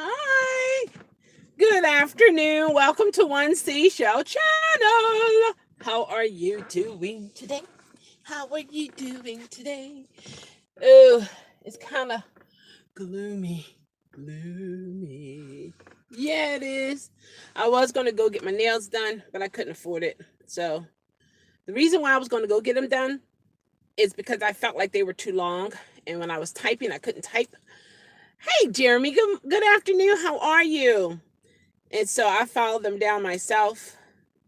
Hi. Good afternoon. Welcome to One Seashell Channel. How are you doing today? How are you doing today? Oh, it's kind of gloomy. Gloomy. Yeah, it is. I was going to go get my nails done, but I couldn't afford it. So, the reason why I was going to go get them done is because I felt like they were too long. And when I was typing, I couldn't type. Hey, Jeremy. Good afternoon. How are you? And so I followed them down myself,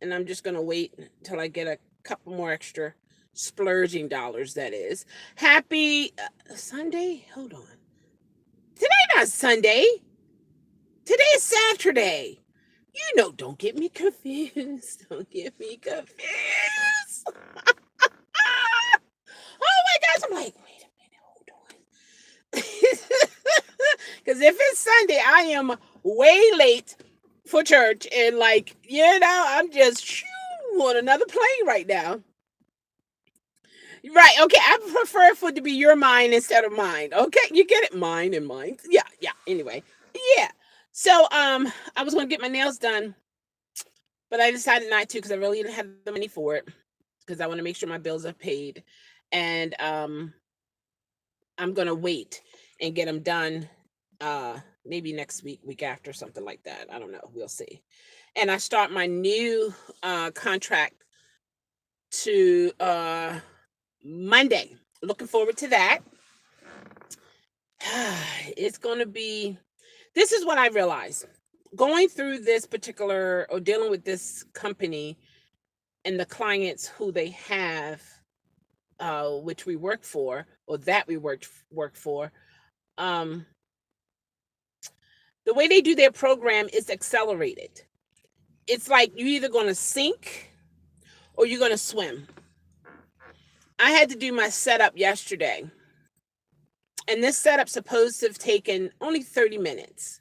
and I'm just going to wait until I get a couple more extra splurging dollars, that is. Happy Sunday? Hold on. Today not Sunday. Today is Saturday. Don't get me confused. Don't get me confused. Oh my gosh. I'm like, wait a minute. Hold on. Because if it's Sunday, I am way late for church, and I'm just on another plane right now. Right, okay, I prefer for it to be your mind instead of mine. Okay, you get it? Mine and mine. Yeah, yeah. Anyway, yeah. So I was gonna get my nails done, but I decided not to because I really didn't have the money for it, because I want to make sure my bills are paid. And I'm gonna wait and get them done maybe next week, week after, something like that. I don't know. We'll see. And I start my new contract to Monday. Looking forward to that. It's going to be, this is what I realized. Going through this particular, or dealing with this company and the clients who they have, which we work for, or that we work for, um, the way they do their program is accelerated. It's like you're either going to sink or you're going to swim. I had to do my setup yesterday, and this setup's supposed to have taken only 30 minutes.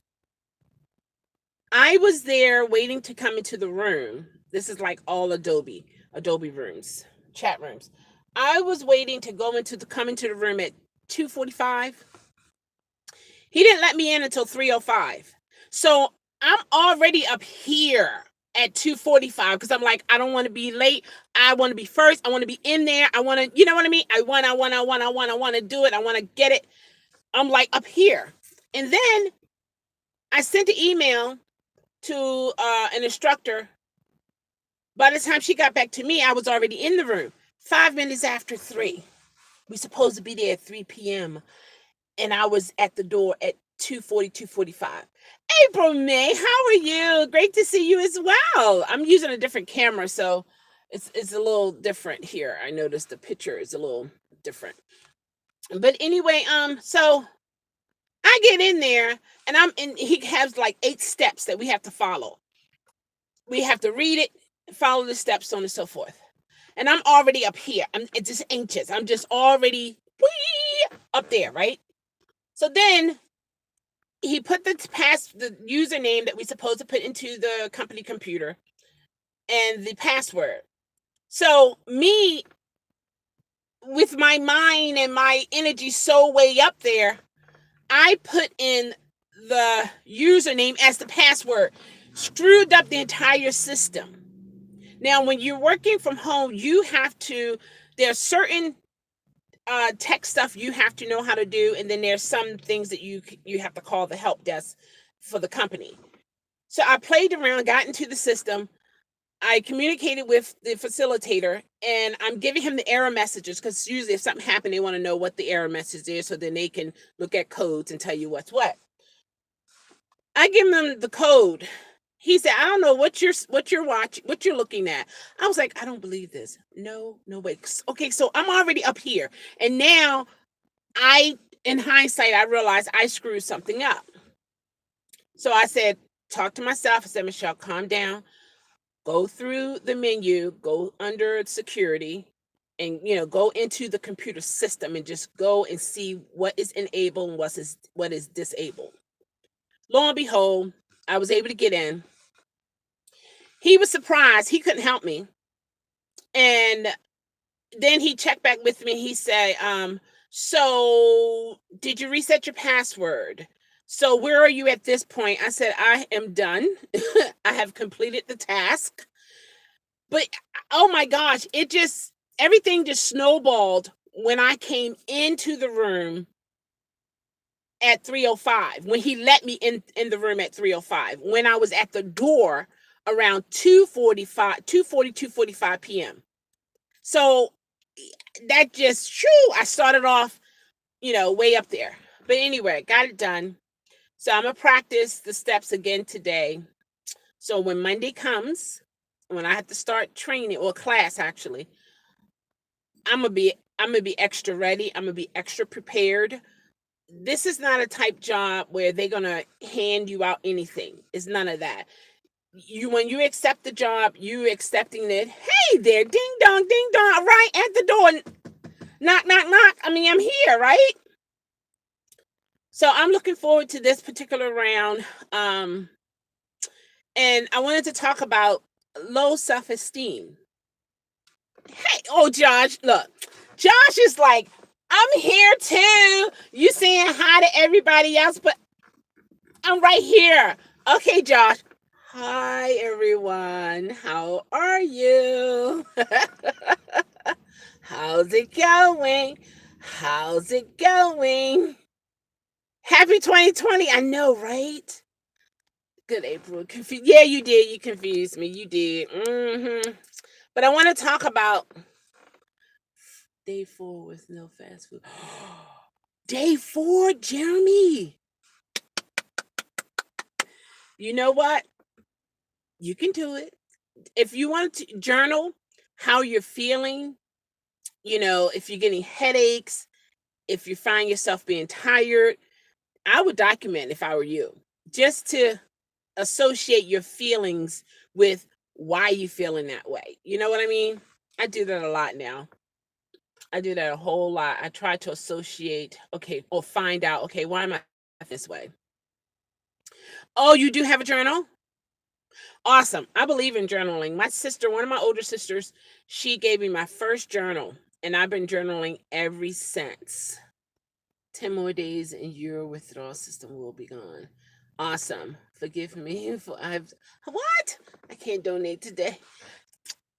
I was there waiting to come into the room. This is like all Adobe rooms, chat rooms. I was waiting to come into the room at 2:45. He didn't let me in until 3:05. So I'm already up here at 2:45 because I'm like, I don't want to be late. I want to be first. I want to be in there. I want to, you know what I mean? I want to do it. I want to get it. I'm like up here. And then I sent an email to an instructor. By the time she got back to me, I was already in the room. 5 minutes after 3. We supposed to be there at 3 p.m. And I was at the door at 2:40, 2:45. April May, how are you? Great to see you as well. I'm using a different camera, so it's a little different here. I noticed the picture is a little different. But anyway, so I get in there, and he has like 8 steps that we have to follow. We have to read it, follow the steps, so on and so forth. And I'm already up here. I'm just anxious. I'm just already up there, right? So then he put the username that we supposed to put into the company computer and the password. So me, with my mind and my energy so way up there, I put in the username as the password, screwed up the entire system. Now, when you're working from home, there's certain tech stuff you have to know how to do, and then there's some things that you have to call the help desk for the company. So I played around, got into the system. I communicated with the facilitator, and I'm giving him the error messages, because usually if something happened, they want to know what the error message is, so then they can look at codes and tell you what's what. I give them the code. He said, I don't know what you're watching, what you're looking at. I was like, I don't believe this. No way. Okay, so I'm already up here. And now in hindsight, I realized I screwed something up. So I said, talk to myself. I said, Michelle, calm down. Go through the menu, go under security, and go into the computer system and just go and see what is enabled and what is disabled. Lo and behold, I was able to get in. He was surprised. He couldn't help me. And then he checked back with me. He said, so did you reset your password? So where are you at this point? I said, I am done. I have completed the task. But oh my gosh, everything just snowballed when I came into the room at 3:05. When he let me in the room at 3:05. When I was at the door around 2:45, 2:40, 2:45 p.m. So that just shoo, I started off, way up there. But anyway, got it done. So I'm gonna practice the steps again today. So when Monday comes, when I have to start training or class actually, I'm gonna be extra ready. I'm gonna be extra prepared. This is not a type job where they're gonna hand you out anything. It's none of that. When you accept the job, you accepting it. Hey there, ding dong, right at the door. Knock, knock, knock. I mean, I'm here, right? So I'm looking forward to this particular round. Um, and I wanted to talk about low self-esteem. Hey, oh Josh, look. Josh is like, I'm here too. You saying hi to everybody else, but I'm right here. Okay, Josh. Hi everyone. How are you? How's it going? How's it going? Happy 2020. I know, right? Good April. Yeah, you did. You confused me. You did. But I want to talk about day 4 with no fast food. Day 4, Jeremy. You know what? You can do it. If you want to journal how you're feeling, if you're getting headaches, if you find yourself being tired, I would document if I were you, just to associate your feelings with why you feeling that way. You know what I mean? I do that a lot now. I do that a whole lot. I try to associate, okay, or find out, okay, why am I this way? Oh, you do have a journal? Awesome. I believe in journaling. My sister, one of my older sisters, she gave me my first journal, and I've been journaling ever since. 10 more days and your withdrawal system will be gone. Awesome. Forgive me for I've what? I can't donate today.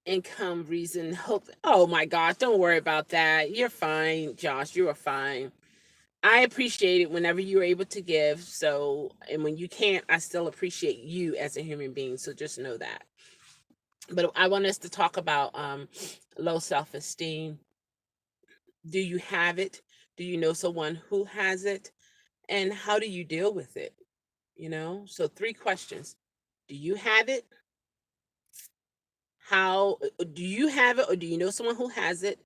Income reason hope. Oh my gosh, don't worry about that. You're fine, Josh. You are fine. I appreciate it whenever you're able to give. So, and when you can't, I still appreciate you as a human being. So just know that. But I want us to talk about low self-esteem. Do you have it? Do you know someone who has it? And how do you deal with it? So 3 questions. Do you have it? How do you have it, or do you know someone who has it?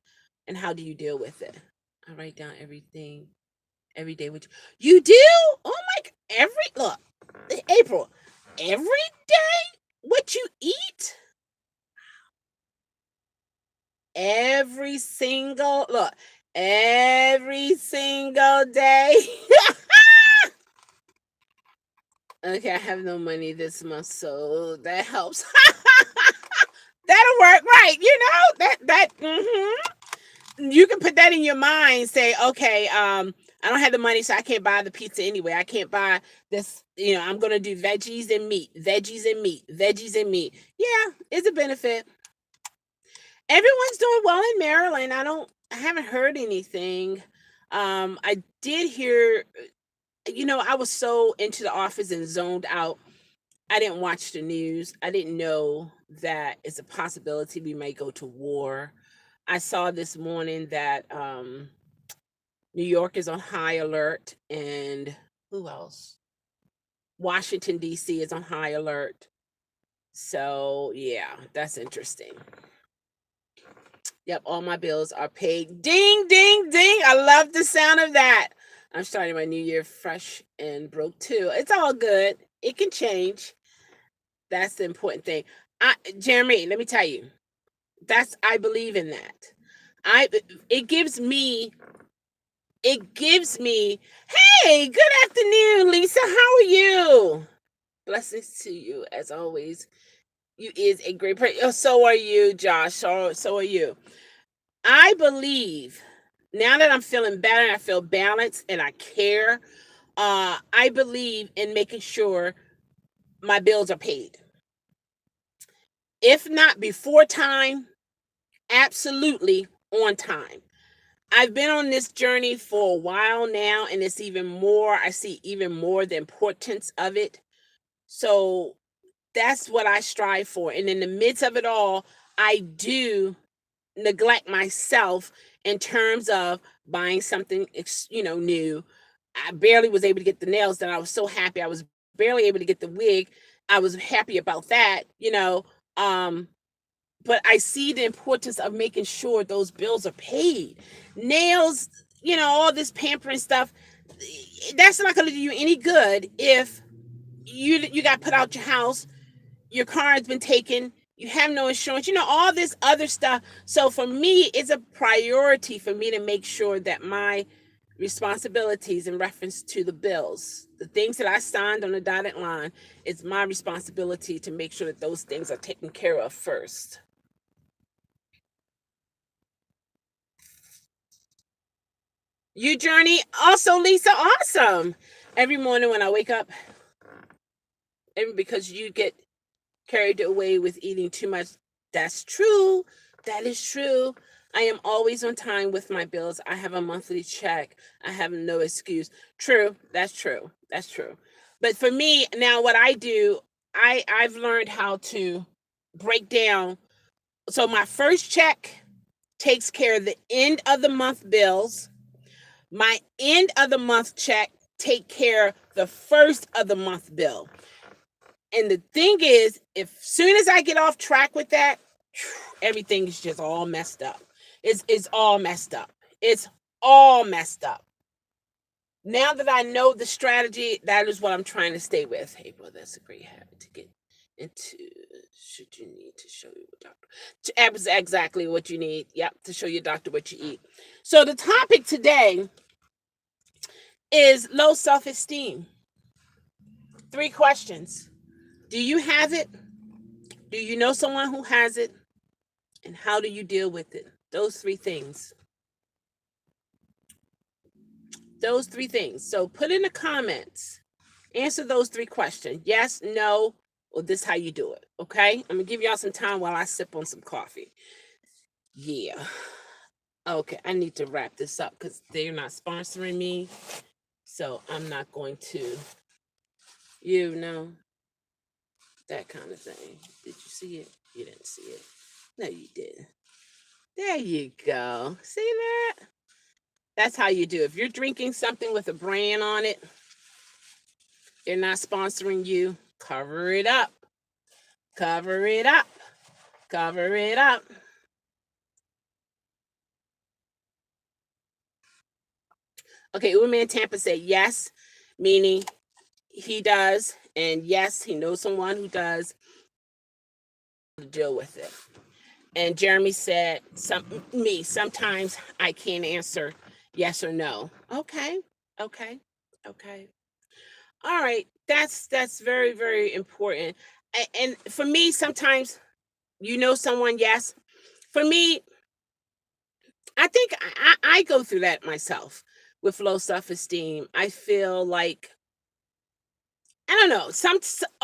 And how do you deal with it? I write down everything every day. Which you do? Oh my! Every look, April, every day. What you eat? Every single look, every single day. Okay, I have no money this month, so that helps. That'll work, right? You can put that in your mind. Say, okay, I don't have the money, so I can't buy the pizza anyway. I can't buy this. I'm gonna do veggies and meat, veggies and meat, veggies and meat. Yeah, it's a benefit. Everyone's doing well in Maryland. I haven't heard anything. I did hear. I was so into the office and zoned out. I didn't watch the news. I didn't know that it's a possibility we may go to war. I saw this morning that New York is on high alert, and who else? Washington, D.C. is on high alert. So, yeah, that's interesting. Yep, all my bills are paid. Ding, ding, ding. I love the sound of that. I'm starting my new year fresh and broke too. It's all good. It can change. That's the important thing. Jeremy, let me tell you, I believe in that. I it gives me it gives me, hey, good afternoon, Lisa. How are you? Blessings to you as always. You is a great person. Oh, so are you, Josh. So are you. I believe now that I'm feeling better, I feel balanced and I care. I believe in making sure my bills are paid. If not before time, absolutely on time. I've been on this journey for a while now, and it's even more, I see even more the importance of it. So that's what I strive for. And in the midst of it all, I do neglect myself in terms of buying something new. I barely was able to get the nails done. I was so happy. I was barely able to get the wig. I was happy about that. Um but I see the importance of making sure those bills are paid. Nails, all this pampering stuff, that's not going to do you any good if you got put out your house, your car has been taken, you have no insurance, all this other stuff. So for me, it's a priority for me to make sure that my responsibilities in reference to the bills, the things that I signed on the dotted line, it's my responsibility to make sure that those things are taken care of first. You journey also, Lisa, awesome. Every morning when I wake up, and because you get carried away with eating too much. That's true. That is true. I am always on time with my bills. I have a monthly check. I have no excuse. True. That's true. That's true. But for me, now what I do, I've learned how to break down. So my first check takes care of the end of the month bills. My end of the month check take care of the first of the month bill. And the thing is, if soon as I get off track with that, everything is just all messed up. It's all messed up. It's all messed up. Now that I know the strategy, that is what I'm trying to stay with. Hey, well, that's a great habit to get into. Should you need to show your doctor? Exactly what you need. Yep, to show your doctor what you eat. So the topic today is low self-esteem. 3 questions. Do you have it? Do you know someone who has it? And how do you deal with it? Those 3 things. Those 3 things. So put in the comments. Answer those 3 questions. Yes, no, or this how you do it. Okay? I'm gonna give y'all some time while I sip on some coffee. Yeah. Okay, I need to wrap this up because they're not sponsoring me. So I'm not going to, you know, that kind of thing. Did you see it? You didn't see it. No, you didn't. There you go. See that? That's how you do. If you're drinking something with a brand on it, they're not sponsoring you. Cover it up. Cover it up. Cover it up. Okay, Uberman Tampa said yes, meaning he does, and yes, he knows someone who does to deal with it. And Jeremy said, sometimes I can't answer yes or no. Okay, okay, okay. All right. That's very, very important. And for me, sometimes someone, yes. For me, I think I go through that myself with low self-esteem. I feel like I don't know.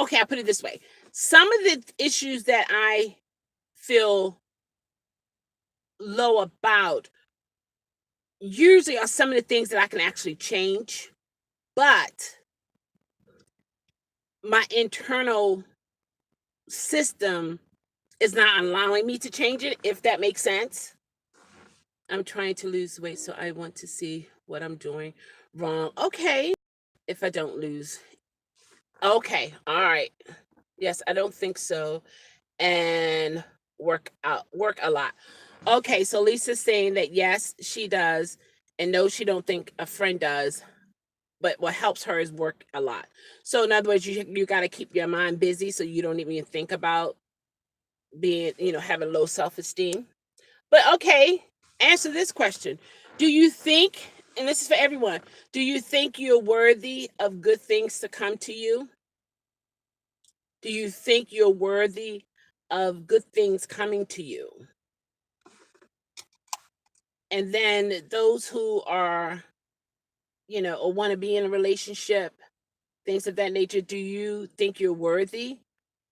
Okay, I put it this way. Some of the issues that I feel low about usually are some of the things that I can actually change, but my internal system is not allowing me to change it, if that makes sense. I'm trying to lose weight, so I want to see what I'm doing wrong. Okay. If I don't lose. Okay. All right. Yes, I don't think so. And work a lot. Okay, so Lisa's saying that yes, she does, and no, she don't think a friend does. But what helps her is work a lot. So in other words, you got to keep your mind busy so you don't even think about being, having low self-esteem. But okay, answer this question. Do you think, and this is for everyone, do you think you're worthy of good things to come to you? Do you think you're worthy of good things coming to you? And then those who are or want to be in a relationship, things of that nature, do you think you're worthy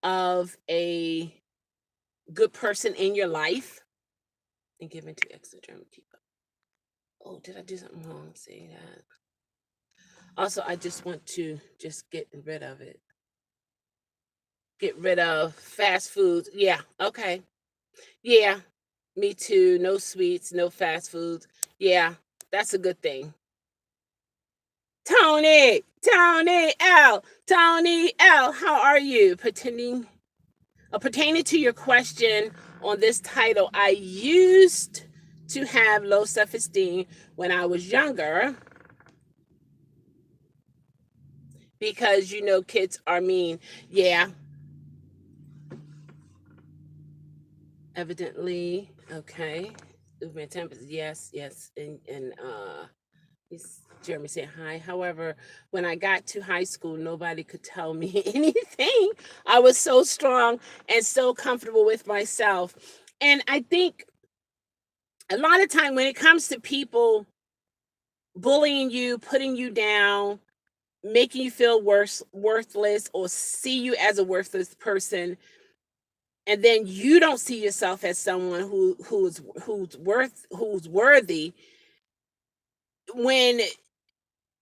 of a good person in your life? And give into extra German keep up. Oh, did I do something wrong saying that? Also, I just want to just get rid of it. Get rid of fast foods. Yeah, okay. Yeah, me too. No sweets, no fast foods. Yeah, that's a good thing. Tony L, how are you? Pertaining to your question on this title, I used to have low self-esteem when I was younger because kids are mean. Yeah, evidently. Okay. Uber and Tempest, yes, and Jeremy said hi. However, when I got to high school, nobody could tell me anything. I was so strong and so comfortable with myself. And I think a lot of time when it comes to people bullying you, putting you down, making you feel worthless, or see you as a worthless person, and then you don't see yourself as someone who's worthy, when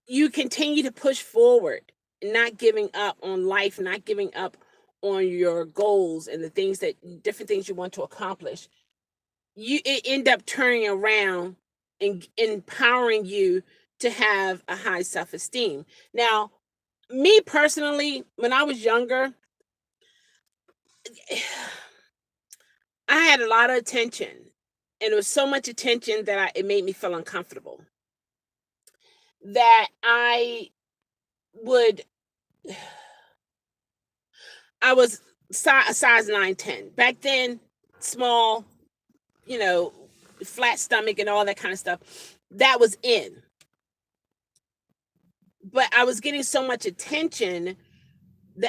you continue to push forward, not giving up on life, not giving up on your goals and the things that different things you want to accomplish, it end up turning around and empowering you to have a high self-esteem. Now, me personally, when I was younger, I had a lot of attention, and it was so much attention that it made me feel uncomfortable. That would, I was a size 9'10". Back then, small, you know, flat stomach and all that kind of stuff. That was in. But I was getting so much attention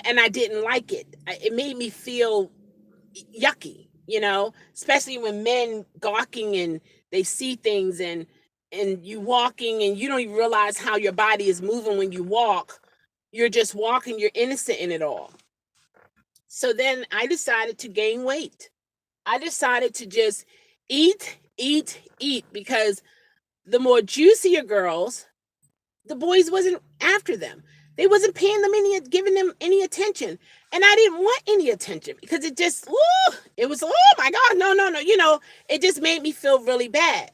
and I didn't like it. It made me feel yucky, especially when men gawking and they see things, and you walking and you don't even realize how your body is moving when you walk. You're just walking, you're innocent in it all. So then I decided to gain weight. I decided to just eat because the more juicier girls, the boys wasn't after them. They wasn't paying them giving them any attention. And I didn't want any attention because it was, oh my God, no. It just made me feel really bad.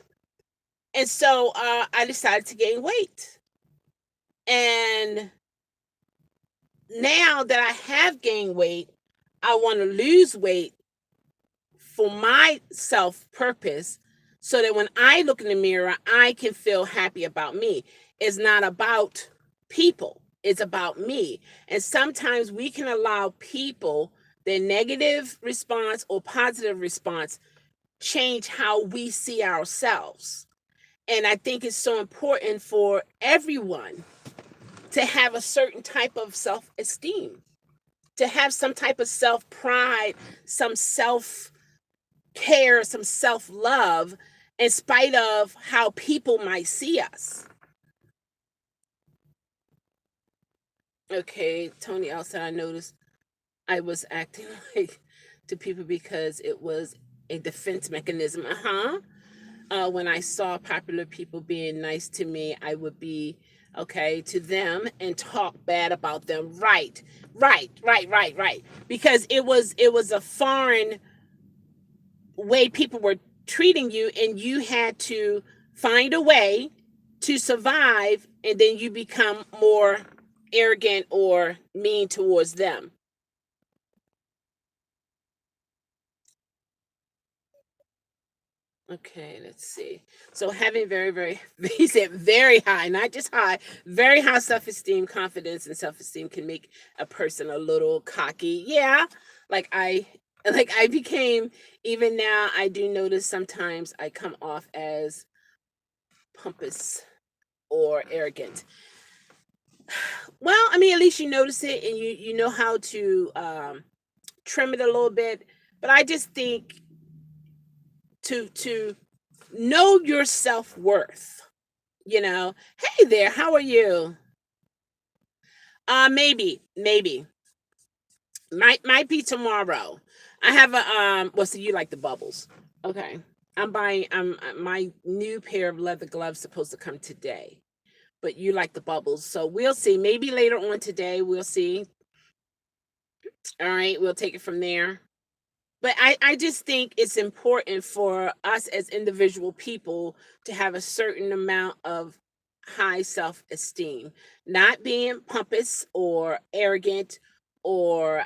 And so I decided to gain weight. And now that I have gained weight, I want to lose weight for my self purpose so that when I look in the mirror, I can feel happy about me. It's not about people, it's about me. And sometimes we can allow people, their negative response or positive response, change how we see ourselves. And I think it's so important for everyone to have a certain type of self esteem, to have some type of self pride, some self care, some self love, in spite of how people might see us. Okay, Tony also, I noticed I was acting like to people because it was a defense mechanism. When I saw popular people being nice to me, I would be okay to them and talk bad about them. Right. Because it was a foreign way people were treating you, and you had to find a way to survive, and then you become more arrogant or mean towards them. Okay, let's see. So having very, he said very high, not just high, very high self-esteem, confidence, and self-esteem can make a person a little cocky. Yeah, like I, like I became. Even now, I do notice sometimes I come off as pompous or arrogant. Well, I mean, at least you notice it and you know how to trim it a little bit. But I just think to know your self worth. you know. Hey there, how are you? Maybe. Might be tomorrow. I have a well, so you like the bubbles. Okay. I'm buying my new pair of leather gloves supposed to come today. But you like the bubbles. So we'll see. Maybe later on today, we'll see. All right, we'll take it from there. But I just think it's important for us as individual people to have a certain amount of high self-esteem, not being pompous or arrogant or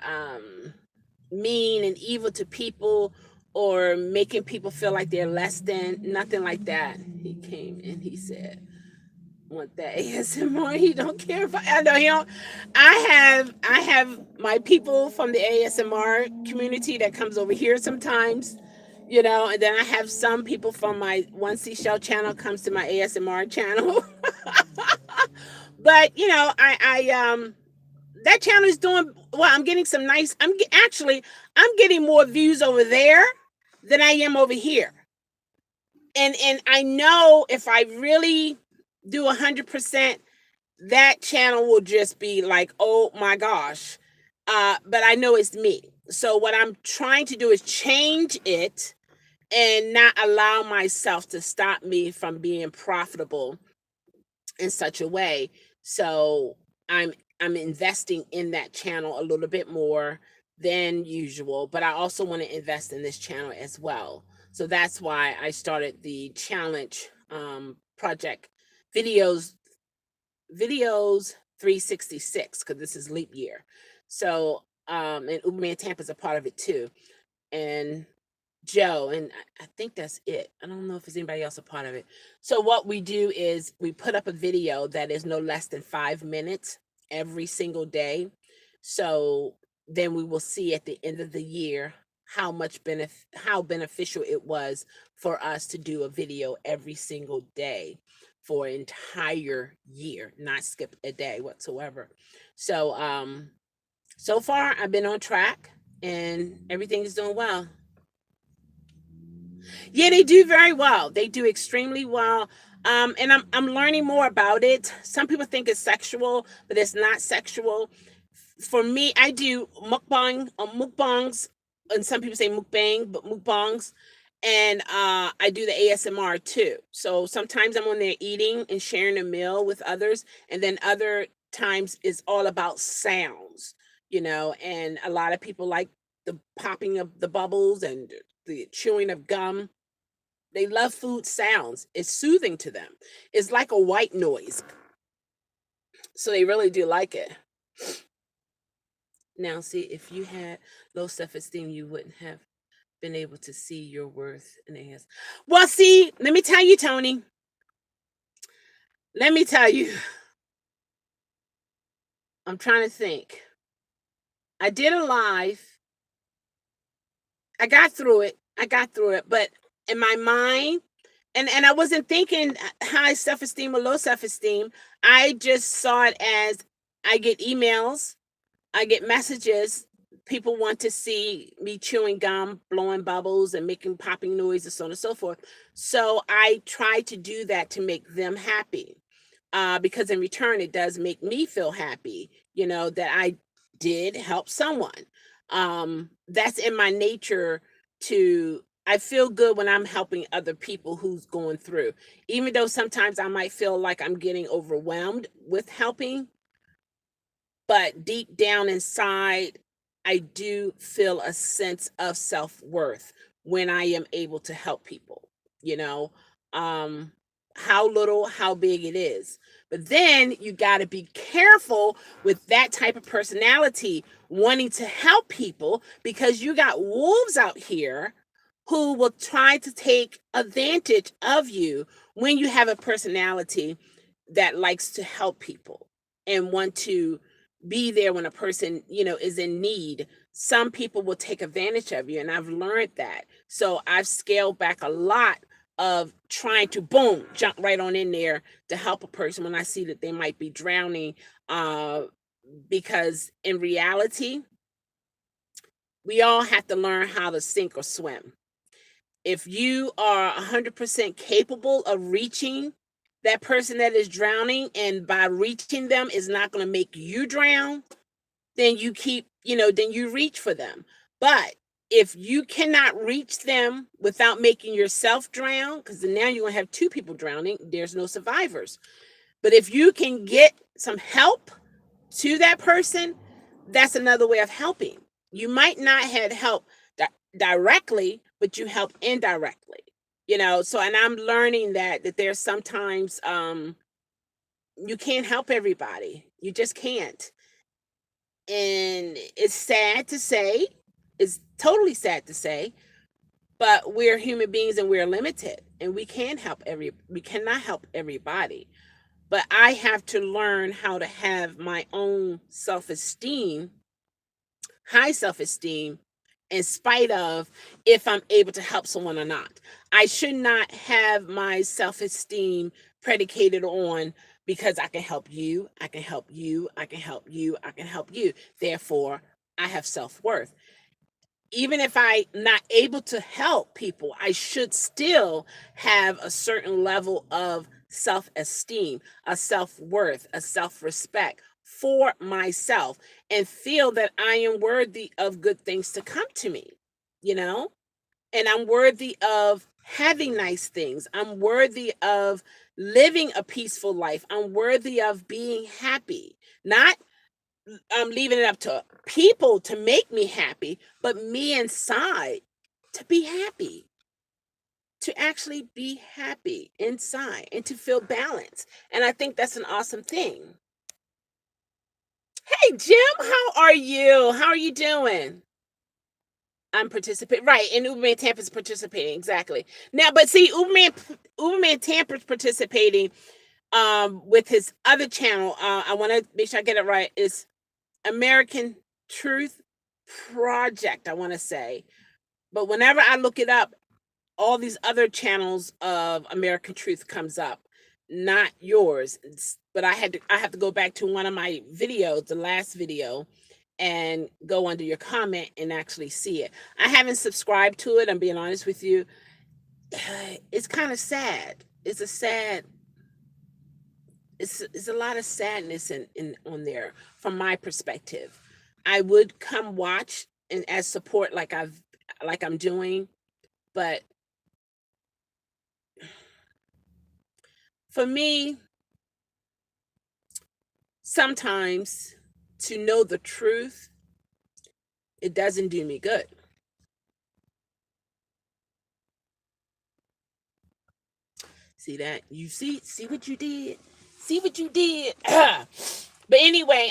mean and evil to people or making people feel like they're less than, nothing like that. He came and he said, want that ASMR. He don't care if I know he don't. I have my people from the ASMR community that comes over here sometimes, and then I have some people from my One Seashell channel comes to my ASMR channel. But I that channel is doing well. I'm getting some nice. Actually I'm getting more views over there than I am over here. And I know if I really do 100%, that channel will just be like, oh my gosh. But I know it's me. So what I'm trying to do is change it and not allow myself to stop me from being profitable in such a way. So I'm I'm investing in that channel a little bit more than usual, but I also want to invest in this channel as well. So that's why I started the challenge project videos videos 366 because this is leap year. So and Uber and Tampa is a part of it too. And Joe, and I think that's it. I don't know if there's anybody else a part of it. So what we do is we put up a video that is no less than 5 minutes every single day. So then we will see at the end of the year how beneficial it was for us to do a video every single day for an entire year, not skip a day whatsoever. So so far I've been on track and everything is doing well. Yeah, they do very well. They do extremely well. And I'm learning more about it. Some people think it's sexual, but it's not sexual. For me, I do mukbangs, and some people say mukbang, but mukbangs. And I do the ASMR too. So sometimes I'm on there eating and sharing a meal with others, and then other times it's all about sounds, and a lot of people like the popping of the bubbles and the chewing of gum. They love food sounds. It's soothing to them. It's like a white noise. So they really do like it. Now, see, if you had low self-esteem, you wouldn't have been able to see your worth in the hands. Well, see, let me tell you, Tony. Let me tell you. I'm trying to think. I did a live. I got through it. But in my mind, and I wasn't thinking high self-esteem or low self-esteem. I just saw it as I get emails, I get messages. People want to see me chewing gum, blowing bubbles, and making popping noises, so on and so forth. So I try to do that to make them happy, because in return, it does make me feel happy, that I did help someone. That's in my nature to. I feel good when I'm helping other people who's going through, even though sometimes I might feel like I'm getting overwhelmed with helping, but deep down inside, I do feel a sense of self-worth when I am able to help people, you know, um, how little, how big it is. But then you got to be careful with that type of personality wanting to help people because you got wolves out here who will try to take advantage of you when you have a personality that likes to help people and want to be there when a person, is in need. Some people will take advantage of you, and I've learned that. So I've scaled back a lot of trying to boom, jump right on in there to help a person when I see that they might be drowning. Uh, because in reality, we all have to learn how to sink or swim. If you are 100% capable of reaching that person that is drowning, and by reaching them is not going to make you drown, then you keep, then you reach for them. But if you cannot reach them without making yourself drown, because now you're going to have two people drowning, there's no survivors. But if you can get some help to that person, that's another way of helping. You might not have help directly, but you help indirectly. So, and I'm learning that there's sometimes you can't help everybody. You just can't. And it's sad to say, it's totally sad to say, but we're human beings and we're limited, and we cannot help everybody. But I have to learn how to have my own self-esteem, high self-esteem, in spite of if I'm able to help someone or not. I should not have my self-esteem predicated on because I can help you, I can help you, I can help you, I can help you. Therefore, I have self-worth. Even if I'm not able to help people, I should still have a certain level of self-esteem, a self-worth, a self-respect for myself, and feel that I am worthy of good things to come to me, you know? And I'm worthy of having nice things. I'm worthy of living a peaceful life. I'm worthy of being happy. Not I'm leaving it up to people to make me happy, but me inside to be happy, to actually be happy inside and to feel balance. And I think that's an awesome thing. Hey, Jim, how are you? How are you doing? I'm participating. Right. And Uberman Tampa's participating. Exactly. Now, but see, Uberman Tampa's participating with his other channel. I want to make sure I get it right. Is American Truth Project, I want to say. But whenever I look it up, all these other channels of American Truth comes up, not yours. But I have to go back to one of my videos, the last video, and go under your comment and actually see it. I haven't subscribed to it, I'm being honest with you. It's kind of sad. It's a lot of sadness in on there from my perspective. I would come watch and as support like I'm doing, but for me, sometimes to know the truth, it doesn't do me good. See that? You see what you did? See what you did? But anyway,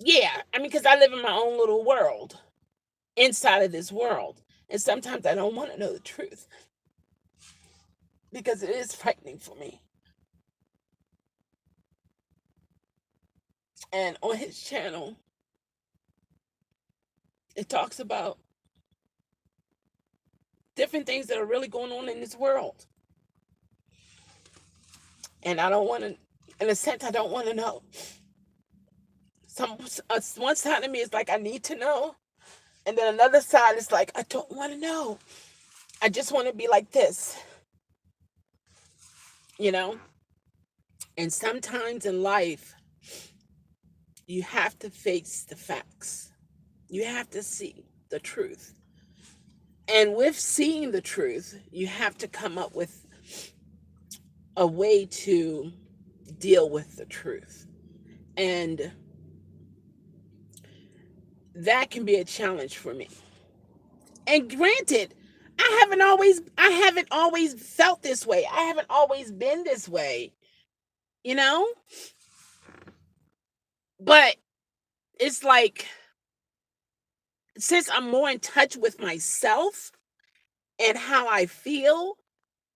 yeah, I mean, because I live in my own little world inside of this world. And sometimes I don't want to know the truth because it is frightening for me. And on his channel, it talks about different things that are really going on in this world. And I don't want to, in a sense, I don't want to know. One side of me is like, I need to know. And then another side is like, I don't want to know. I just want to be like this. You know? And sometimes in life, you have to face the facts. You have to see the truth. And with seeing the truth, you have to come up with a way to deal with the truth. And that can be a challenge for me. And granted, I haven't always felt this way. I haven't always been this way, you know? But it's like since I'm more in touch with myself and how I feel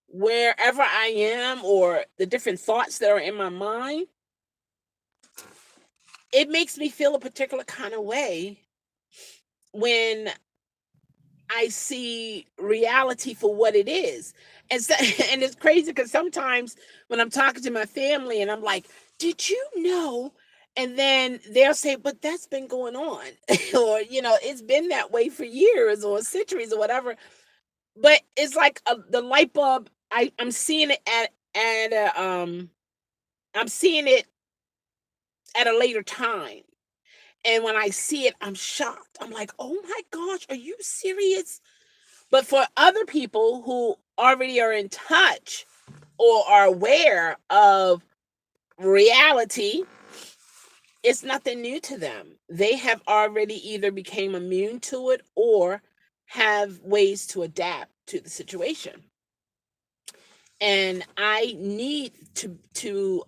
wherever I am or the different thoughts that are in my mind, it makes me feel a particular kind of way when I see reality for what it is. And so, and it's crazy because sometimes when I'm talking to my family and I'm like, did you know? And then they'll say, but that's been going on. Or, it's been that way for years or centuries or whatever. But it's like the light bulb, I'm seeing it and I'm seeing it at a later time. And when I see it, I'm shocked. I'm like, oh my gosh, are you serious? But for other people who already are in touch or are aware of reality, it's nothing new to them. They have already either became immune to it or have ways to adapt to the situation. And I need to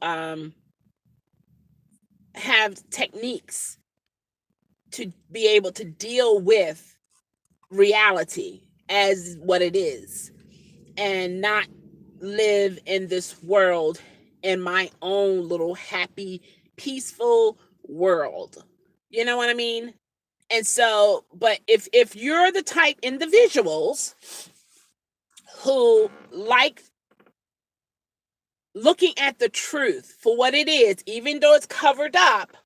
have techniques to be able to deal with reality as what it is and not live in this world in my own little happy, peaceful world. You know what I mean? And so, but if you're the type individuals who like looking at the truth for what it is, even though it's covered up,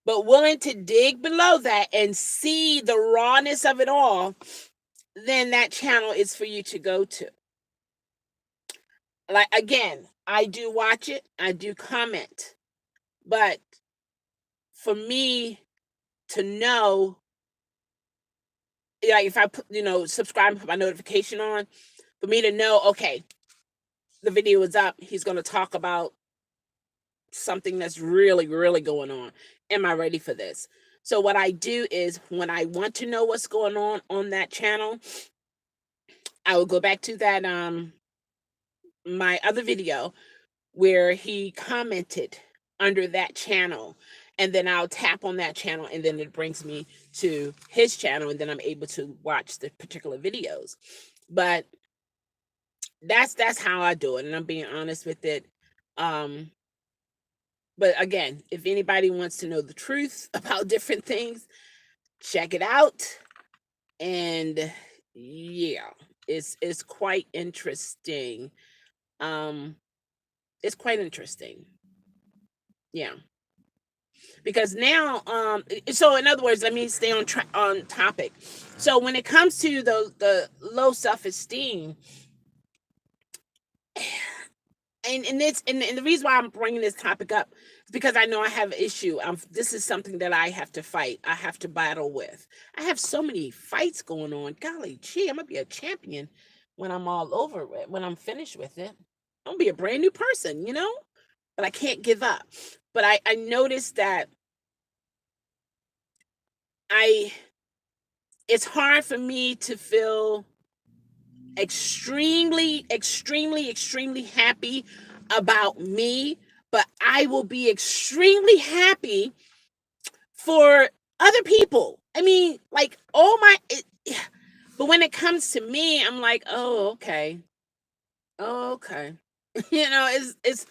but willing to dig below that and see the rawness of it all, then that channel is for you to go to. Like, again, I do watch it, I do comment, but for me to know, like, if I put, subscribe and put my notification on, for me to know, okay, the video is up, he's going to talk about something that's really, really going on. Am I ready for this? So what I do is when I want to know what's going on that channel, I will go back to that my other video where he commented under that channel, and then I'll tap on that channel and then it brings me to his channel, and then I'm able to watch the particular videos. But that's how I do it, and I'm being honest with it. um but again, if anybody wants to know the truth about different things, check it out. And yeah, it's quite interesting. um it's quite interesting. Yeah, because now, so in other words, let me stay on topic. So when it comes to the low self-esteem, and the reason why I'm bringing this topic up is because I know I have an issue. This is something that I have to fight. I have to battle with. I have so many fights going on. Golly gee, I'm gonna be a champion when I'm all over it. When I'm finished with it, I'm gonna be a brand new person, But I can't give up. But I noticed that I it's hard for me to feel extremely, extremely, extremely happy about me, but I will be extremely happy for other people. I mean, like, oh my, but when it comes to me, I'm like, oh, okay. Oh, okay. It's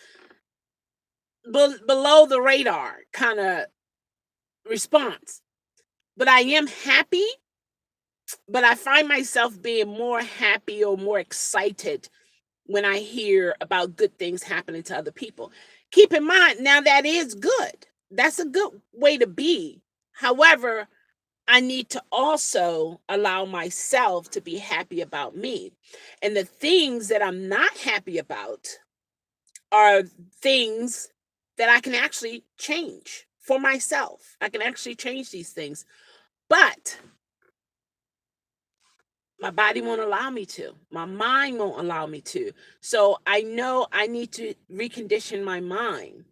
below the radar kind of response. But I am happy, but I find myself being more happy or more excited when I hear about good things happening to other people. Keep in mind, now that is good. That's a good way to be. However, I need to also allow myself to be happy about me. And the things that I'm not happy about are things that I can actually change for myself. I can actually change these things. But my body won't allow me to. My mind won't allow me to. So I know I need to recondition my mind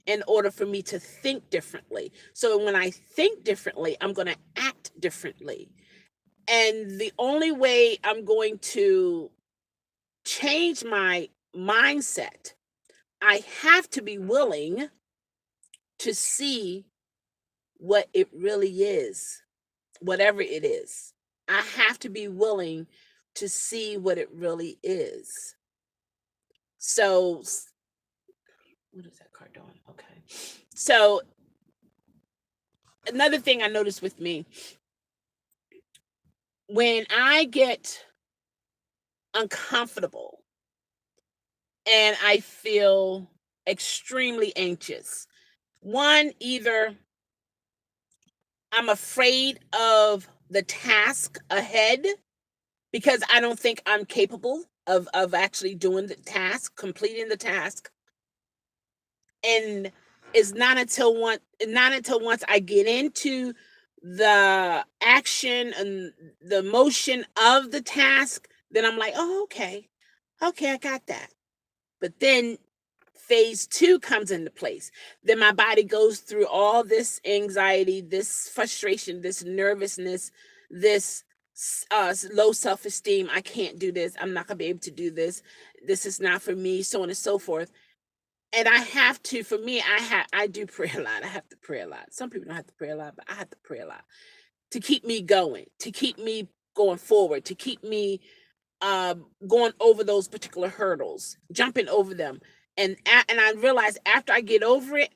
in order for me to think differently. So when I think differently, I'm going to act differently. And the only way I'm going to change my mindset, I have to be willing to see what it really is, whatever it is. I have to be willing to see what it really is. So, what is that card doing? Okay. So, another thing I noticed with me, when I get uncomfortable and I feel extremely anxious, one, either I'm afraid of the task ahead because I don't think I'm capable of actually doing the task, completing the task. And it's not until once I get into the action and the motion of the task, then I'm like, oh, okay. Okay, I got that. But then phase two comes into place. Then my body goes through all this anxiety, this frustration, this nervousness, this low self-esteem. I can't do this. I'm not going to be able to do this. This is not for me, so on and so forth. And I have to, for me, I do pray a lot. I have to pray a lot. Some people don't have to pray a lot, but I have to pray a lot to keep me going, to keep me going forward, to keep me going over those particular hurdles, jumping over them. And I realize after I get over it,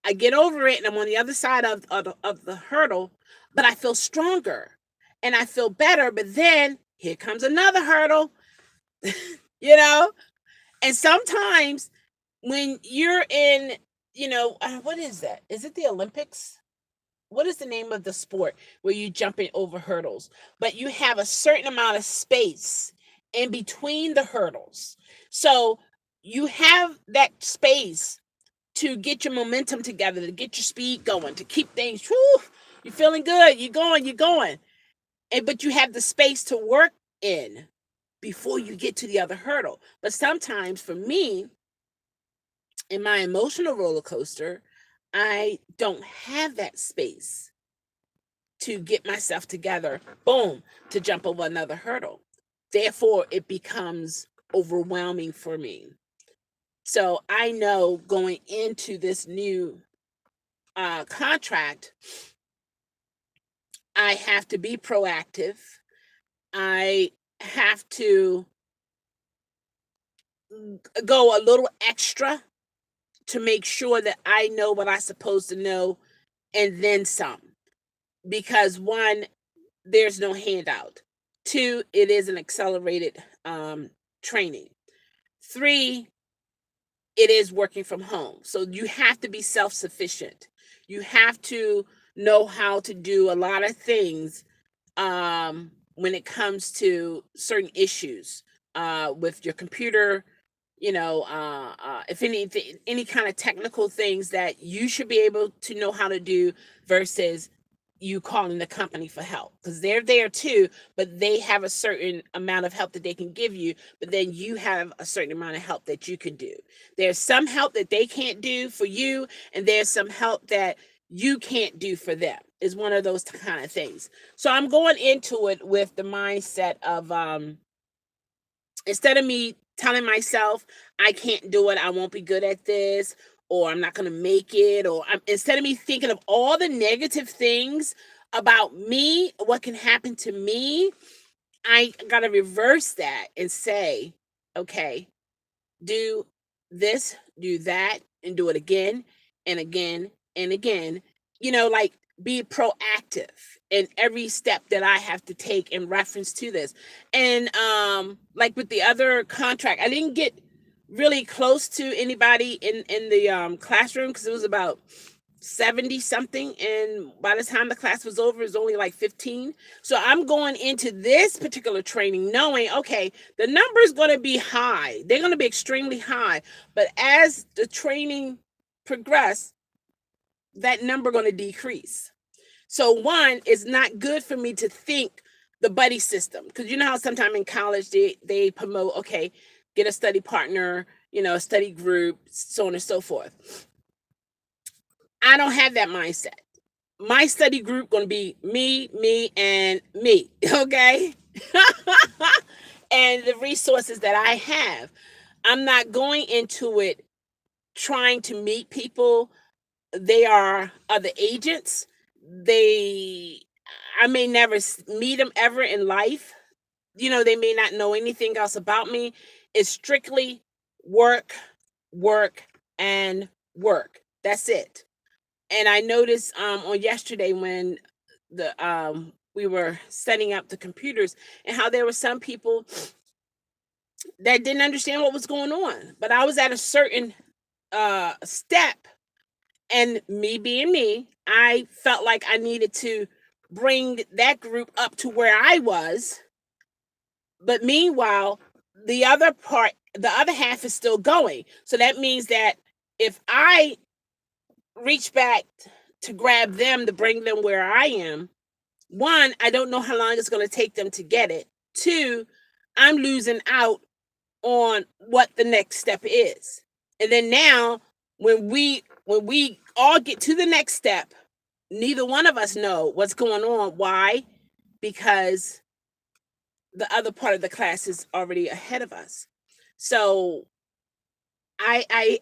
and I'm on the other side of the hurdle, but I feel stronger and I feel better. But then here comes another hurdle, you know. And sometimes when you're in, what is that? Is it the Olympics? What is the name of the sport where you jumping over hurdles, but you have a certain amount of space in between the hurdles? So you have that space to get your momentum together, to get your speed going, to keep things, whew, you're feeling good, you're going. But you have the space to work in before you get to the other hurdle. But sometimes for me, in my emotional roller coaster, I don't have that space to get myself together, boom, to jump over another hurdle. Therefore, it becomes overwhelming for me. So I know going into this new contract, I have to be proactive. I have to go a little extra to make sure that I know what I'm supposed to know and then some. Because one, there's no handout. Two, it is an accelerated training. Three, it is working from home. So you have to be self sufficient. You have to know how to do a lot of things when it comes to certain issues with your computer. If any kind of technical things that you should be able to know how to do versus you calling the company for help, because they're there too, but they have a certain amount of help that they can give you, but then you have a certain amount of help that you can do. There's some help that they can't do for you, and there's some help that you can't do for them. Is one of those kind of things. So I'm going into it with the mindset of instead of me telling myself I can't do it, I won't be good at this, or I'm not going to make it, or instead of me thinking of all the negative things about me, what can happen to me, I got to reverse that and say, okay, do this, do that, and do it again and again and again. Like be proactive in every step that I have to take in reference to this. And like with the other contract, I didn't get really close to anybody in the classroom because it was about 70 something, and by the time the class was over, it was only like 15. So I'm going into this particular training knowing, okay, the number is going to be high, they're going to be extremely high, but as the training progress, that number going to decrease. So one, is not good for me to think the buddy system, because you know how sometimes in college they promote, okay, get a study partner, a study group, so on and so forth. I don't have that mindset. My study group going to be me, and me, okay? And the resources that I have. I'm not going into it trying to meet people. They are other agents. I may never meet them ever in life. They may not know anything else about me. It's strictly work, work, and work. That's it. And I noticed on yesterday when the we were setting up the computers, and how there were some people that didn't understand what was going on. But I was at a certain step, and me being me, I felt like I needed to bring that group up to where I was. But meanwhile, the other half is still going. So that means that if I reach back to grab them to bring them where I am, one, I don't know how long it's going to take them to get it. Two, I'm losing out on what the next step is. And then now when we all get to the next step, neither one of us know what's going on. Why? Because the other part of the class is already ahead of us. So I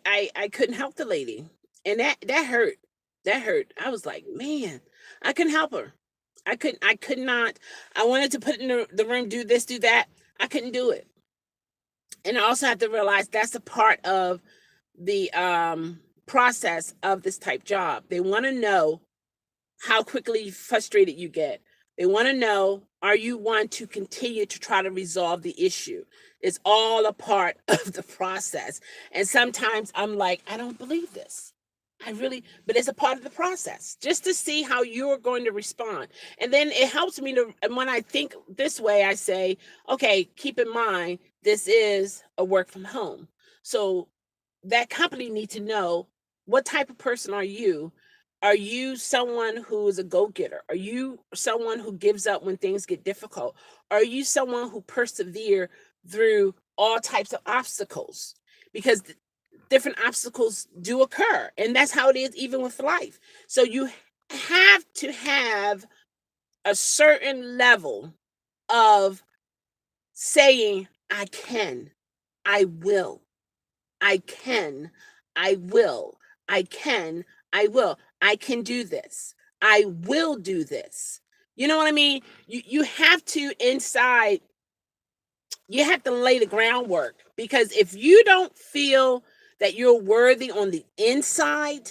couldn't help the lady. And that hurt. That hurt. I was like, man, I couldn't help her. I could not. I wanted to put in the room, do this, do that. I couldn't do it. And I also have to realize that's a part of the process of this type job. They want to know how quickly frustrated you get. They want to know, are you one to continue to try to resolve the issue? It's all a part of the process. And sometimes I'm like, I don't believe this. I really, but it's a part of the process just to see how you're going to respond. And then it helps me to, and when I think this way, I say, okay, keep in mind, this is a work from home. So that company needs to know, what type of person are you? Are you someone who is a go-getter? Are you someone who gives up when things get difficult? Are you someone who persevere through all types of obstacles? Because different obstacles do occur, and that's how it is even with life. So you have to have a certain level of saying, I can, I will, I can, I will, I can, I will, I can do this, I will do this. You know what I mean? You have to inside, you have to lay the groundwork, because if you don't feel that you're worthy on the inside,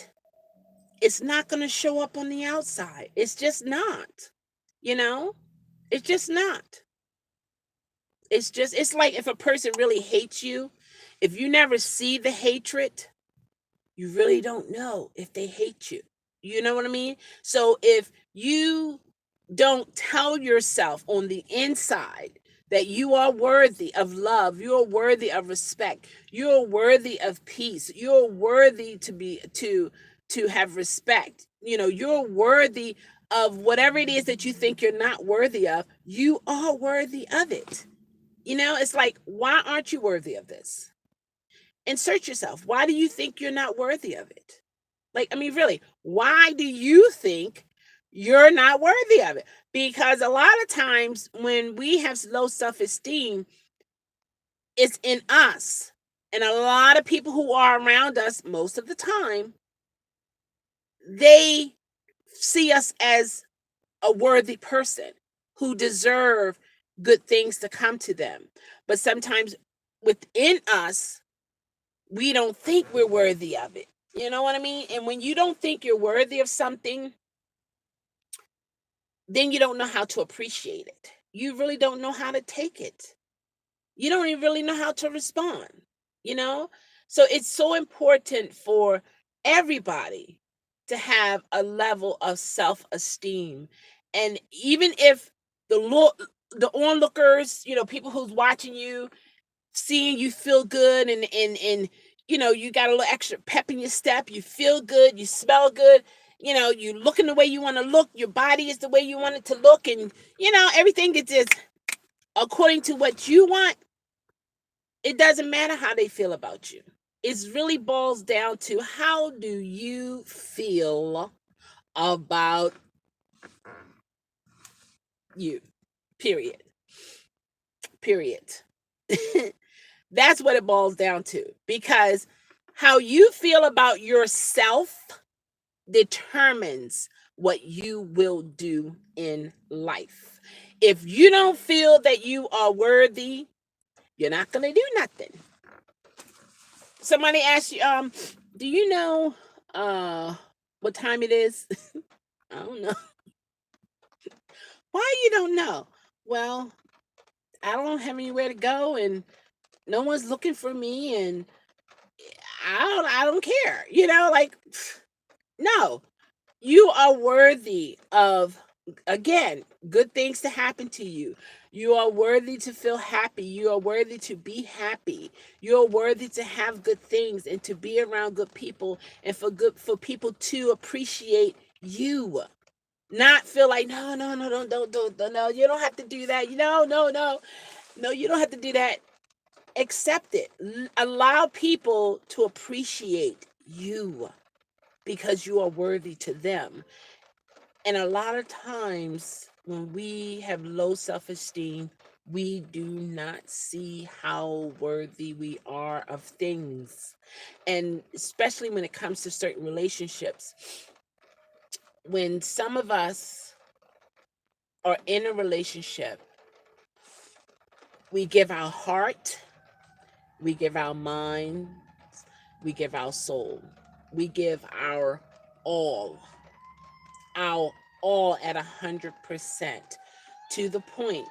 it's not going to show up on the outside. It's just not. You know? It's just not. It's like if a person really hates you, if you never see the hatred, you really don't know if they hate you. You know what I mean? So if you don't tell yourself on the inside that you are worthy of love, you're worthy of respect, you're worthy of peace, you're worthy to have respect. You know, you're worthy of whatever it is that you think you're not worthy of, you are worthy of it. You know, it's like, why aren't you worthy of this? And search yourself. Why do you think you're not worthy of it? Like, I mean, really, why do you think you're not worthy of it? Because a lot of times when we have low self-esteem, it's in us. And a lot of people who are around us most of the time, they see us as a worthy person who deserve good things to come to them. But sometimes within us, we don't think we're worthy of it. You know what I mean? And when you don't think you're worthy of something, then you don't know how to appreciate it. You really don't know how to take it. You don't even really know how to respond, you know? So it's so important for everybody to have a level of self-esteem. And even if the onlookers, you know, people who's watching you, seeing you feel good, and you know, you got a little extra pep in your step, you feel good, you smell good, you know, you looking the way you want to look, your body is the way you want it to look, and you know, everything is just according to what you want. It doesn't matter how they feel about you. It really boils down to, how do you feel about you? Period. Period. That's what it boils down to, because how you feel about yourself determines what you will do in life. If you don't feel that you are worthy, you're not going to do nothing. Somebody asks you, do you know what time it is? I don't know. Why you don't know? Well, I don't have anywhere to go, and no one's looking for me, and I don't care. You know, like, no. You are worthy of Again, good things to happen to you. You are worthy to feel happy. You are worthy to be happy. You are worthy to have good things and to be around good people, and for people to appreciate you. Not feel like, no, no, no, don't, no, you don't have to do that. No, no, no, no, you don't have to do that. Accept it. Allow people to appreciate you because you are worthy to them. And a lot of times when we have low self esteem, we do not see how worthy we are of things. And especially when it comes to certain relationships, when some of us are in a relationship, we give our heart, we give our mind, we give our soul, we give all, our all at 100%, to the point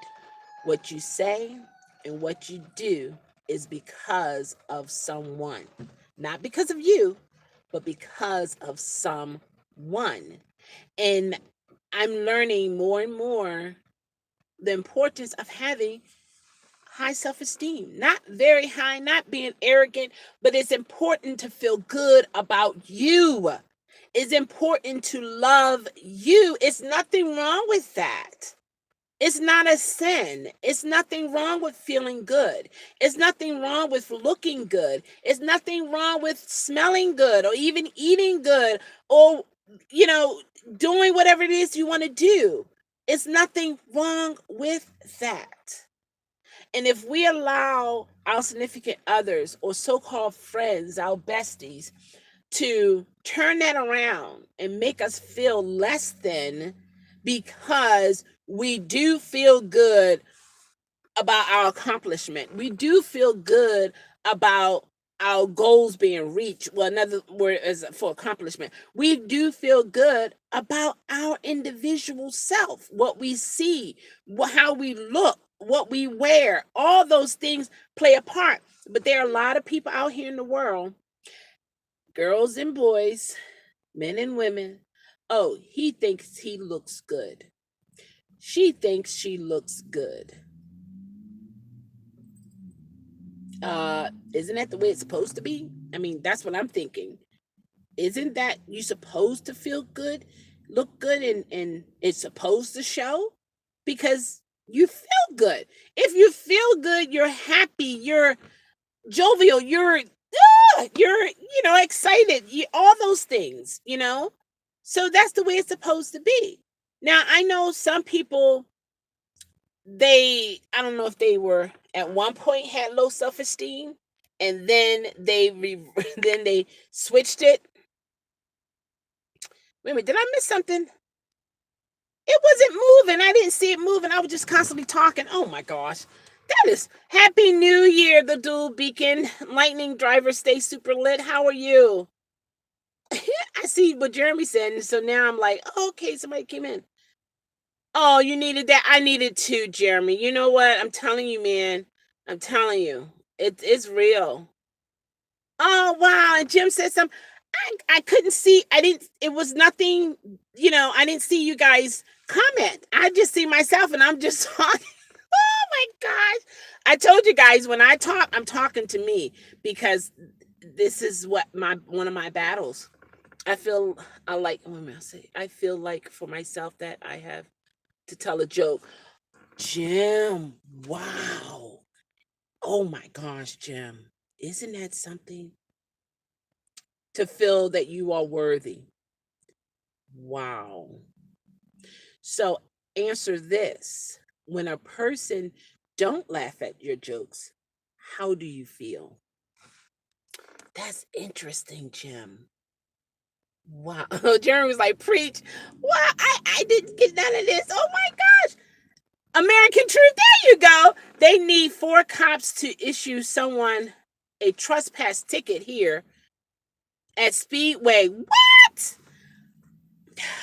what you say and what you do is because of someone. Not because of you, but because of someone. And I'm learning more and more the importance of having high self esteem. Not very high, not being arrogant, but it's important to feel good about you. It's important to love you. It's nothing wrong with that. It's not a sin. It's nothing wrong with feeling good. It's nothing wrong with looking good. It's nothing wrong with smelling good or even eating good or, you know, doing whatever it is you want to do. It's nothing wrong with that. And if we allow our significant others or so called friends, our besties, to turn that around and make us feel less than because we do feel good about our accomplishment. We do feel good about our goals being reached. Well, another word is for accomplishment. We do feel good about our individual self, what we see, how we look, what we wear. All those things play a part. But there are a lot of people out here in the world, girls and boys, men and women. Oh, he thinks he looks good. She thinks she looks good. Isn't that the way it's supposed to be? I mean, that's what I'm thinking. Isn't that you supposed to feel good, look good, and it's supposed to show? Because you feel good. If you feel good, you're happy, you're jovial, you're excited, all those things, So that's the way it's supposed to be. Now, I know some people, I don't know if they were at one point had low self-esteem and then then they switched it. Wait a minute, did I miss something? It wasn't moving. I didn't see it moving. I was just constantly talking. Oh my gosh. That is Happy New Year, the dual beacon. Lightning driver, stay super lit. How are you? I see what Jeremy said, and so now I'm like, oh, okay, somebody came in. Oh, you needed that? I needed to, Jeremy. You know what? I'm telling you, man. I'm telling you. It's real. Oh, wow. And Jim said something. I couldn't see. I didn't, it was nothing, I didn't see you guys comment. I just see myself and I'm just talking. Oh my gosh. I told you guys when I talk, I'm talking to me because this is what one of my battles. I feel I like, what am I say? I feel like for myself that I have to tell a joke. Jim, wow. Oh my gosh, Jim. Isn't that something? To feel that you are worthy. Wow. So answer this. When a person don't laugh at your jokes, how do you feel? That's interesting, Jim. Wow. Jeremy was like, preach. Wow, I didn't get none of this. Oh my gosh. American Truth, there you go. They need 4 cops to issue someone a trespass ticket here at Speedway. What?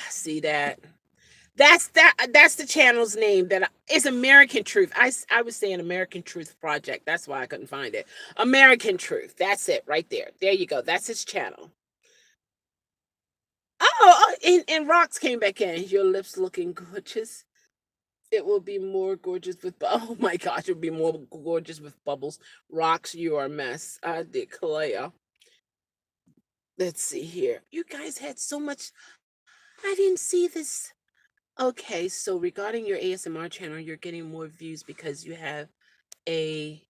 See that? That's the channel's name. It's American Truth. I was saying American Truth Project. That's why I couldn't find it. American Truth. That's it right there. There you go. That's his channel. And Rocks came back in. Your lips looking gorgeous. It will be more gorgeous with oh my gosh, it will be more gorgeous with bubbles. Rocks, you are a mess. I declare. Let's see here. You guys had so much. I didn't see this. Okay, so regarding your ASMR channel, you're getting more views because you have a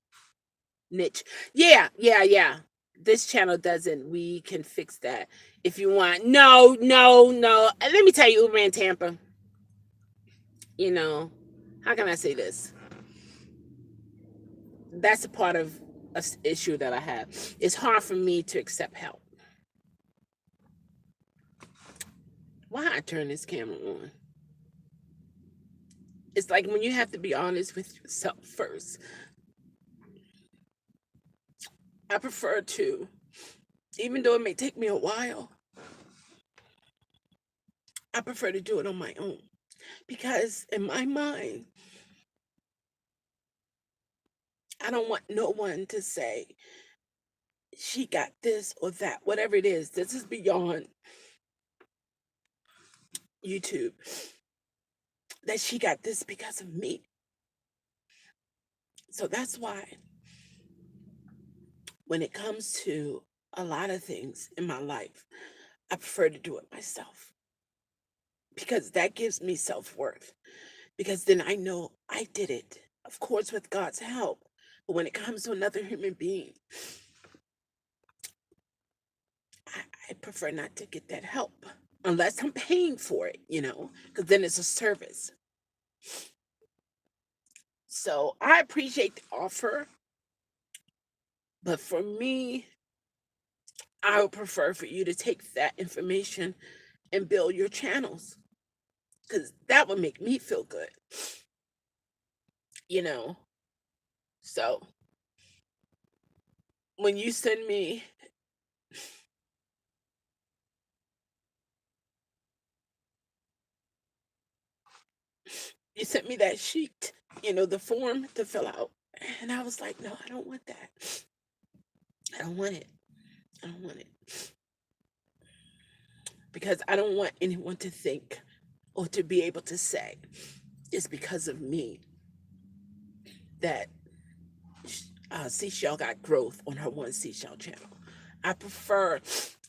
niche. Yeah, yeah, yeah. This channel doesn't. We can fix that if you want. No, no, no. Let me tell you, Uber and Tampa. You know, how can I say this? That's a part of issue that I have. It's hard for me to accept help. Why I turn this camera on? It's like when you have to be honest with yourself first. I prefer to, even though it may take me a while, I prefer to do it on my own. Because in my mind, I don't want no one to say, she got this or that, whatever it is. This is beyond YouTube. That she got this because of me. So that's why when it comes to a lot of things in my life, I prefer to do it myself because that gives me self worth. Because then I know I did it, of course, with God's help. But when it comes to another human being, I, I prefer not to get that help unless I'm paying for it, because then it's a service. So I appreciate the offer, but for me, I would prefer for you to take that information and build your channels because that would make me feel good, you know. So when you send me, you sent me that sheet, the form to fill out, and I was like, no, I don't want that. I don't want it. I don't want it because I don't want anyone to think or to be able to say it's because of me that Seashell got growth on her one Seashell channel. I prefer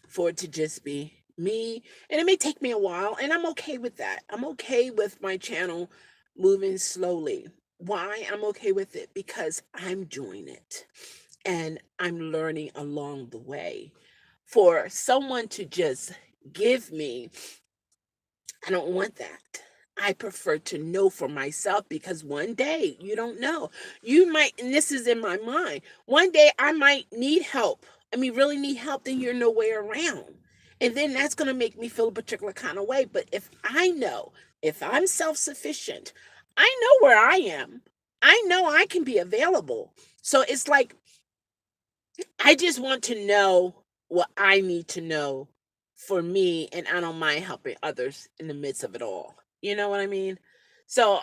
for it to just be me, and it may take me a while, and I'm okay with that. I'm okay with my channel moving slowly. Why I'm okay with it? Because I'm doing it and I'm learning along the way. For someone to just give me, I don't want that. I prefer to know for myself because one day you don't know. You might, and this is in my mind, one day I might need help. I mean, really need help, then you're nowhere around. And then that's going to make me feel a particular kind of way. But if I know, if I'm self sufficient, I know where I am. I know I can be available. So it's like, I just want to know what I need to know for me, and I don't mind helping others in the midst of it all. You know what I mean? So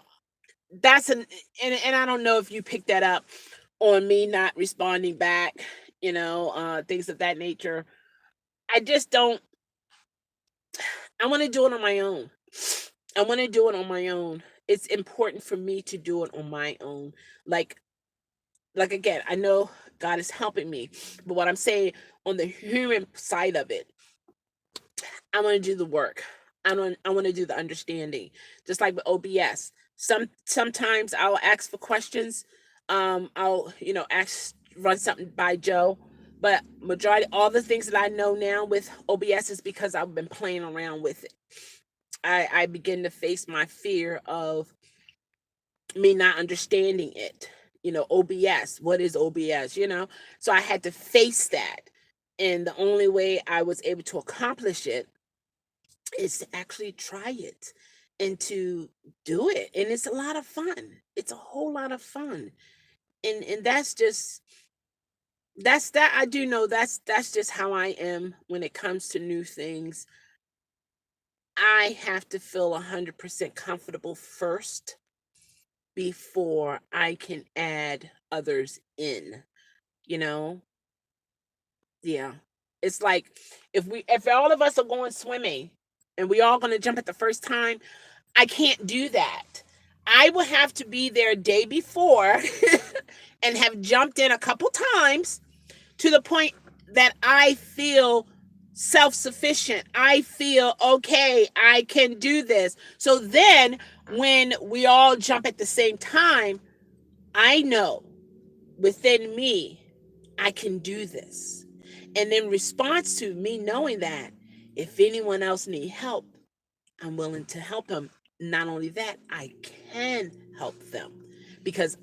that's and I don't know if you picked that up on me not responding back, things of that nature. I just don't I want to do it on my own. I want to do it on my own. It's important for me to do it on my own. Like again, I know God is helping me, but what I'm saying on the human side of it, I want to do the work. I want to do the understanding. Just like with OBS. Sometimes I'll ask for questions. I'll, ask run something by Joe. But majority all the things that I know now with OBS is because I've been playing around with it. I begin to face my fear of me not understanding it. OBS. What is OBS? So I had to face that. And the only way I was able to accomplish it is to actually try it and to do it. And it's a lot of fun. It's a whole lot of fun. And that's that I do know that's just how I am when it comes to new things. I have to feel 100% comfortable first before I can add others in, you know? Yeah. It's like if all of us are going swimming and we all going to jump at the first time. I can't do that. I will have to be there a day before and have jumped in a couple times to the point that I feel self sufficient. I feel okay, I can do this. So then when we all jump at the same time, I know within me, I can do this. And in response to me knowing that, if anyone else need help, I'm willing to help them. Not only that, I can help them because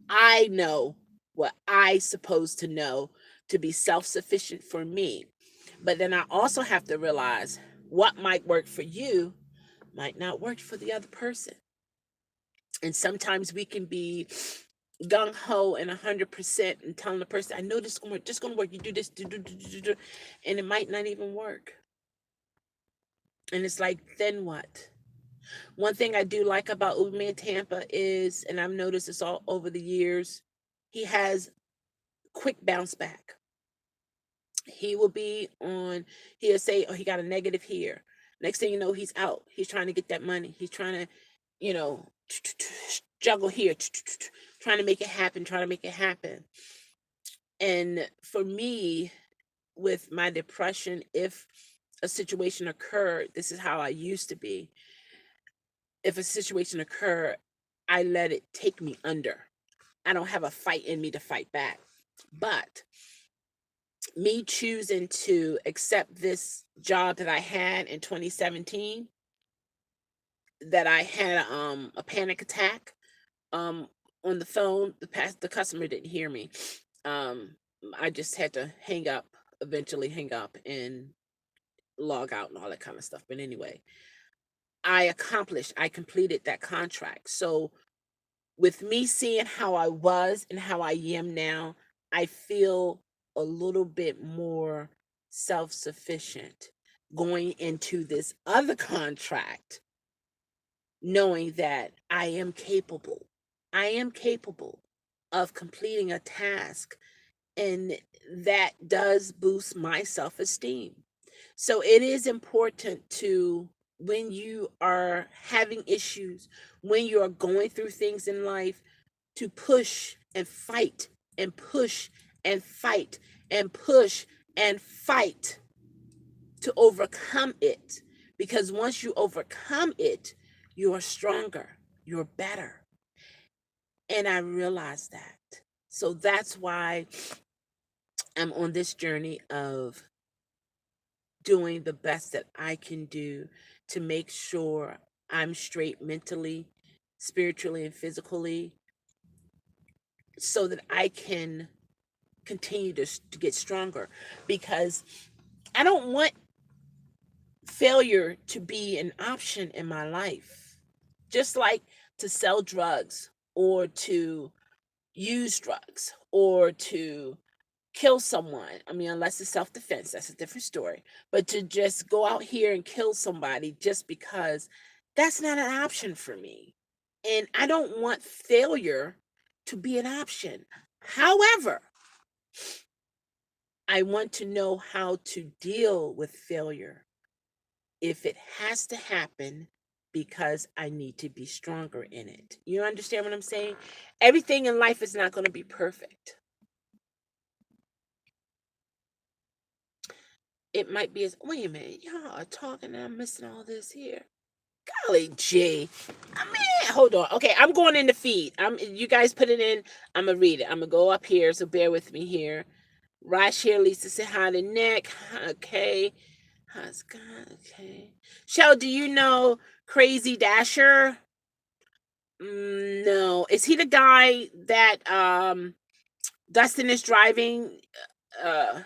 I know what I supposed to know to be self-sufficient for me. But then I also have to realize what might work for you might not work for the other person. And sometimes we can be gung ho and 100% and telling the person, I know this is gonna work, just gonna work. You do this, do, and it might not even work. And it's like, then what? One thing I do like about Uber Tampa is, and I've noticed this all over the years, he has quick bounce back. He will be on, he'll say, oh, he got a negative here. Next thing you know, he's out. He's trying to get that money. He's trying to, you know, juggle here, trying to make it happen, trying to make it happen. And for me, with my depression, if a situation occurred, this is how I used to be. If a situation occurred, I let it take me under. I don't have a fight in me to fight back. But me choosing to accept this job that I had in 2017, that I had a panic attack um on the phone. The customer didn't hear me. Um I just had to eventually hang up and log out and all that kind of stuff. But anyway, I completed that contract. So with me seeing how I was and how I am now, I feel a little bit more self sufficient going into this other contract, knowing that I am capable. I am capable of completing a task, and that does boost my self esteem. So it is important to, when you are having issues, when you are going through things in life, to push and fight and push and fight and push and fight to overcome it. Because once you overcome it, you are stronger, you're better. And I realized that. So that's why I'm on this journey of doing the best that I can do to make sure I'm straight mentally, spiritually, and physically, so that I can continue to get stronger. Because I don't want failure to be an option in my life. Just like to sell drugs or to use drugs or to kill someone. I mean, unless it's self defense, that's a different story. But to just go out here and kill somebody just because, that's not an option for me. And I don't want failure to be an option. However, I want to know how to deal with failure if it has to happen, because I need to be stronger in it. You understand what I'm saying? Everything in life is not going to be perfect. It might be as, wait a minute, y'all are talking and I'm missing all this here. Golly gee. I mean, hold on. Okay, I'm going in the feed. You guys put it in. I'm gonna read it. I'm gonna go up here, so bear with me here. Rash here, Lisa said hi to Nick. Okay. How's God? Okay. Chelle, do you know Crazy Dasher? No. Is he the guy that Dustin is driving uh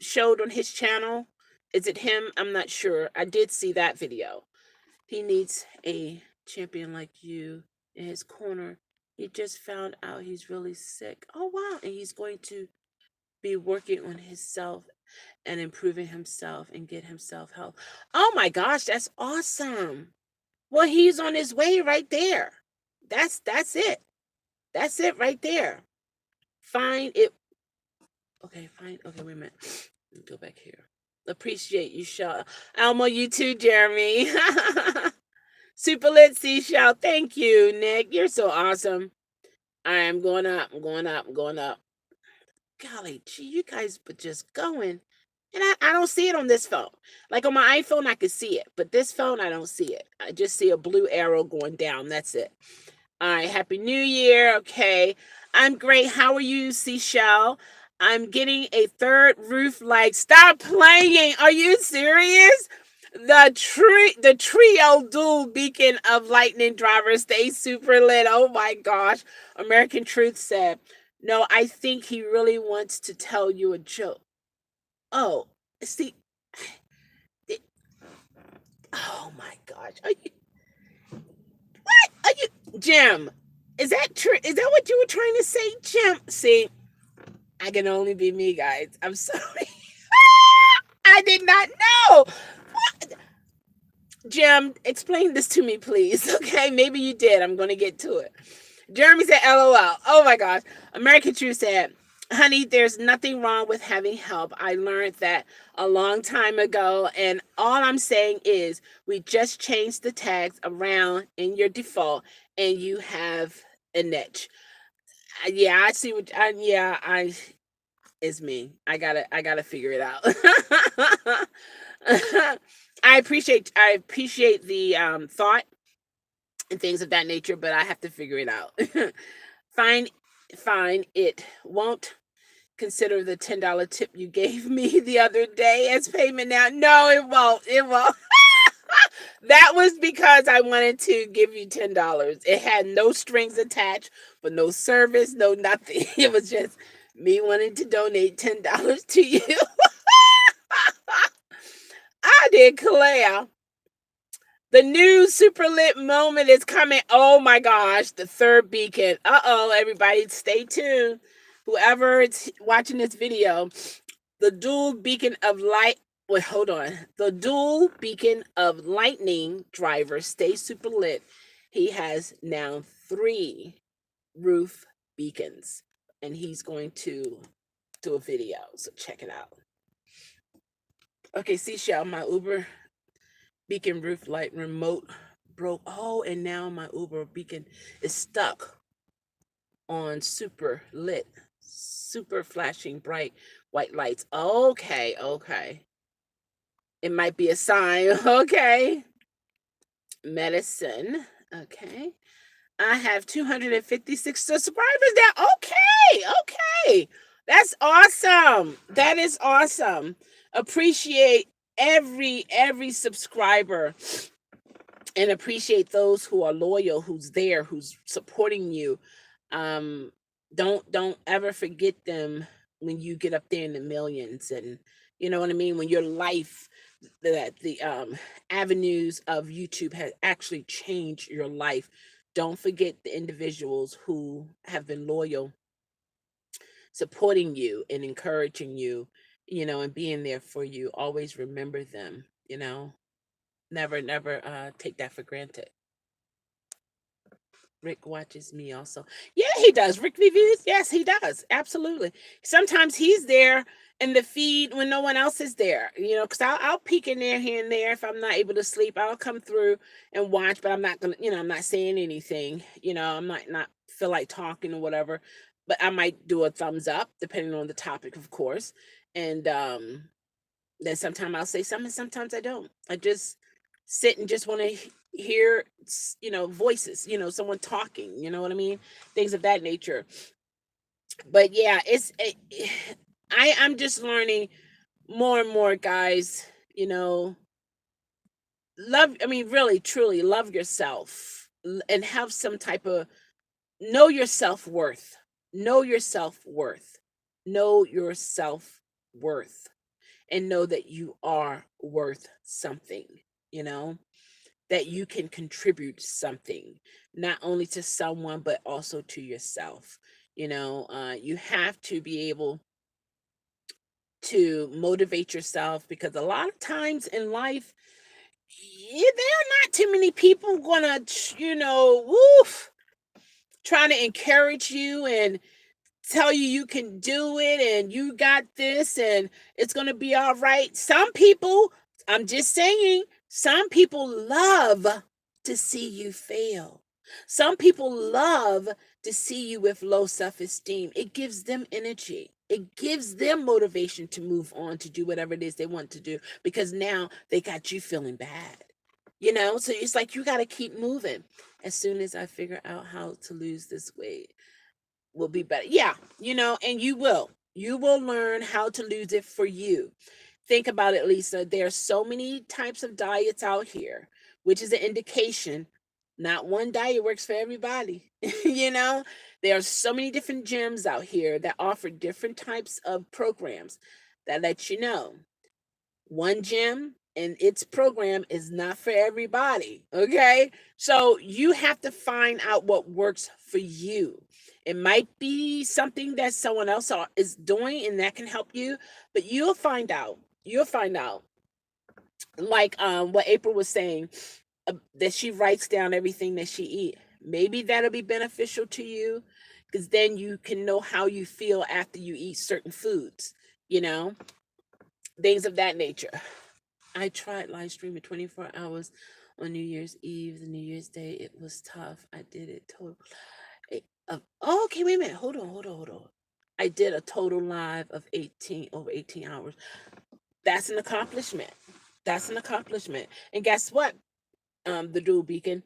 showed on his channel? Is it him? I'm not sure. I did see that video. He needs a champion like you in his corner. He just found out he's really sick. Oh wow. And he's going to be working on himself and improving himself and get himself help. Oh my gosh, that's awesome. Well, he's on his way right there. That's it. That's it right there. Find it. Okay, fine. Okay, wait a minute. Let me go back here. Appreciate you, Chelle. Elmo, you too, Jeremy. Super lit seashell. Thank you, Nick. You're so awesome. I am going up. I'm going up. I'm going up. Golly, gee, you guys but just going. And I don't see it on this phone. Like on my iPhone, I can see it, but this phone, I don't see it. I just see a blue arrow going down. That's it. All right, Happy New Year. Okay. I'm great. How are you, Seashell? I'm getting a third roof light. Stop playing. Are you serious? The trio dual beacon of lightning driver stays super lit. Oh my gosh. American Truth said, no, I think he really wants to tell you a joke. Oh, see, it- oh my gosh. Are you, Jim? Is that true? Is that what you were trying to say, Jim? See, I can only be me, guys. I'm sorry. I did not know. What? Jim, explain this to me, please. Okay, maybe you did. I'm going to get to it. Jeremy said, LOL. Oh my gosh. American True said, honey, there's nothing wrong with having help. I learned that a long time ago. And all I'm saying is we just changed the tags around in your default and you have a niche. Yeah, I see what I it's me. I gotta figure it out. I appreciate the thought and things of that nature, but I have to figure it out. fine fine, it won't consider the $10 tip you gave me the other day as payment now. No, it won't. That was because I wanted to give you $10. It had no strings attached, but no service, no nothing. It was just me wanting to donate $10 to you. I declare the new super lit moment is coming. Oh my gosh, the third beacon. Uh-oh, everybody stay tuned. Whoever is watching this video, the dual beacon of light. Wait, hold on. The dual beacon of lightning driver stays super lit. He has now 3 roof beacons, and he's going to do a video. So check it out. Okay, Seashell, my Uber beacon roof light remote broke. Oh, and now my Uber beacon is stuck on super lit, super flashing bright white lights. Okay, okay. It might be a sign. Okay. Medicine. Okay. I have 256 subscribers now. Okay. Okay. That's awesome. That is awesome. Appreciate every subscriber and appreciate those who are loyal, who's there, who's supporting you. Um don't ever forget them when you get up there in the millions, and you know what I mean, when your life, that the avenues of YouTube has actually changed your life. Don't forget the individuals who have been loyal, supporting you and encouraging you, and being there for you. Always remember them, never take that for granted. Rick watches me also. Yeah, he does. Rick reviews. Yes, he does. Absolutely. Sometimes he's there in the feed when no one else is there, because I'll peek in there here and there. If I'm not able to sleep, I'll come through and watch, but I'm not going to, I'm not saying anything, I might not feel like talking or whatever, but I might do a thumbs up depending on the topic, of course. And, then sometimes I'll say something, sometimes I don't. I just sit and just want to hear, voices, someone talking, you know what I mean? Things of that nature. But yeah, I'm just learning more and more, guys, love, I mean, really, truly love yourself and have some type of, know your self-worth. Know your self-worth. Know your self-worth. And know that you are worth something, you know, that you can contribute something, not only to someone, but also to yourself. You have to be able to motivate yourself, because a lot of times in life, there are not too many people gonna, woof, trying to encourage you and tell you you can do it and you got this and it's going to be all right. Some people, I'm just saying, some people love to see you fail. Some people love to see you with low self esteem. It gives them energy. It gives them motivation to move on to do whatever it is they want to do because now they got you feeling bad. So it's like you got to keep moving. As soon as I figure out how to lose this weight, will be better. Yeah, and you will. You will learn how to lose it for you. Think about it, Lisa. There are so many types of diets out here, which is an indication not one diet works for everybody. There are so many different gyms out here that offer different types of programs that let you know one gym and its program is not for everybody. Okay. So you have to find out what works for you. It might be something that someone else is doing and that can help you, but you'll find out. You'll find out. Like what April was saying, that she writes down everything that she eat. Maybe that'll be beneficial to you because then you can know how you feel after you eat certain foods, you know, things of that nature. I tried live streaming 24 hours on New Year's Eve, the New Year's Day. It was tough. I did it total. Oh, okay, wait a minute. Hold on. I did a total live of 18 hours. That's an accomplishment. That's an accomplishment. And guess what? The dual beacon.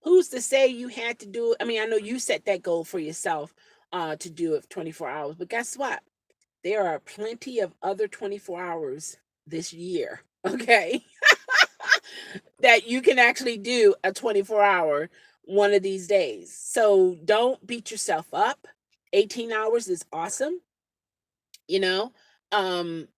Who's to say you had to do it? I mean, I know you set that goal for yourself to do it 24 hours, but guess what? There are plenty of other 24 hours this year. Okay. That you can actually do a 24-hour one of these days. So don't beat yourself up. 18 hours is awesome, you know. Um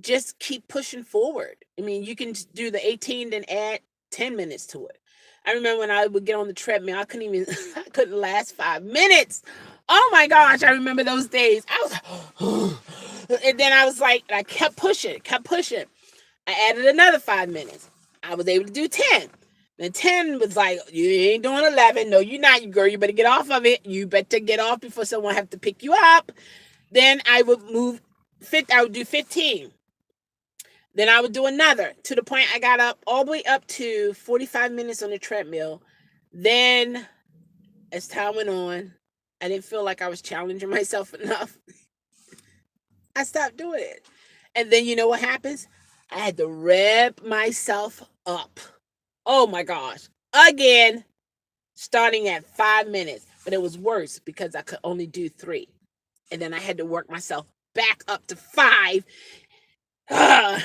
just keep pushing forward. I mean, you can do the 18 then add 10 minutes to it. I remember when I would get on the treadmill, I couldn't even I couldn't last 5 minutes. Oh my gosh, I remember those days. I was and then I was like, I kept pushing, kept pushing. I added another 5 minutes. I was able to do 10. Then 10 was like, you ain't doing 11. No, you're not, you girl. You better get off of it. You better get off before someone have to pick you up. Then I would I would do 15. Then I would do another to the point I got up all the way up to 45 minutes on the treadmill. Then as time went on, I didn't feel like I was challenging myself enough. I stopped doing it. And then you know what happens? I had to rev myself up. Oh my gosh. Again, starting at 5 minutes. But it was worse because I could only do 3. And then I had to work myself back up to 5.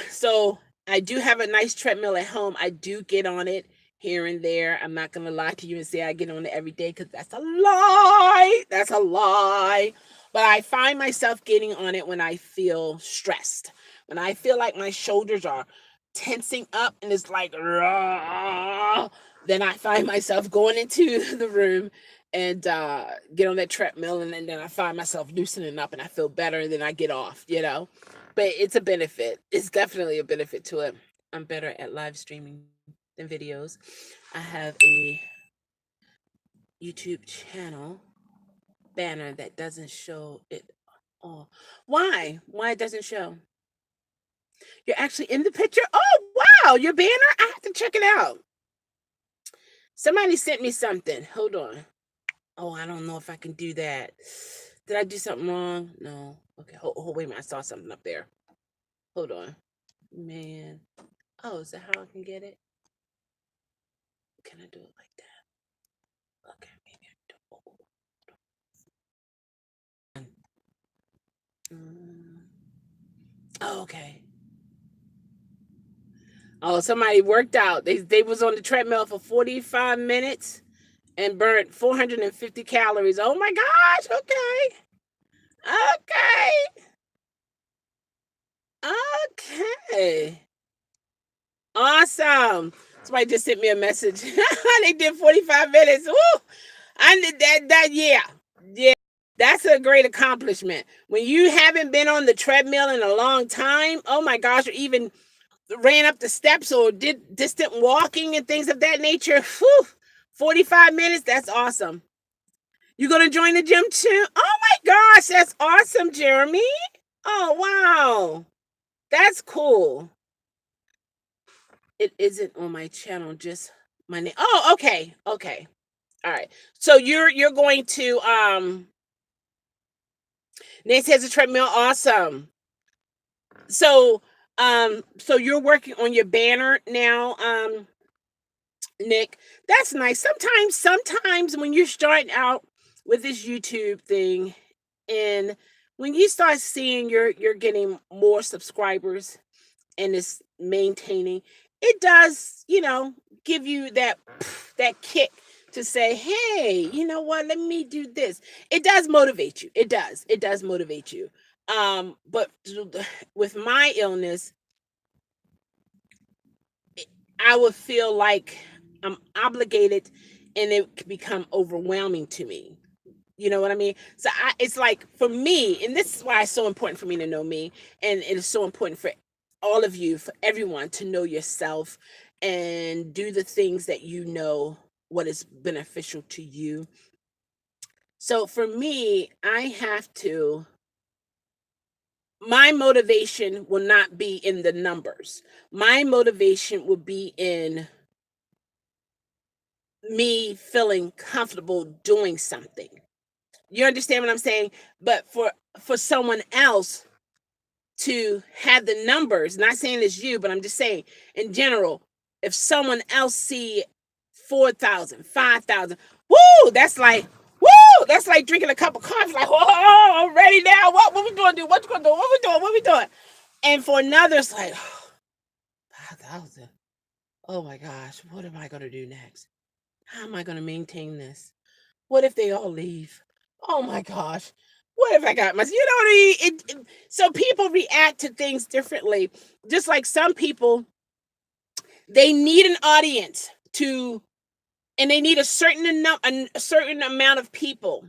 So I do have a nice treadmill at home. I do get on it here and there. I'm not going to lie to you and say I get on it every day because that's a lie. That's a lie. But I find myself getting on it when I feel stressed. When I feel like my shoulders are tensing up and it's like, "Rah," then I find myself going into the room and get on that treadmill. And then I find myself loosening up and I feel better. And then I get off. But it's a benefit. It's definitely a benefit to it. I'm better at live streaming than videos. I have a YouTube channel banner that doesn't show it all. Why? Why it doesn't show? You're actually in the picture? Oh, wow. Your banner? I have to check it out. Somebody sent me something. Hold on. Oh, I don't know if I can do that. Did I do something wrong? No. Okay. Wait a minute. I saw something up there. Hold on. Man. Oh, is that how I can get it? Can I do it like that? Okay, maybe I do. Oh, okay. Oh, somebody worked out. They was on the treadmill for 45 minutes and burnt 450 calories. Oh my gosh. Okay. Okay. Okay. Awesome. Somebody just sent me a message. They did 45 minutes. Woo! I did that, yeah. Yeah. That's a great accomplishment. When you haven't been on the treadmill in a long time, oh my gosh, or even ran up the steps or did distant walking and things of that nature, whew, 45 minutes, that's awesome. You gonna join the gym too? Oh my gosh, that's awesome, Jeremy. Oh wow. That's cool. It isn't on my channel, just my name. Oh, okay. Okay. All right. So you're going to Nancy has a treadmill. Awesome. So so you're working on your banner now, Nick. That's nice. Sometimes when you're starting out with this YouTube thing, and when you start seeing you're getting more subscribers and it's maintaining, it does, give you that kick to say, hey, you know what, let me do this. It does motivate you. It does motivate you. But with my illness, I would feel like I'm obligated, and it could become overwhelming to me. You know what I mean? So it's like for me, and this is why it's so important for me to know me, and it is so important for all of you, for everyone to know yourself and do the things that you know what is beneficial to you. So for me, I have to, my motivation will not be in the numbers. My motivation will be in me feeling comfortable doing something. You understand what I'm saying? But for someone else to have the numbers, not saying it's you, but I'm just saying in general, if someone else see 4,000, 5,000, woo, that's like drinking a cup of coffee, like, whoa, I'm ready now. What we gonna do? What you gonna do? What we doing? And for another, it's like, 5,000. Oh my gosh, what am I gonna do next? How am I gonna maintain this? What if they all leave? Oh my gosh. What if I got my, you know what I mean? So people react to things differently. Just like some people, they need an audience to, and they need a certain amount of people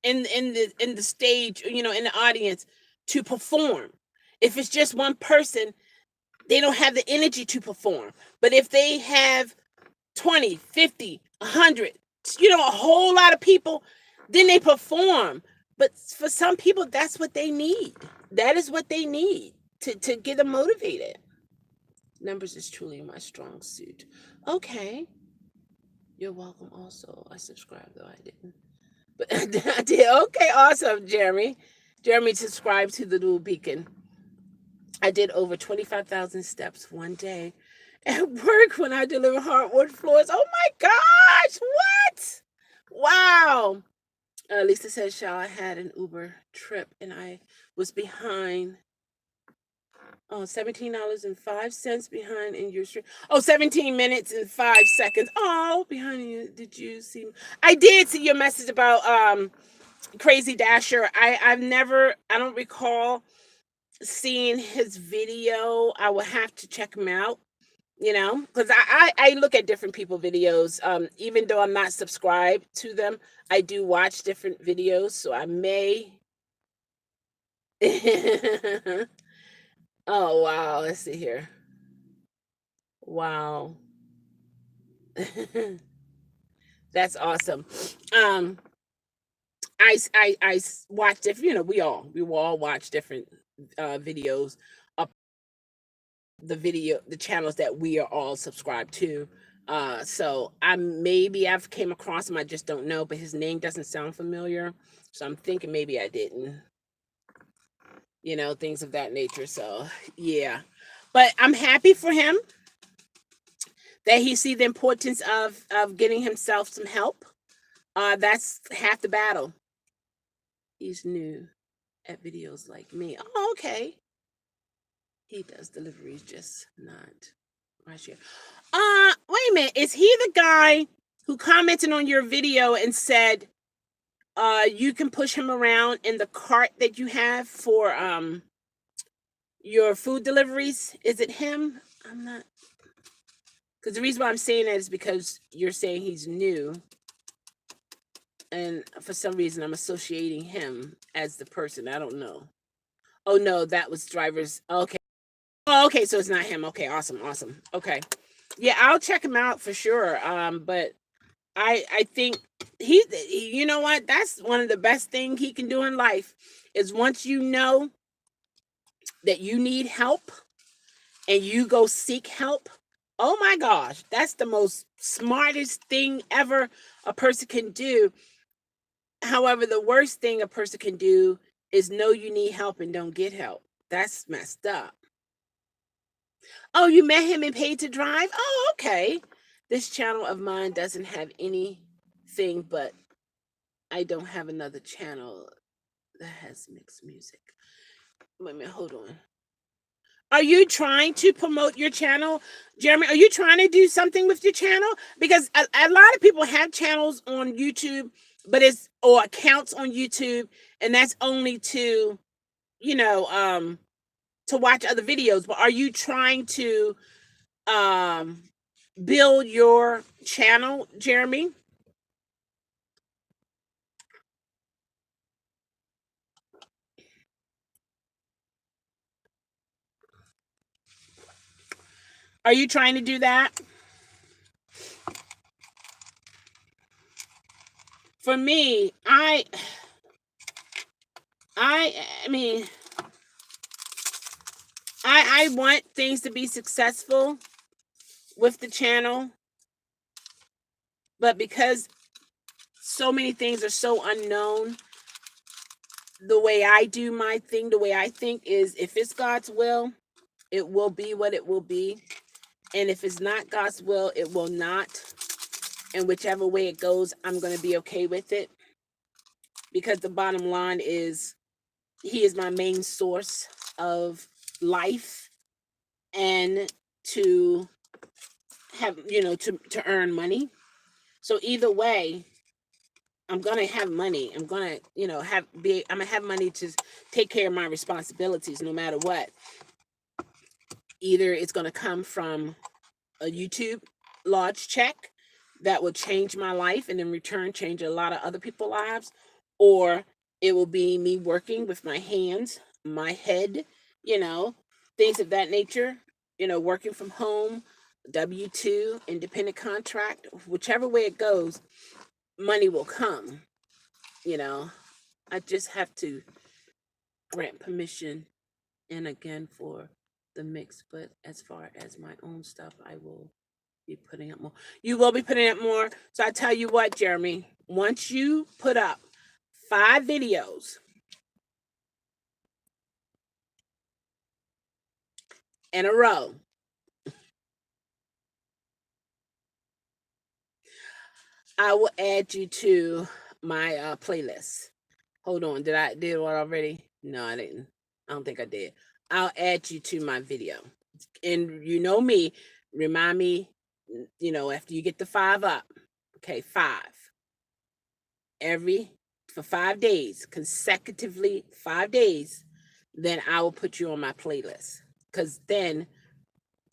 in the stage, in the audience to perform. If it's just one person, they don't have the energy to perform. But if they have 20, 50, 100, a whole lot of people, then they perform. But for some people, that's what they need. That is what they need to get them motivated. Numbers is truly my strong suit. Okay. You're welcome also. I subscribed, though I didn't. But I did. Okay, awesome, Jeremy. Jeremy subscribed to the little beacon. I did over 25,000 steps one day at work when I deliver hardwood floors. Oh my gosh, what? Wow. Lisa says, Shell, I had an Uber trip and I was behind. Oh, $17.05 behind in your street. Oh, 17 minutes and 5 seconds. Oh, behind you. Did you see? I did see your message about Crazy Dasher. I don't recall seeing his video. I will have to check him out, because I look at different people videos. Even though I'm not subscribed to them, I do watch different videos, so I may. Oh wow, let's see here. Wow. That's awesome. um I watch different, we will all watch different videos of the channels that we are all subscribed to. So I've came across him, I just don't know, but his name doesn't sound familiar. So I'm thinking maybe I didn't, things of that nature. So yeah. But I'm happy for him that he see the importance of getting himself some help. That's half the battle. He's new at videos like me. Oh, okay. He does deliveries, just not right here. Wait a minute. Is he the guy who commented on your video and said you can push him around in the cart that you have for your food deliveries? Is it him? I'm not, because the reason why I'm saying that is because you're saying he's new, and for some reason I'm associating him as the person. I don't know. Oh no, that was drivers. Okay. Oh, okay, so it's not him. Okay, awesome. Okay. Yeah, I'll check him out for sure. But I think you know what? That's one of the best thing he can do in life is once you know that you need help and you go seek help. Oh my gosh, that's the most smartest thing ever a person can do. However, the worst thing a person can do is know you need help and don't get help. That's messed up. Oh, you met him and paid to drive? Oh, okay. This channel of mine doesn't have anything, but I don't have another channel that has mixed music. Wait a minute, hold on. Are you trying to promote your channel, Jeremy? Are you trying to do something with your channel? Because a lot of people have channels on YouTube, but it's or accounts on YouTube, and that's only to, you know, to watch other videos. But are you trying to um build your channel, Jeremy? Are you trying to do that? For me, I mean, I want things to be successful with the channel, but because so many things are so unknown, the way I do my thing, the way I think is if it's God's will, it will be what it will be. And if it's not God's will, it will not. And whichever way it goes, I'm going to be okay with it because the bottom line is he is my main source of life and to have, to earn money. So either way, I'm gonna have money. I'm gonna, I'm gonna have money to take care of my responsibilities no matter what. Either it's gonna come from a YouTube large check that will change my life and in return change a lot of other people's lives, or it will be me working with my hands, my head, you know, things of that nature, working from home, W-2, independent contract, whichever way it goes, money will come, you know. I just have to grant permission and again for the mix, but as far as my own stuff, I will be putting up more. You will be putting up more. So I tell you what, Jeremy, once you put up 5 videos in a row, I will add you to my playlist. Hold on, did one already? No, I didn't. I don't think I did. I'll add you to my video. And you know me, remind me, after you get the 5 up. Okay, 5. Every for 5 days, consecutively 5 days, then I will put you on my playlist. Because then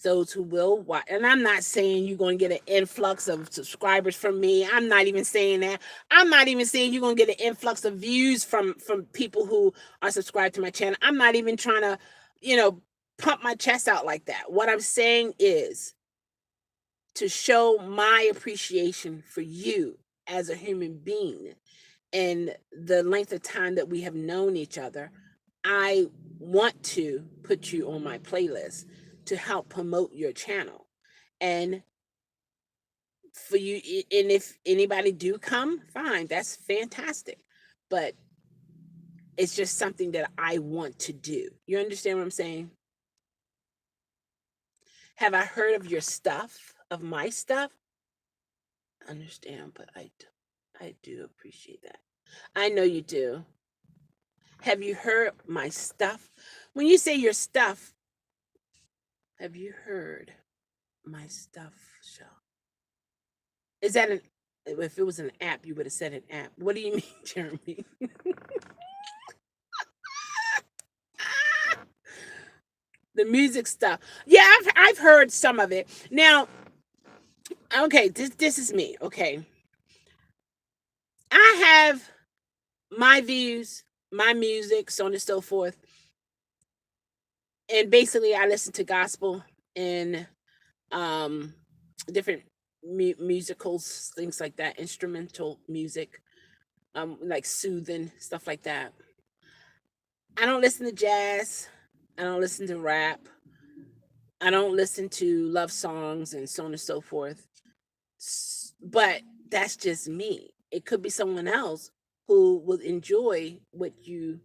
those who will watch, and I'm not saying you're going to get an influx of subscribers from me. I'm not even saying that. I'm not even saying you're going to get an influx of views from people who are subscribed to my channel. I'm not even trying to, pump my chest out like that. What I'm saying is to show my appreciation for you as a human being and the length of time that we have known each other. I want to put you on my playlist to help promote your channel. And for you, and if anybody do come, fine, that's fantastic. But it's just something that I want to do. You understand what I'm saying? Have I heard of your stuff, of my stuff? Understand, but I do appreciate that. I know you do. Have you heard my stuff? When you say your stuff, have you heard my stuff, Chelle? Is that an if it was an app, you would have said an app. What do you mean, Jeremy? The music stuff. Yeah, I've heard some of it. Now, okay, this is me, okay. I have my views, my music, so on and so forth. And basically I listen to gospel and um different musicals, things like that, instrumental music, like soothing stuff like that. I don't listen to jazz. I don't listen to rap. I don't listen to love songs and so on and so forth. But that's just me. It could be someone else who will enjoy what you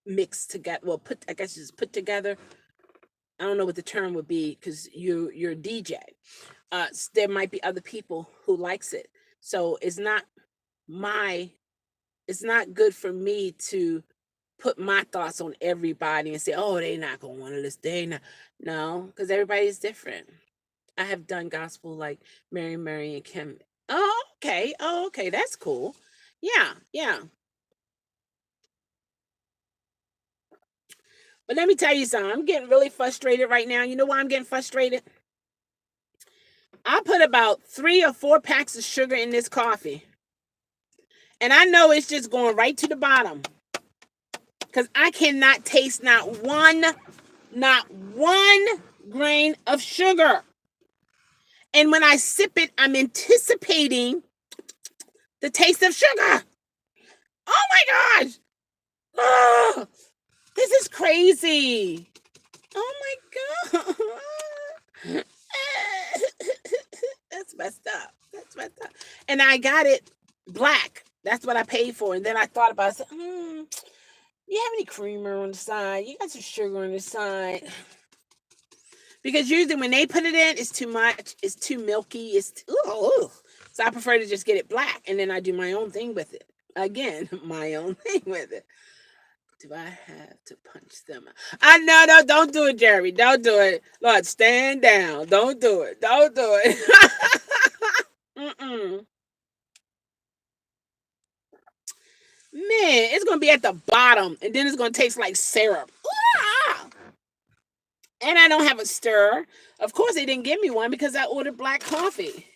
mix together. Well, put I guess just put together. I don't know what the term would be because you're a DJ. There might be other people who likes it. So my it's not good for me to put my thoughts on everybody and say, oh, they not gonna want to listen. They not no, because everybody is different. I have done gospel like Mary and Kim. Oh, okay. Oh, okay. That's cool. Yeah, yeah. But let me tell you something. I'm getting really frustrated right now. You know why I'm getting frustrated? I put about 3 or 4 packs of sugar in this coffee. And I know it's just going right to the bottom. Because I cannot taste not one grain of sugar. And when I sip it, I'm anticipating the taste of sugar. Oh my gosh. Oh, this is crazy. Oh my god. That's messed up. That's messed up. And I got it black. That's what I paid for. And then I thought about it. I said, you have any creamer on the side? You got some sugar on the side. Because usually when they put it in, it's too much. It's too milky. Ooh. So I prefer to just get it black. And then I do my own thing with it. Again, my own thing with it. Do I have to punch them? I know, no, don't do it, Jeremy. Don't do it. Lord, stand down. Don't do it. Don't do it. Mm-mm. Man, it's gonna be at the bottom, and then it's gonna taste like syrup. Ah! And I don't have a stir. Of course, they didn't give me one because I ordered black coffee,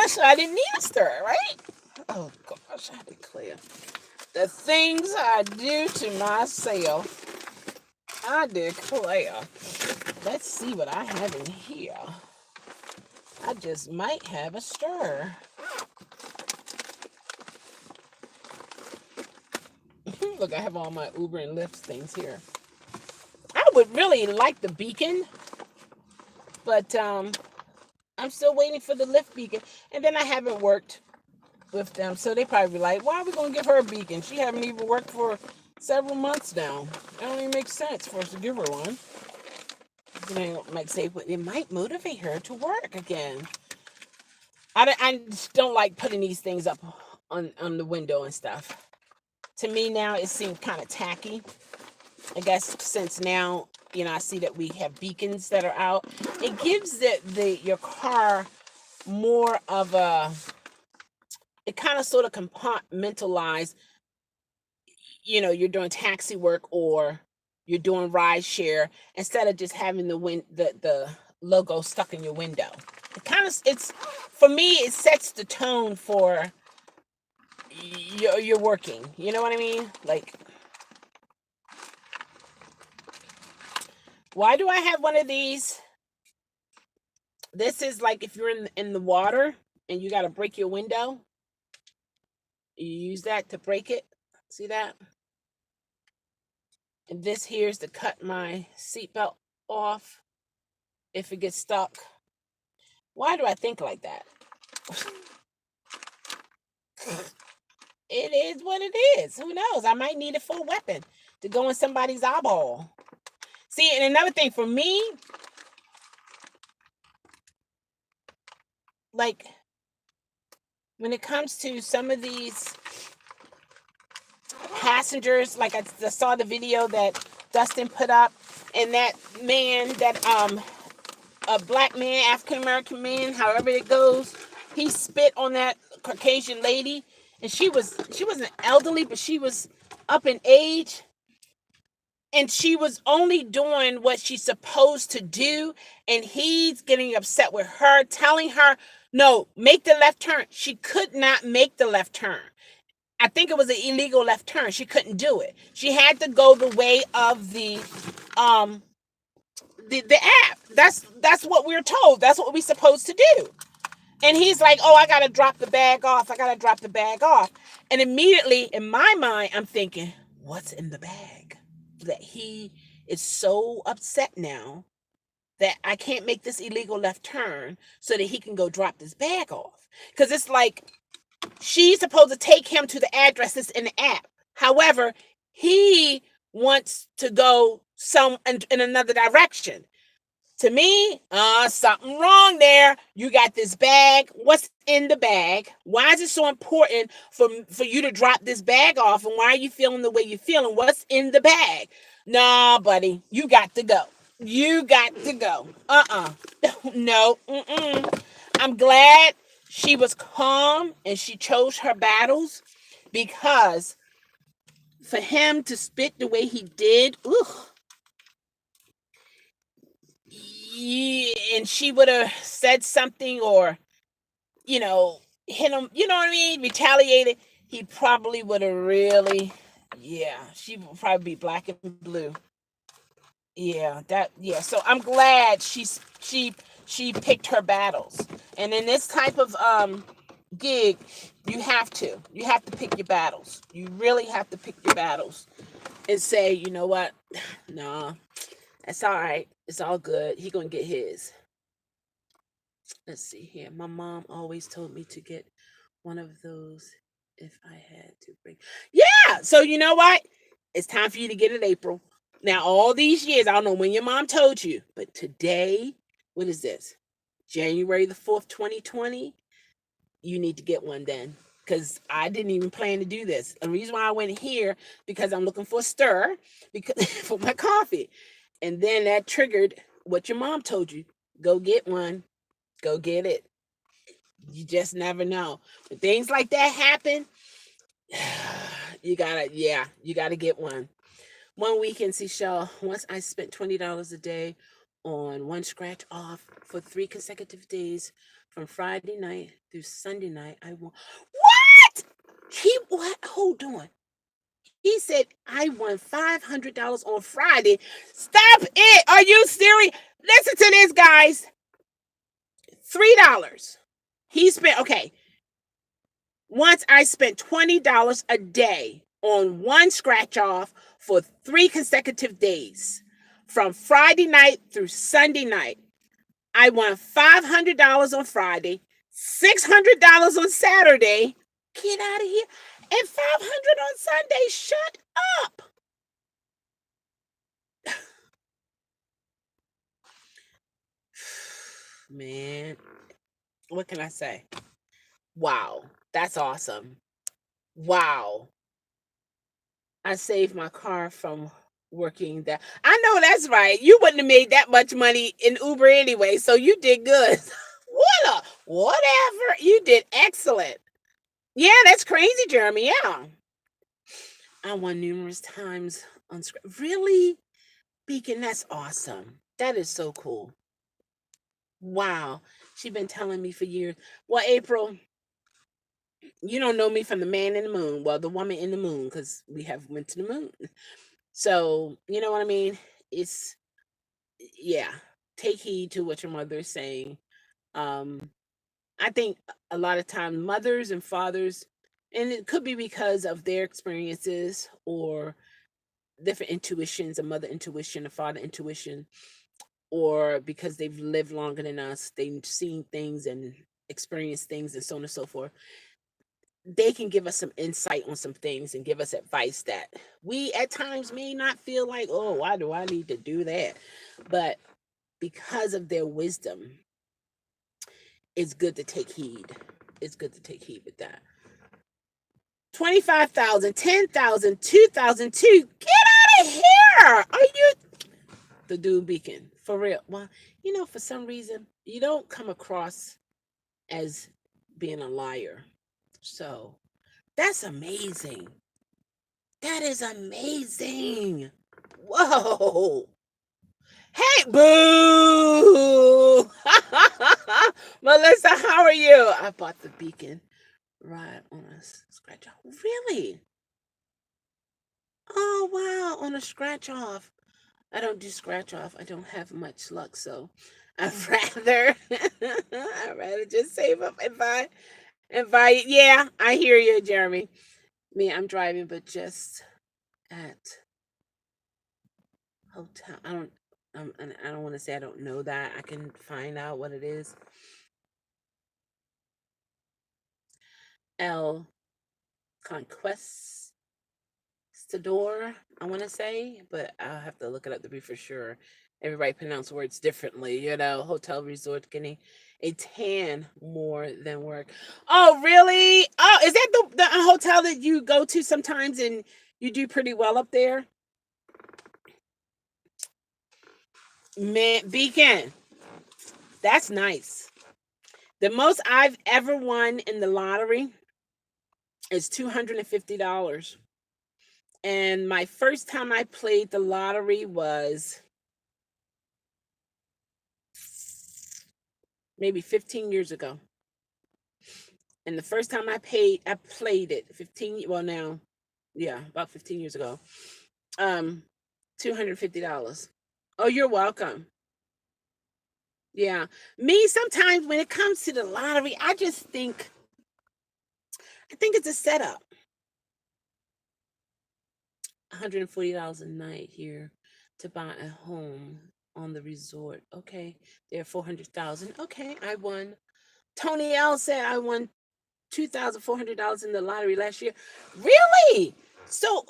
so I didn't need a stir, right? Oh gosh, I declare the things I do to myself. I declare. Let's see what I have in here. I just might have a stir. Look, I have all my Uber and Lyft things here. I would really like the beacon, but I'm still waiting for the Lyft beacon. And then I haven't worked with them, so they probably be like, why are we going to give her a beacon? She haven't even worked for several months now. It don't even make sense for us to give her one. They might say, well, it might motivate her to work again. I just don't like putting these things up on the window and stuff. To me now, it seems kind of tacky. I guess since now, I see that we have beacons that are out. It gives your car more of a, it kind of sort of compartmentalize, you're doing taxi work or you're doing ride share instead of just having the logo stuck in your window. It's for me, it sets the tone for you're working. You know what I mean? Like, why do I have one of these? This is like if you're in the water and you got to break your window, you use that to break it. See that? And this here is to cut my seatbelt off if it gets stuck. Why do I think like that? It is what it is. Who knows? I might need it for a weapon to go in somebody's eyeball. See, and another thing for me, like when it comes to some of these passengers, like I saw the video that Dustin put up, and that man, that a black man, African American man, however it goes, he spit on that Caucasian lady, and she wasn't elderly, but she was up in age, and she was only doing what she's supposed to do, and he's getting upset with her, telling her, no, make the left turn. She could not make the left turn. I think it was an illegal left turn. She couldn't do it. She had to go the way of the the app. That's what we're told. That's what we're supposed to do. And he's like, "Oh, I gotta drop the bag off. I gotta drop the bag off." And immediately in my mind, I'm thinking, "What's in the bag?" That he is so upset now that I can't make this illegal left turn so that he can go drop this bag off. Because it's like she's supposed to take him to the address that's in the app. However, he wants to go in another direction. To me, something wrong there. You got this bag. What's in the bag? Why is it so important for you to drop this bag off? And why are you feeling the way you're feeling? What's in the bag? Nah, buddy, you got to go. You got to go. No. I'm glad she was calm and she chose her battles, because for him to spit the way he did, yeah, and she would have said something, or hit him, you know what I mean, retaliated, he probably would have really, yeah, she would probably be black and blue. Yeah, so I'm glad she picked her battles. And in this type of gig, you have to pick your battles. You really have to pick your battles and say, you know what, nah, that's all right, it's all good, he gonna get his. Let's see here. My mom always told me to get one of those if I had to bring. Yeah. So you know what? It's time for you to get it, April. Now, all these years, I don't know when your mom told you, but today, what is this? January the 4th, 2020. You need to get one then. Because I didn't even plan to do this. The reason why I went here, because I'm looking for a stir because for my coffee. And then that triggered what your mom told you. Go get one. Go get it. You just never know. When things like that happen, you gotta get one. One weekend, see, Chelle, once I spent $20 a day on one scratch off for 3 consecutive days from Friday night through Sunday night. I won. What? What? Hold on. He said I won $500 on Friday. Stop it. Are you serious? Listen to this, guys. $3. He spent, okay, once I spent $20 a day on one scratch off for 3 consecutive days from Friday night through Sunday night. I won $500 on Friday, $600 on Saturday. Get out of here. And $500 on Sunday. Shut up. Man, what can I say? Wow. That's awesome. Wow. I saved my car from working that. I know that's right. You wouldn't have made that much money in Uber anyway, so you did good. Whatever. You did excellent. Yeah, that's crazy, Jeremy. Yeah. I won numerous times on script. Really? Beacon, that's awesome. That is so cool. Wow. She's been telling me for years. Well, April, you don't know me from the man in the moon. Well, the woman in the moon, because we have went to the moon. So, you know what I mean? It's yeah. Take heed to what your mother is saying. Um, I think a lot of times mothers and fathers, and it could be because of their experiences or different intuitions, a mother intuition, a father intuition, or because they've lived longer than us, they've seen things and experienced things and so on and so forth. They can give us some insight on some things and give us advice that we at times may not feel like, oh, why do I need to do that? But because of their wisdom, it's good to take heed. It's good to take heed with that. 25,000, 10,000, 2,002. Get out of here. Are you the dude beacon? For real. Well, for some reason, you don't come across as being a liar. So that's amazing. That is amazing. Whoa. Hey, boo. Melissa, how are you? I bought the beacon right on a scratch off. Really? Oh, wow. On a scratch off. I don't do scratch off. I don't have much luck, so I'd rather I'd rather just save up and buy it. Yeah, I hear you, Jeremy. Me, I'm driving, but just at hotel. I don't want to say I don't know that. I can find out what it is. El Conquest Stador, I want to say, but I'll have to look it up to be for sure. Everybody pronounce words differently, Hotel resort getting a tan more than work. Oh, really? Oh, is that the hotel that you go to sometimes and you do pretty well up there? Man, Beacon, that's nice. The most I've ever won in the lottery is $250. And my first time I played the lottery was maybe 15 years ago. And the first time I played it 15, well now, yeah, about 15 years ago. Um, $250. Oh, you're welcome. Yeah. Me, sometimes when it comes to the lottery, I think it's a setup. $140 a night here to buy a home on the resort. Okay. There are 400,000. Okay, I won. Tony L said I won $2,400 in the lottery last year. Really? So,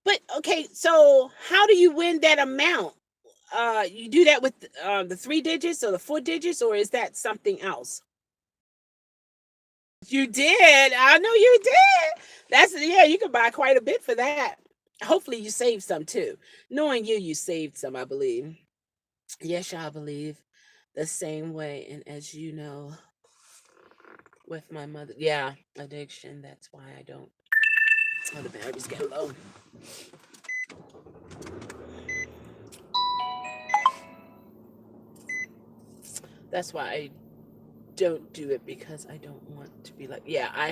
but okay, so how do you win that amount? You do that with the 3 digits or the 4 digits, or is that something else? You did. I know you did. Yeah, you could buy quite a bit for that. Hopefully you saved some too. Knowing you, you saved some, I believe. Yes, I believe the same way. And as you know, with my mother, yeah, addiction. That's why I don't. Oh, the battery's getting low. That's why I don't do it, because I don't want to be like, yeah,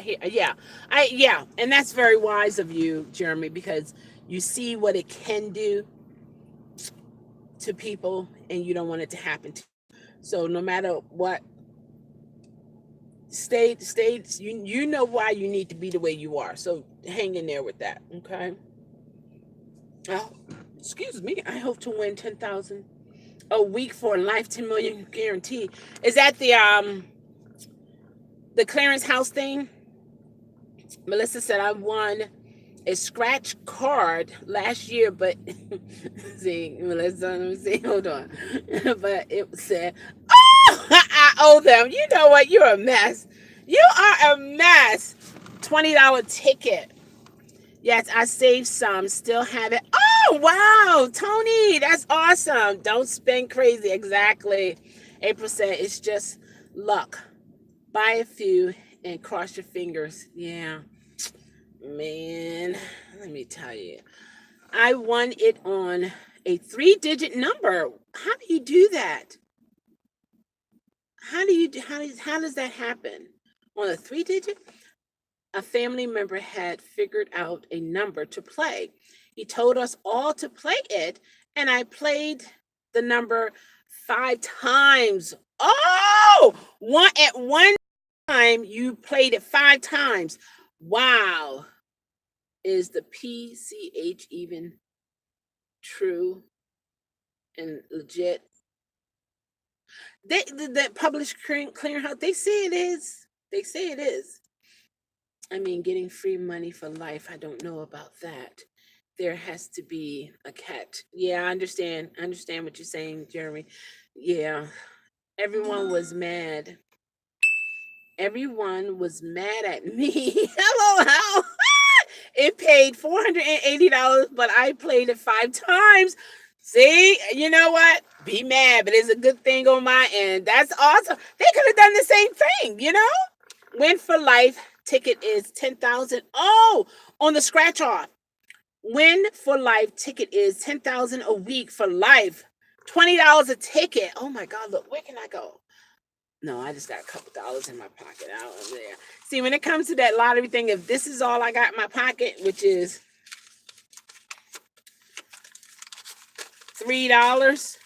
yeah, and that's very wise of you, Jeremy, because you see what it can do to people, and you don't want it to happen to you. So no matter what, stay. You know why you need to be the way you are. So hang in there with that, okay? Oh, excuse me. I hope to win 10,000 a week for a life 10 million guarantee. Is that the clearance house thing? Melissa said I won a scratch card last year, but see, Melissa, let me see, hold on. But it said, oh, I owe them. You know what? You're a mess. You are a mess. $20 ticket. Yes, I saved some. Still have it. Oh, wow. Tony, that's awesome. Don't spend crazy. Exactly. April said it's just luck. Buy a few and cross your fingers. Yeah. Man, let me tell you. I won it on a 3-digit number. How do you do that? How does that happen? On a 3 digit? A family member had figured out a number to play. He told us all to play it, and I played the number 5 times. Oh, one time you played it 5 times. Wow. Is the PCH even true and legit? The published clearinghouse, they say it is. They say it is. I mean, getting free money for life, I don't know about that. There has to be a catch. Yeah, I understand. I understand what you're saying, Jeremy. Yeah, everyone was mad. Everyone was mad at me. Hello, how? It paid $480, but I played it 5 times. See, you know what? Be mad, but it's a good thing on my end. That's awesome. They could have done the same thing. Win for life ticket is 10,000. Oh, on the scratch off. Win for life ticket is 10,000 a week for life. $20 a ticket. Oh my God, look, where can I go? No, I just got a couple dollars in my pocket out of there. See, when it comes to that lottery thing, if this is all I got in my pocket, which is $3.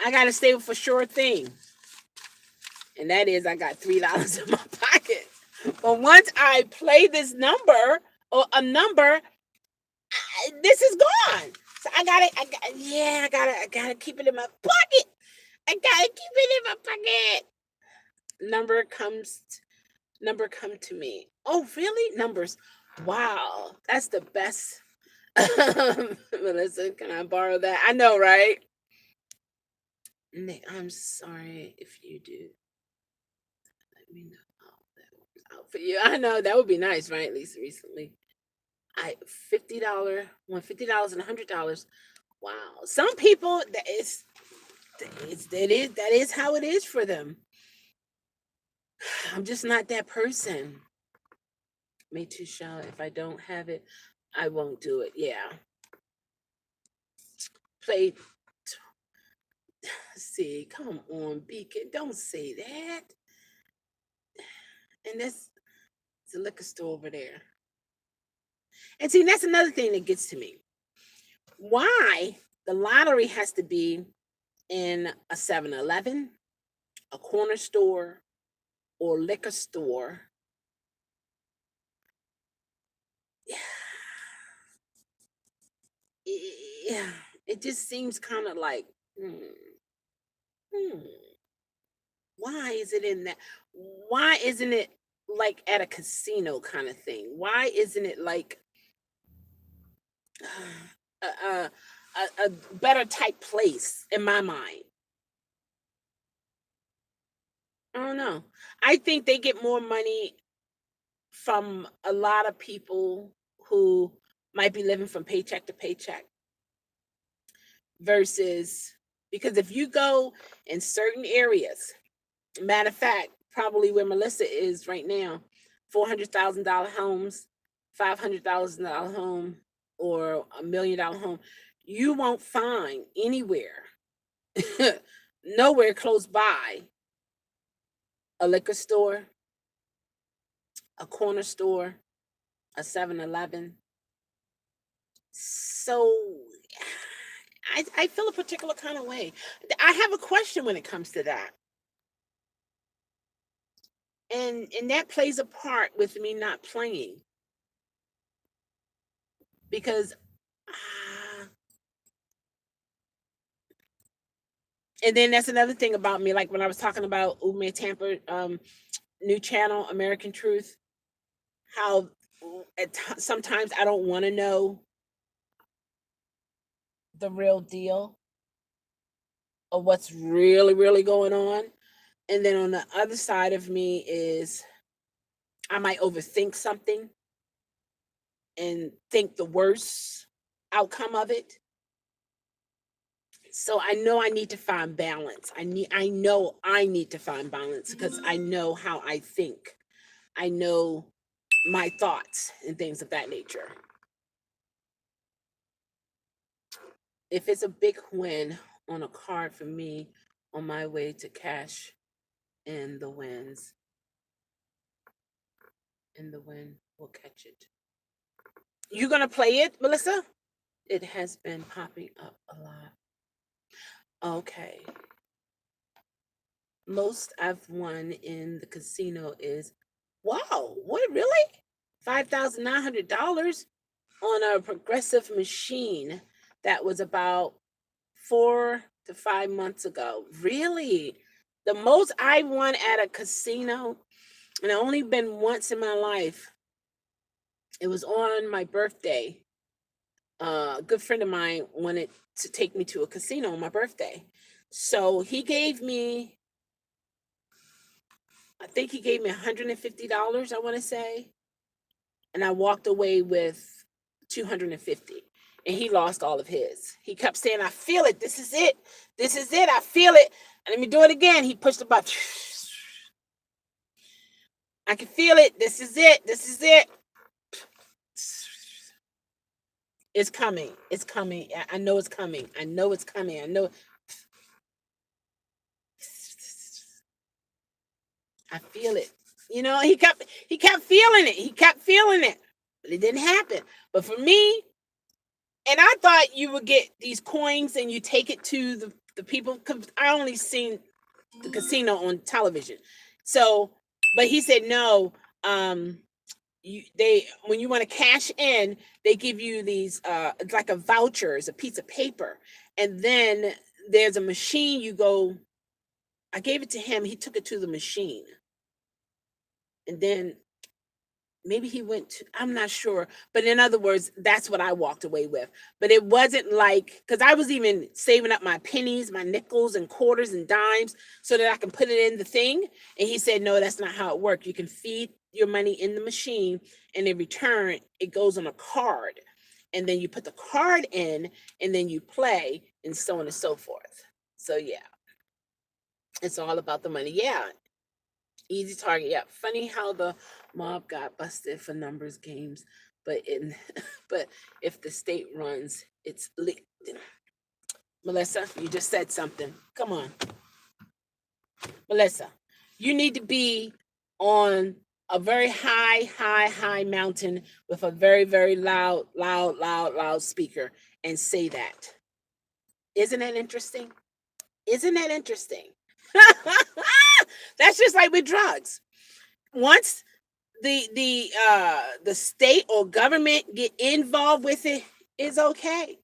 I gotta stay for sure thing, and that is I got $3 in my pocket. But once I play this number or a number, this is gone. So I gotta keep it in my pocket. I gotta keep it in my pocket. Number comes, number come to me. Oh, really? Numbers. Wow, that's the best. Melissa, can I borrow that? I know, right? Nick, I'm sorry if you do. Let me know how that works out for you. I know that would be nice, right? At least recently. I $50, $50 and $100. Wow. Some people that is how it is for them. I'm just not that person. Me too, Chelle. If I don't have it, I won't do it. Yeah. Play. See, come on, Beacon. Don't say that. And that's the liquor store over there. And see, that's another thing that gets to me. Why the lottery has to be in a 7-Eleven, a corner store, or liquor store. Yeah, it just seems kind of like, hmm, why is it in that? Why isn't it like at a casino kind of thing? Why isn't it like a, a, a better type place in my mind? I don't know. I think they get more money from a lot of people who might be living from paycheck to paycheck versus, because if you go in certain areas, matter of fact, probably where Melissa is right now, $400,000 homes, $500,000 home, or $1 million home, you won't find anywhere, nowhere close by, a liquor store, a corner store, a 7-Eleven. So I feel a particular kind of way. I have a question when it comes to that. And that plays a part with me not playing because and then that's another thing about me, like when I was talking about Ume Tamper, new channel, American Truth, how sometimes I don't want to know the real deal of what's really, really going on. And then on the other side of me is I might overthink something and think the worst outcome of it. So I know I need to find balance. I know I need to find balance because I know how I think. I know my thoughts and things of that nature. If it's a big win on a card for me on my way to cash in the wins, in the win, we'll catch it. You gonna play it, Melissa? It has been popping up a lot. Okay. Most I've won in the casino is, wow, what, really? $5,900 on a progressive machine that was about 4 to 5 months ago. Really? The most I won at a casino, and I only been once in my life. It was on my birthday. A good friend of mine wanted to take me to a casino on my birthday. So he gave me, I think he gave me $150, I want to say. And I walked away with 250. And he lost all of his. He kept saying, I feel it. This is it. This is it. I feel it. And let me do it again. He pushed the button. I can feel it. This is it. This is it. It's coming. It's coming. I know it's coming. I know it's coming. I know. I feel it. He kept feeling it. He kept feeling it. but it didn't happen. But for me, and I thought you would get these coins and you take it to the people. 'Cause I only seen the casino on television. So, but he said no. Um, they when you want to cash in, they give you these. It's like a voucher, it's a piece of paper, and then there's a machine. You go. I gave it to him. He took it to the machine, and then maybe he went to, I'm not sure, but in other words, that's what I walked away with. But it wasn't like, because I was even saving up my pennies, my nickels and quarters and dimes so that I can put it in the thing. And he said, no, that's not how it works. You can feed your money in the machine, and in return it goes on a card, and then you put the card in, and then you play, and so on and so forth. So yeah, it's all about the money. Yeah. Easy target. Yeah. Funny how the mob got busted for numbers games, but in but if the state runs, it's Melissa, you just said something. Come on, Melissa. You need to be on a very high mountain with a very, very loud speaker and say that. Isn't that interesting? Isn't that interesting? That's just like with drugs. Once the state or government get involved with it, is okay.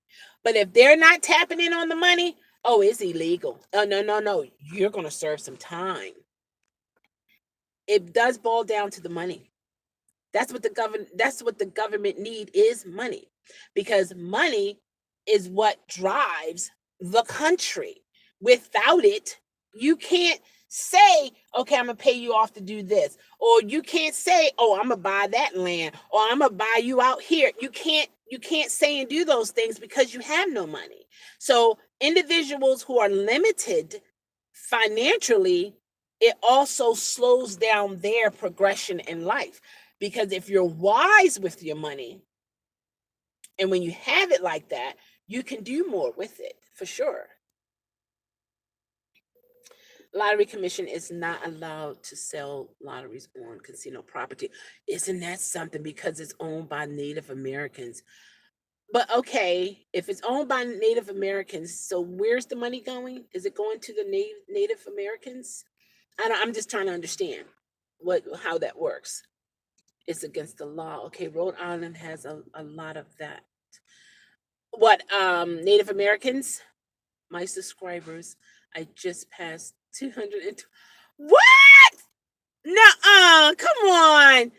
But if they're not tapping in on the money, oh, it's illegal. Oh, no, you're going to serve some time. It does boil down to the money. That's what the government need is money, because money is what drives the country. Without it, you can't say, okay, I'm gonna pay you off to do this, or you can't say, oh, I'm gonna buy that land, or I'm gonna buy you out here. You can't say and do those things because you have no money. So individuals who are limited financially, it also slows down their progression in life. Because if you're wise with your money, and when you have it like that, you can do more with it for sure. Lottery Commission is not allowed to sell lotteries on casino property. Isn't that something? Because it's owned by Native Americans. But okay, if it's owned by Native Americans, so where's the money going? Is it going to the Native Americans? I'm just trying to understand how that works. It's against the law. Okay, Rhode Island has a lot of that. What, Native Americans? My subscribers, I just passed 200 and what? No, come on.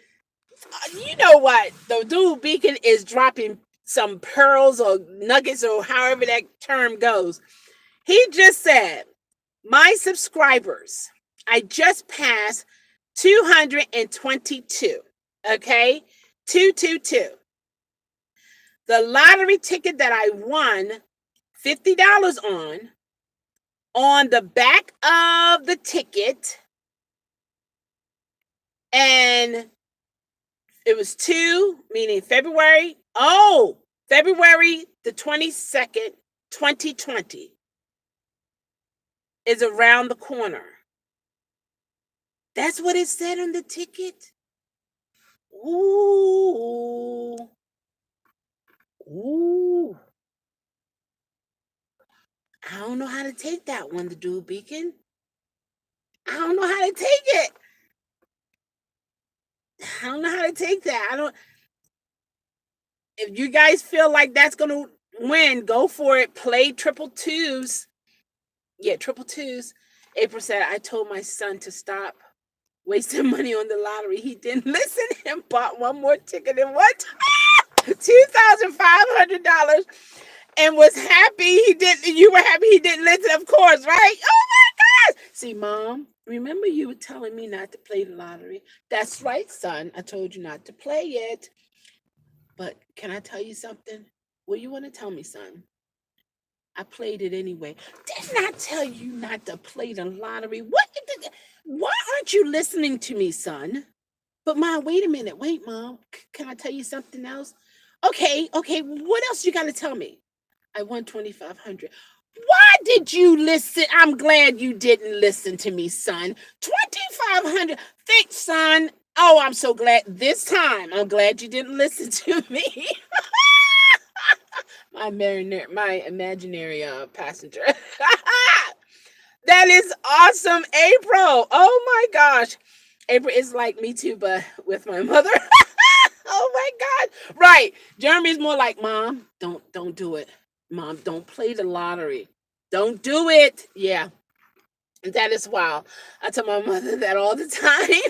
You know what? The dude Beacon is dropping some pearls or nuggets or however that term goes. He just said, my subscribers, I just passed 222. Okay? 222. The lottery ticket that I won $50 on the back of the ticket, and it was 2, meaning February. Oh, February the 22nd, 2020 is around the corner. That's what it said on the ticket. Ooh. Ooh. I don't know how to take that one, the dude Beacon. I don't know how to take it. I don't know how to take that. I don't. If you guys feel like that's gonna win, go for it. Play triple twos. Yeah, triple twos. April said, I told my son to stop wasting money on the lottery. He didn't listen and bought one more ticket in one time. $2,500, and was happy he didn't. You were happy he didn't listen, of course, right? Oh my gosh. See, Mom, remember you were telling me not to play the lottery. That's right, son. I told you not to play it. But can I tell you something? What you want to tell me, son? I played it anyway. Didn't I tell you not to play the lottery? Why aren't you listening to me, son? But Mom, wait a minute. Wait, Mom. Can I tell you something else? Okay. What else you got to tell me? I won 2,500. Why did you listen? I'm glad you didn't listen to me, son. 2,500. Think, son. Oh, I'm so glad this time. I'm glad you didn't listen to me. My imaginary passenger. That is awesome, April. Oh my gosh. April is like me too, but with my mother. Oh my God. Right. Jeremy's more like, Mom, don't do it. Mom, don't play the lottery. Don't do it. Yeah. That is wild. I tell my mother that all the time.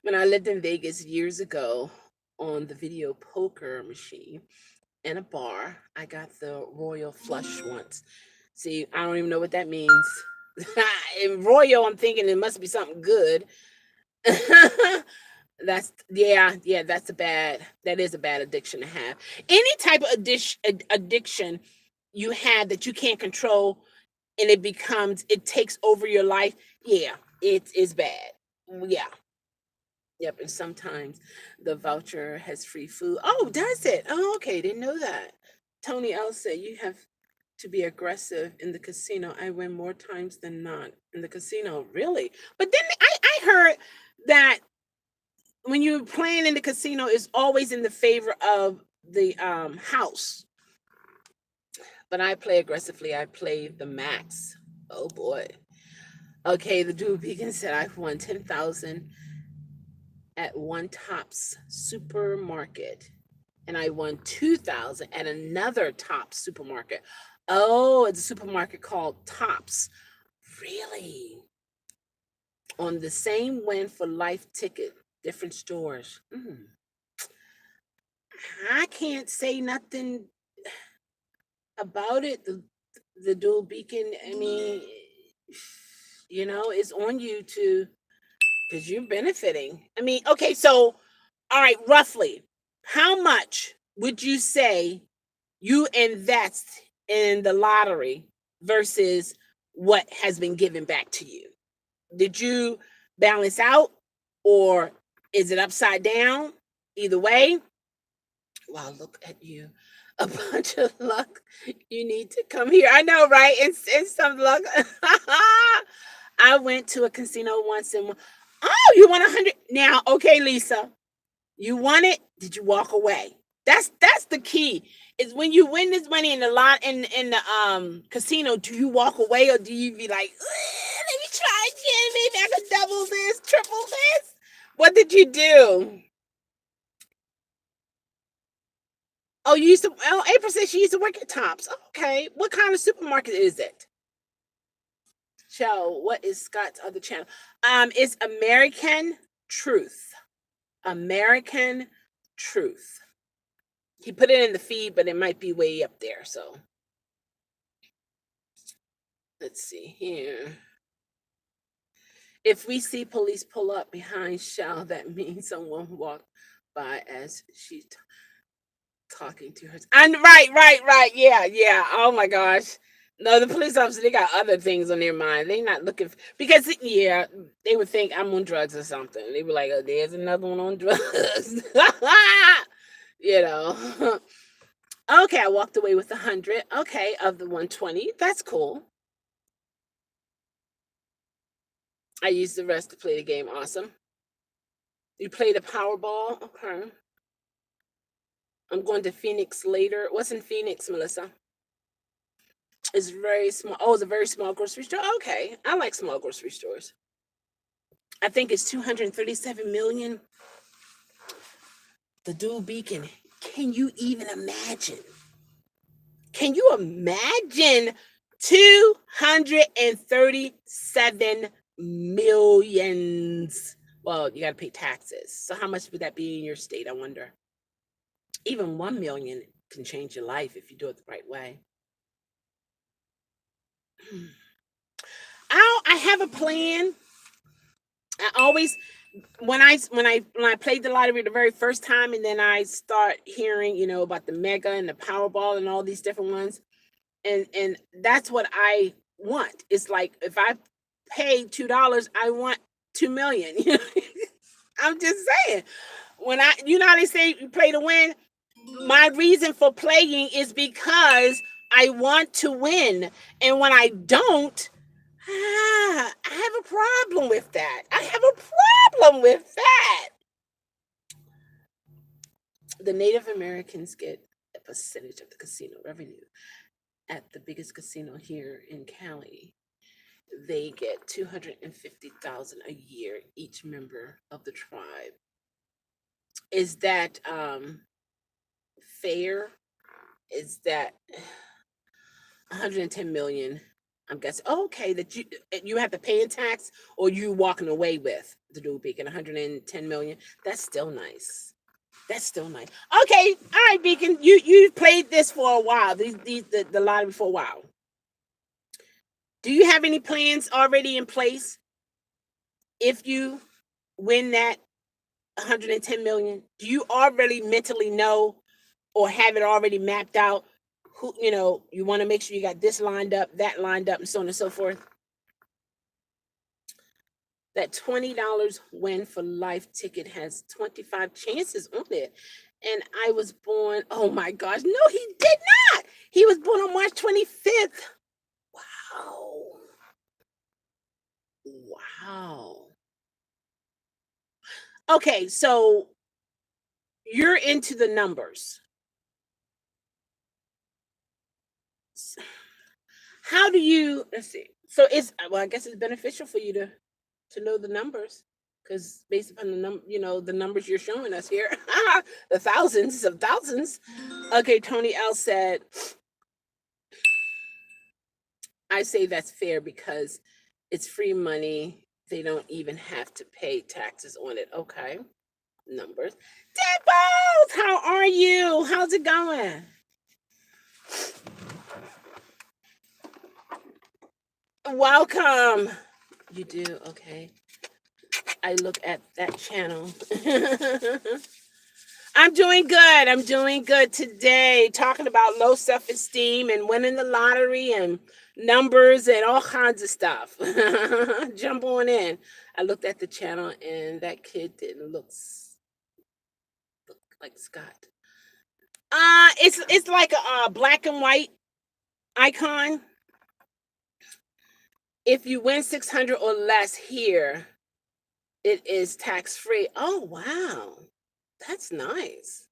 When I lived in Vegas years ago on the video poker machine in a bar, I got the royal flush once. See, I don't even know what that means. In royal, I'm thinking it must be something good. That's yeah, that is a bad addiction to have. Any type of addiction you have that you can't control and it takes over your life, yeah, it is bad. Yeah. Yep, and sometimes the voucher has free food. Oh, does it? Oh, okay, didn't know that. Tony L said you have to be aggressive in the casino. I win more times than not in the casino. Really? But then I heard that when you're playing in the casino, it's always in the favor of the house. But I play aggressively. I play the max. Oh boy. Okay, the dude Beacon said I've won 10,000 at one Tops supermarket, and I won 2,000 at another Tops supermarket. Oh, it's a supermarket called Tops. Really? On the same win for life ticket, different stores. I can't say nothing about it. The dual beacon, I mean, it's on you to because you're benefiting. I mean, okay, so all right, roughly, how much would you say you invest in the lottery versus what has been given back to you? Did you balance out or is it upside down? Either way, wow, look at you. A bunch of luck. You need to come here. I know, right? It's some luck. I went to a casino once and oh, you won 100. Now, okay, Lisa, you won it. Did you walk away? That's the key. Is when you win this money in the lot in the casino, do you walk away or do you be like, let me try again, maybe I could double this, triple this? What did you do? Oh, you used to. Oh, April said she used to work at Tops. Okay, what kind of supermarket is it? Chelle, what is Scott's other channel? It's American Truth. American Truth. He put it in the feed, but it might be way up there. So let's see here. If we see police pull up behind Shell, that means someone walked by as she's talking to her. And right. Yeah. Oh my gosh. No, the police officer, they got other things on their mind. They not looking because yeah, they would think I'm on drugs or something. They were like, oh, there's another one on drugs. you know. Okay, I walked away with 100. Okay, of the 120. That's cool. I used the rest to play the game. Awesome. You play the Powerball? Okay. I'm going to Phoenix later. What's in Phoenix, Melissa? It's very small. Oh, it's a very small grocery store. Okay. I like small grocery stores. I think it's 237 million. The dual beacon. Can you even imagine? Can you imagine 237 millions? Well, you got to pay taxes. So how much would that be in your state? I wonder. Even 1 million can change your life if you do it the right way. I have a plan. I always when I played the lottery the very first time, and then I start hearing about the mega and the Powerball and all these different ones, and that's what I want. It's like if I pay $2, I want 2 million. I'm just saying. When how they say you play to win. My reason for playing is because I want to win, and when I don't, I have a problem with that. I have a problem with that. The Native Americans get a percentage of the casino revenue. At the biggest casino here in Cali, they get 250,000 a year each member of the tribe. Is that fair? Is that 110 million? I'm guessing. Oh, okay, that you have to pay in tax, or you walking away with the dual beacon 110 million. That's still nice. That's still nice. Okay, all right, Beacon. You played this for a while. The lottery for a while. Do you have any plans already in place if you win that 110 million? Do you already mentally know or have it already mapped out? Who you want to make sure you got this lined up, that lined up, and so on and so forth. That $20 win for life ticket has 25 chances on it. And I was born, oh my gosh, no, he did not. He was born on March 25th. Wow. Wow. Okay, so you're into the numbers. How do you, let's see. So it's, well, I guess it's beneficial for you to know the numbers, because based upon the numbers you're showing us here, the thousands of thousands. Okay, Tony L said, I say that's fair because it's free money. They don't even have to pay taxes on it. Okay. Numbers. Dimples, how are you? How's it going? Welcome. You do? Okay. I look at that channel. I'm doing good. I'm doing good today, talking about low self-esteem and winning the lottery and numbers and all kinds of stuff. Jump on in. I looked at the channel and that kid didn't look like Scott. It's like a black and white icon. If you win 600 or less here, it is tax free. Oh wow, that's nice.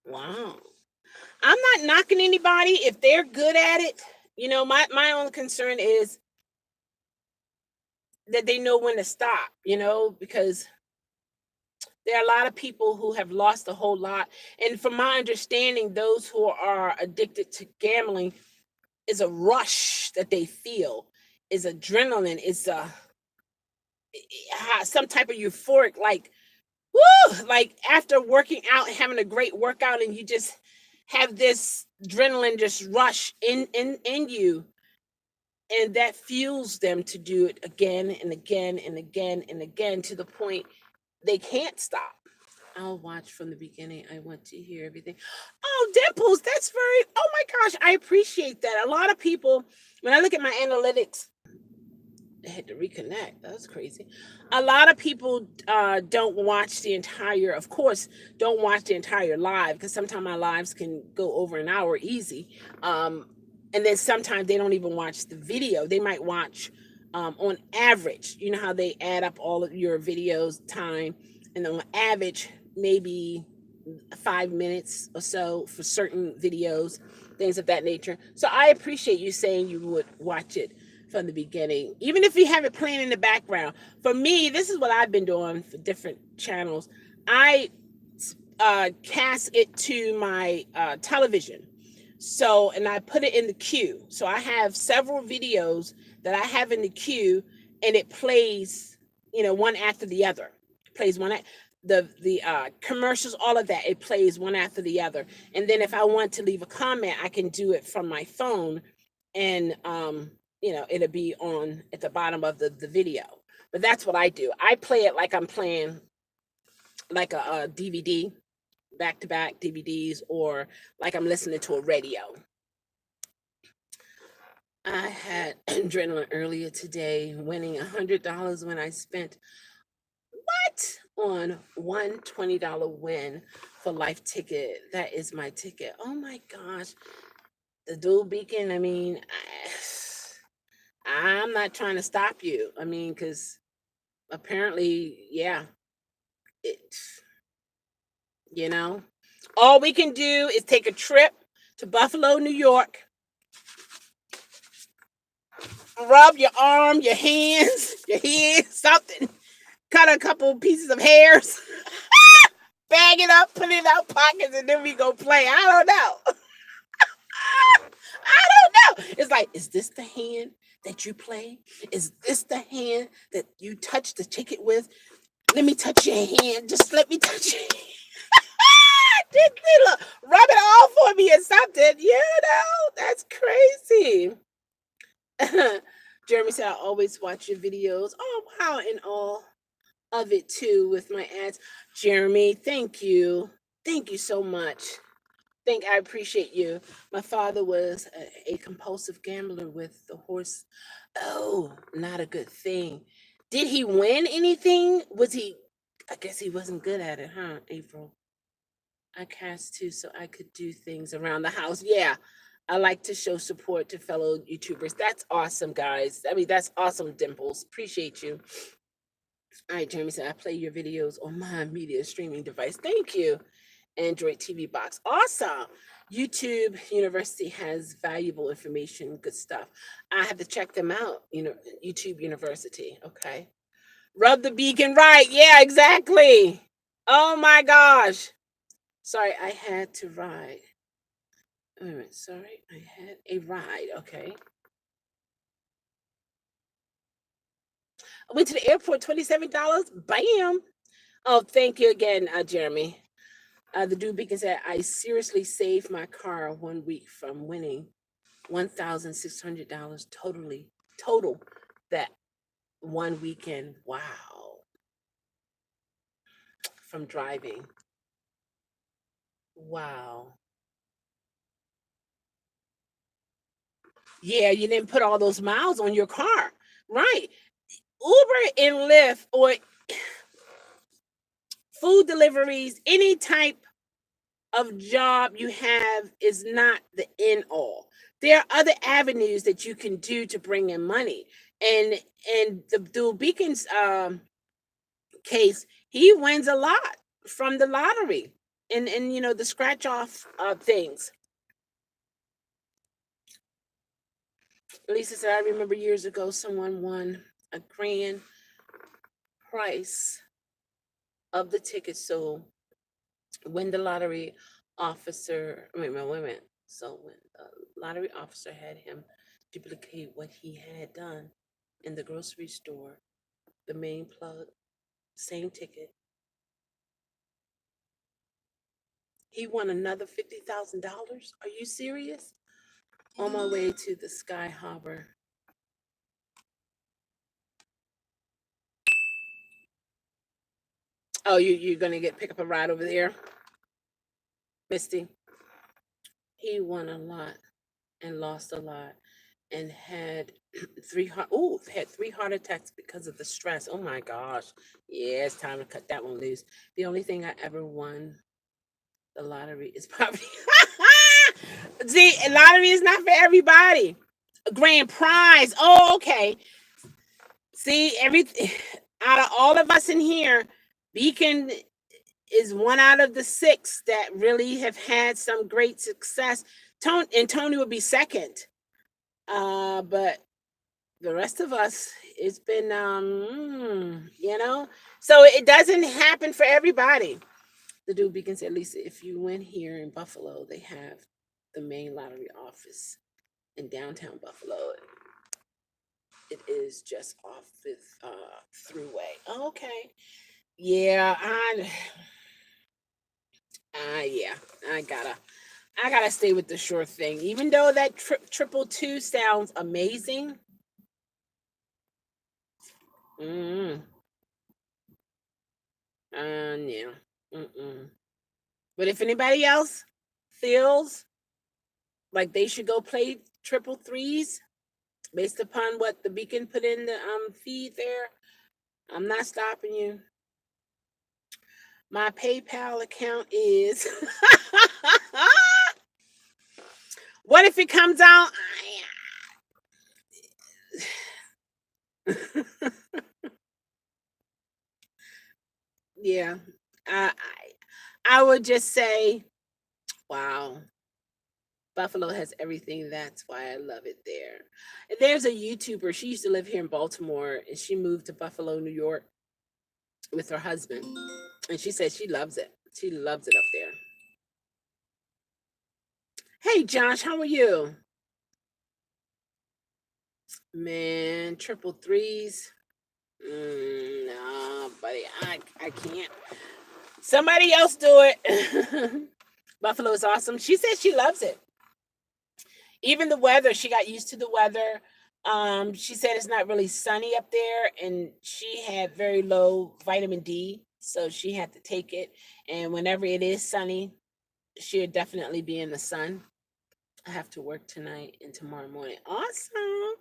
Wow. I'm not knocking anybody if they're good at it. My only concern is that they know when to stop, because there are a lot of people who have lost a whole lot. And from my understanding, those who are addicted to gambling is a rush that they feel, is adrenaline, is some type of euphoric, like, woo, like after working out, having a great workout, and you just have this adrenaline just rush in you, and that fuels them to do it again and again and again and again to the point they can't stop. I'll watch from the beginning. I want to hear everything. Oh, Dimples, that's oh my gosh, I appreciate that. A lot of people, when I look at my analytics, I had to reconnect. That was crazy. A lot of people don't watch the entire, of course, don't watch the entire live, because sometimes my lives can go over an hour easy. And then sometimes they don't even watch the video. They might watch on average. You know how they add up all of your videos time, and on average, maybe 5 minutes or so for certain videos, things of that nature. So I appreciate you saying you would watch it from the beginning, even if you have it playing in the background. For me, this is what I've been doing for different channels. I cast it to my television. So, and I put it in the queue. So I have several videos that I have in the queue, and it plays, one after the other. It plays the commercials, all of that. It plays one after the other. And then if I want to leave a comment, I can do it from my phone, and it'll be on at the bottom of the video. But that's what I do. I play it like I'm playing like a DVD, back to back DVDs, or like I'm listening to a radio. I had adrenaline earlier today, winning $100 when I spent what on one $20 win for life ticket. That is my ticket. Oh my gosh, the dual beacon. I mean, I'm not trying to stop you. I mean, because apparently, yeah, it, you know, all we can do is take a trip to Buffalo, New York, rub your arm, your hands, your head, something, cut a couple pieces of hairs, bag it up, put it in our pockets, and then we go play. I don't know. I don't know. It's like, is this the hand that you play? Is this the hand that you touch the ticket with? Let me touch your hand. Just let me touch your hand. Look, rub it all for me or something. That's crazy. Jeremy said, I always watch your videos. Oh, wow. And all of it too with my ads. Jeremy, thank you. Thank you so much. I appreciate you. My father was a compulsive gambler with the horse. Oh, not a good thing. Did he win anything? Was he? I guess he wasn't good at it, huh, April? I cast too, so I could do things around the house. Yeah, I like to show support to fellow YouTubers. That's awesome, guys. I mean, that's awesome, Dimples. Appreciate you. All right, Jeremy said, I play your videos on my media streaming device. Thank you. Android TV box. Awesome. YouTube University has valuable information, good stuff. I have to check them out. YouTube University. Okay. Rub the beacon right. Yeah, exactly. Oh my gosh. Sorry, I had to ride. Wait a minute. Sorry, I had a ride. Okay. I went to the airport, $27. Bam. Oh, thank you again, Jeremy. The dude beacon said, I seriously saved my car 1 week from winning $1,600 total that one weekend. Wow. From driving. Wow. Yeah, you didn't put all those miles on your car. Right. Uber and Lyft or food deliveries, any type of job you have is not the end all. There are other avenues that you can do to bring in money. And the dual beacons case, he wins a lot from the lottery and the scratch off things. Lisa said, I remember years ago someone won a grand price of the ticket. So when the lottery officer, wait a minute. So when the lottery officer had him duplicate what he had done in the grocery store, the main plug, same ticket, he won another $50,000. Are you serious? On my way to the Sky Harbor. Oh, you're gonna pick up a ride over there, Misty. He won a lot and lost a lot, and had had 3 heart attacks because of the stress. Oh my gosh. Yeah, it's time to cut that one loose. The only thing I ever won the lottery is probably see, a lottery is not for everybody. A grand prize. Oh, okay. See, everything out of all of us in here, Beacon is one out of the 6 that really have had some great success. Tony would be second. But the rest of us, it's been so it doesn't happen for everybody. The dude Beacon said, Lisa, if you went here in Buffalo, they have the main lottery office in downtown Buffalo. It is just off the throughway. Okay. Yeah, yeah, I gotta stay with the sure thing. Even though that triple two sounds amazing. Mm, yeah. Mm-mm. But if anybody else feels like they should go play triple threes based upon what the beacon put in the feed there, I'm not stopping you. My PayPal account is what if it comes out? Yeah. I would just say, wow, Buffalo has everything. That's why I love it there. And there's a YouTuber. She used to live here in Baltimore, and she moved to Buffalo, New York, with her husband. And she said she loves it. She loves it up there. Hey, Josh, how are you? Man, triple threes. No, buddy, I can't. Somebody else do it. Buffalo is awesome. She says she loves it. Even the weather, she got used to the weather. She said it's not really sunny up there, and she had very low vitamin D, so she had to take it. And whenever it is sunny, she'll definitely be in the sun. I have to work tonight and tomorrow morning. Awesome.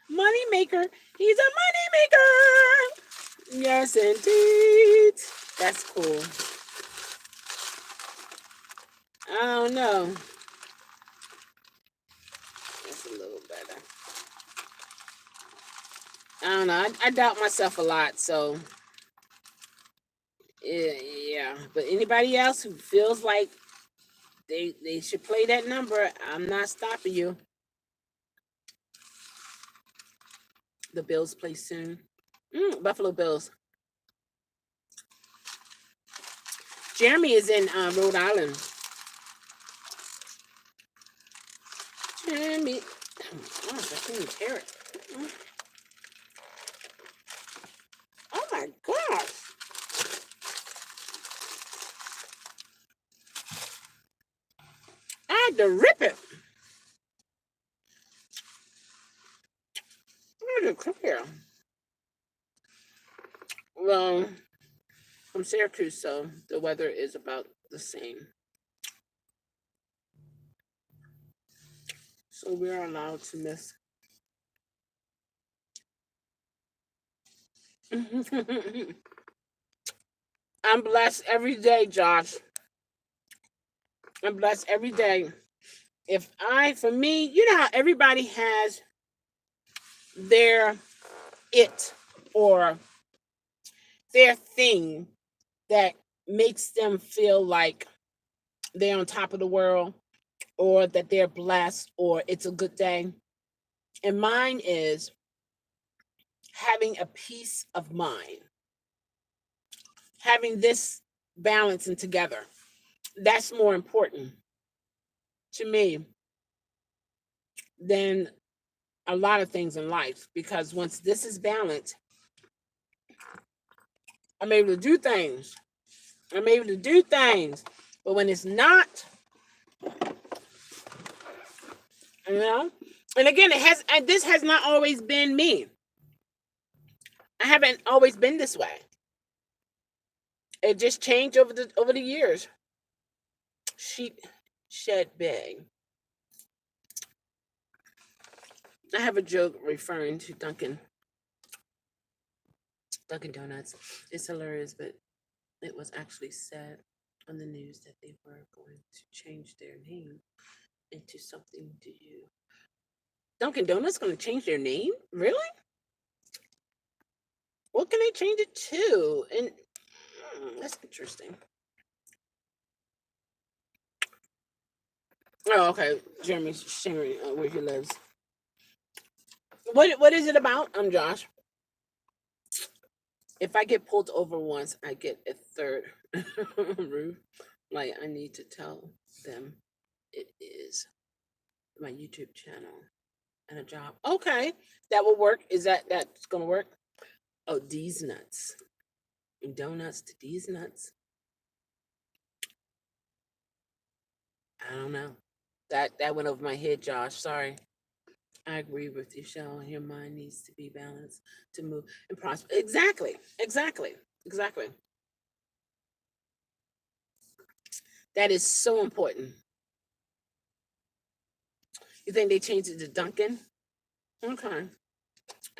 Money maker. He's a money maker. Yes, indeed. That's cool. I don't know. That's a little better. I don't know. I doubt myself a lot, so yeah. But anybody else who feels like they should play that number, I'm not stopping you. The Bills play soon. Buffalo Bills. Jeremy is in Rhode Island. Jeremy. Oh gosh, I couldn't hear it. Oh my gosh. I had to rip it. I had to clear. Well, from Syracuse, so the weather is about the same. So we're allowed to miss. I'm blessed every day, Josh. I'm blessed every day. For me, you know how everybody has their it or their thing that makes them feel like they're on top of the world or that they're blessed or it's a good day. And mine is having a peace of mind, having this balance and together. That's more important to me than a lot of things in life because once this is balanced, I'm able to do things. I'm able to do things. But when it's not, you know, and again, this has not always been me. I haven't always been this way. It just changed over the years. Sheep shed big. I have a joke referring to Dunkin' Donuts. It's hilarious, but it was actually said on the news that they were going to change their name into something. Do you? Dunkin' Donuts going to change their name? Really? What can they change it to? And that's interesting. Oh, okay. Jeremy's sharing where he lives. What is it about? I'm Josh. If I get pulled over once, I get a third roof. Like I need to tell them it is my YouTube channel and a job. Okay, that will work. Is that's gonna work? Oh, these nuts. Donuts to these nuts. I don't know. That went over my head, Josh. Sorry. I agree with you, Chelle. Your mind needs to be balanced to move and prosper. Exactly. Exactly. Exactly. That is so important. You think they changed it to Duncan? Okay.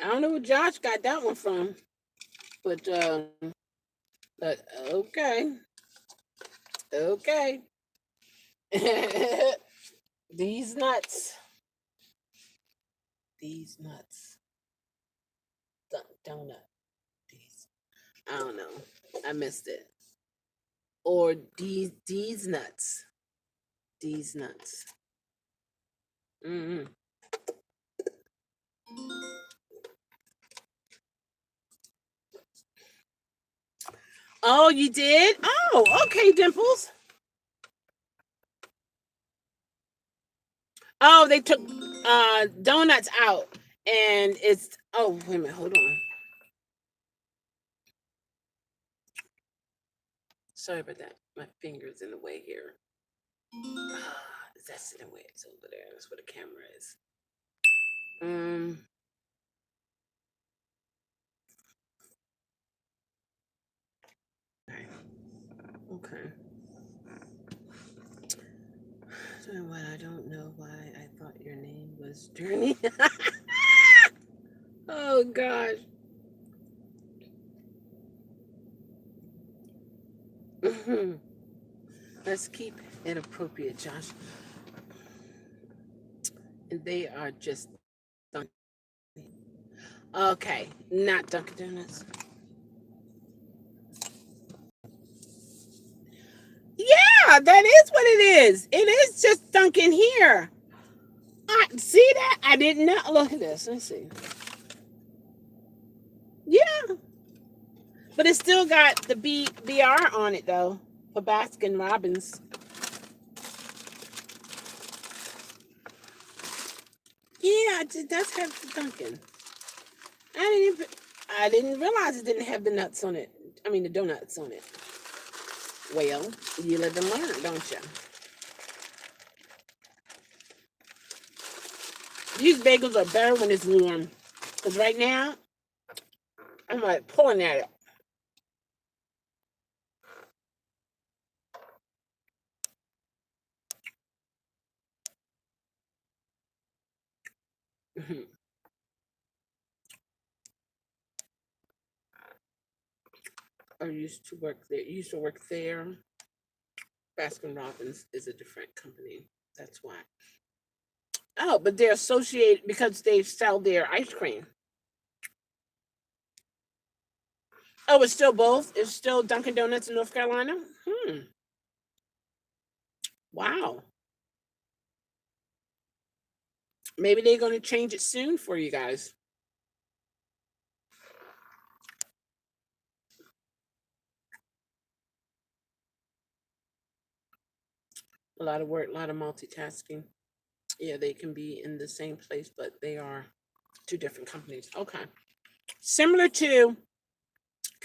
I don't know where Josh got that one from, but but okay, okay. These nuts, these nuts. Donut. D's. I don't know. I missed it. Or D's nuts. D's nuts. Mm-hmm. Oh, you did? Oh, okay, Dimples. Oh, they took donuts out, and it's oh wait a minute, hold on. Sorry about that. My finger's in the way here. That's in the way. It's over there. That's where the camera is. Um. Okay. Okay. So what? I don't know why I thought your name was Journey. Oh gosh. Mhm. Let's keep it appropriate, Josh. And they are just Dunkin'. Okay, not Dunkin' Donuts. Yeah, that is what it is. It is just Dunkin' here. I see that. I didn't know. Look at this. Let's see. Yeah, but it still got the BR on it though for Baskin Robbins. Yeah, it does have the Dunkin'. I didn't even, I didn't realize it didn't have the nuts on it. I mean the donuts on it. Well, you live and learn, don't you? These bagels are better when it's warm. Cause right now I'm like pulling at it. Mhm. I used to work there. Used to work there. Baskin Robbins is a different company. That's why. Oh, but they're associated because they sell their ice cream. Oh, it's still both. It's still Dunkin' Donuts in North Carolina. Hmm. Wow. Maybe they're going to change it soon for you guys. A lot of work, a lot of multitasking. Yeah, they can be in the same place, but they are two different companies. Okay. Similar to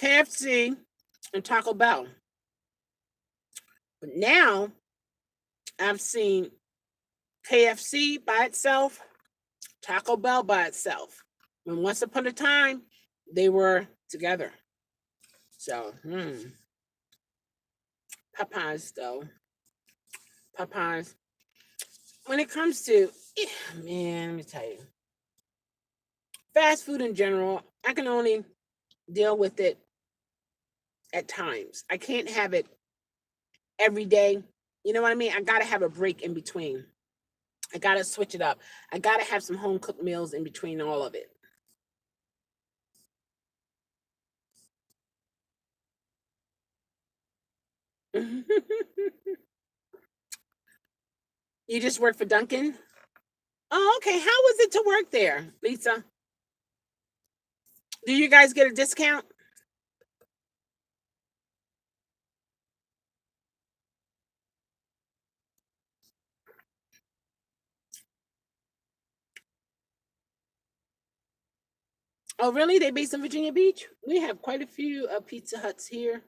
KFC and Taco Bell. But now I've seen KFC by itself, Taco Bell by itself. When once upon a time, they were together. So, Popeyes, though. Popeyes. When it comes to, man, let me tell you, fast food in general, I can only deal with it at times. I can't have it every day. You know what I mean? I got to have a break in between. I got to switch it up. I got to have some home cooked meals in between all of it. You just work for Dunkin'? Oh, okay. How was it to work there, Lisa? Do you guys get a discount? Oh, really? They based in Virginia Beach? We have quite a few Pizza Huts here.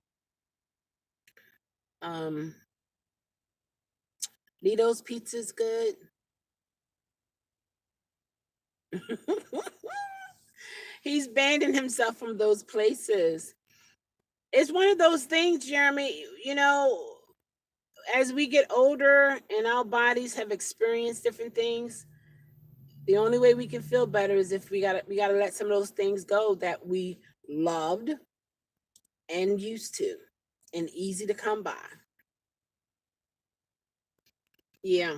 Um, Lido's Pizza's good. He's banning himself from those places. It's one of those things, Jeremy. As we get older and our bodies have experienced different things, the only way we can feel better is if we gotta let some of those things go that we loved and used to and easy to come by. Yeah.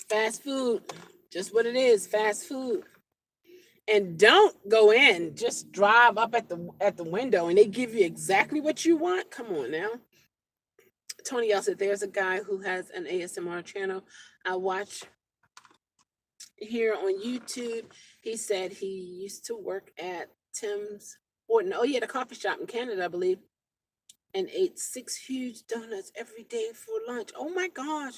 Fast food. Just what it is, fast food. And don't go in. Just drive up at the window and they give you exactly what you want. Come on now. Tony L said there's a guy who has an ASMR channel I watch here on YouTube. He said he used to work at Tim's Horton. Oh yeah, the coffee shop in Canada, I believe, and ate 6 huge donuts every day for lunch. Oh my gosh.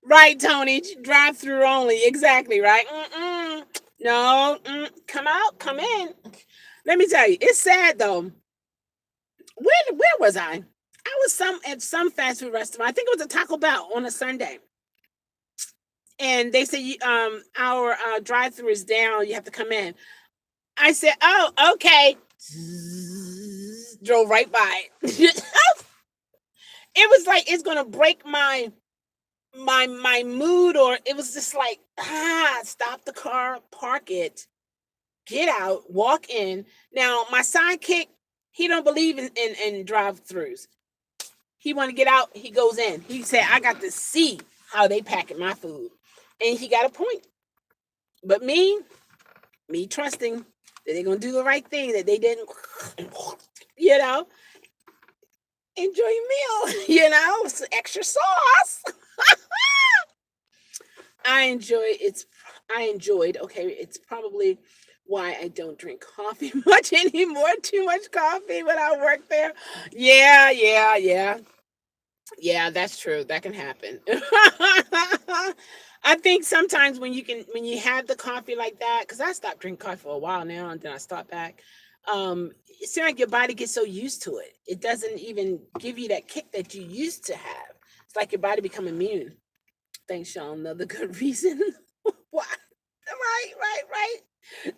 Right, Tony. Drive through only. Exactly, right? Mm-mm. No, come out, come in. Let me tell you, it's sad though. Where was I? I was at some fast food restaurant. I think it was a Taco Bell on a Sunday. And they said, our drive through is down. You have to come in. I said, oh, okay. Drove right by. It was like it's gonna break my mood, or it was just like, stop the car, park it, get out, walk in. Now my sidekick, he don't believe in drive-throughs. He want to get out, he goes in. He said, I got to see how they packing my food. And he got a point. But me trusting that they're gonna do the right thing, that they didn't, you know, enjoy your meal, extra sauce. I enjoyed, okay, it's probably why I don't drink coffee much anymore. Too much coffee when I work there. Yeah. Yeah, that's true. That can happen. I think sometimes when you have the coffee like that, because I stopped drinking coffee for a while now and then I stopped back. It seems like your body gets so used to it. It doesn't even give you that kick that you used to have. It's like your body become immune. Thanks, Sean. Another good reason. Why? Right.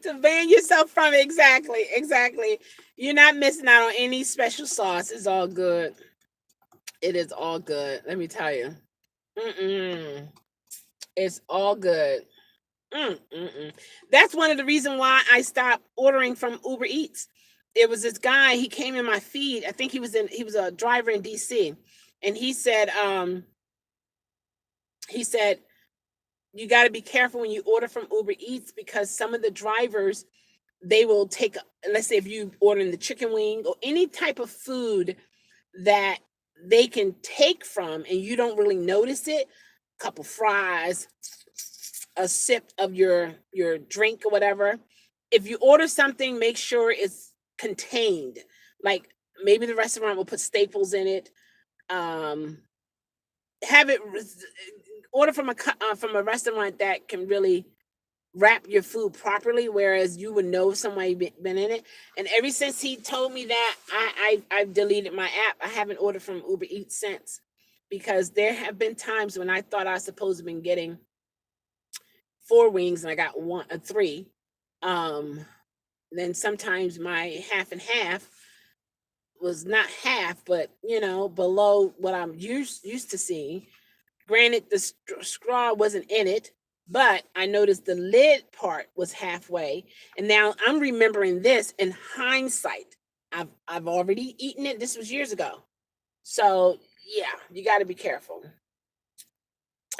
To ban yourself from it. Exactly. You're not missing out on any special sauce. It's all good. It is all good. Let me tell you. Mm-mm. It's all good. Mm-mm. That's one of the reasons why I stopped ordering from Uber Eats. It was this guy. He came in my feed. I think he was a driver in DC, and he said you got to be careful when you order from Uber Eats, because some of the drivers, they will take, let's say if you order the chicken wing or any type of food that they can take from and you don't really notice it, a couple fries, a sip of your drink or whatever. If you order something, make sure it's contained. Like maybe the restaurant will put staples in it. Um, have it order from a restaurant that can really wrap your food properly, whereas you would know if somebody been in it. And ever since he told me that, I've deleted my app. I haven't ordered from Uber Eats since, because there have been times when I thought I was supposed to have been getting 4 wings and I got three. Um, then sometimes my half and half was not half, but below what I'm used to seeing. Granted, the straw wasn't in it, but I noticed the lid part was halfway. And now I'm remembering this in hindsight. I've already eaten it. This was years ago. So yeah, you got to be careful.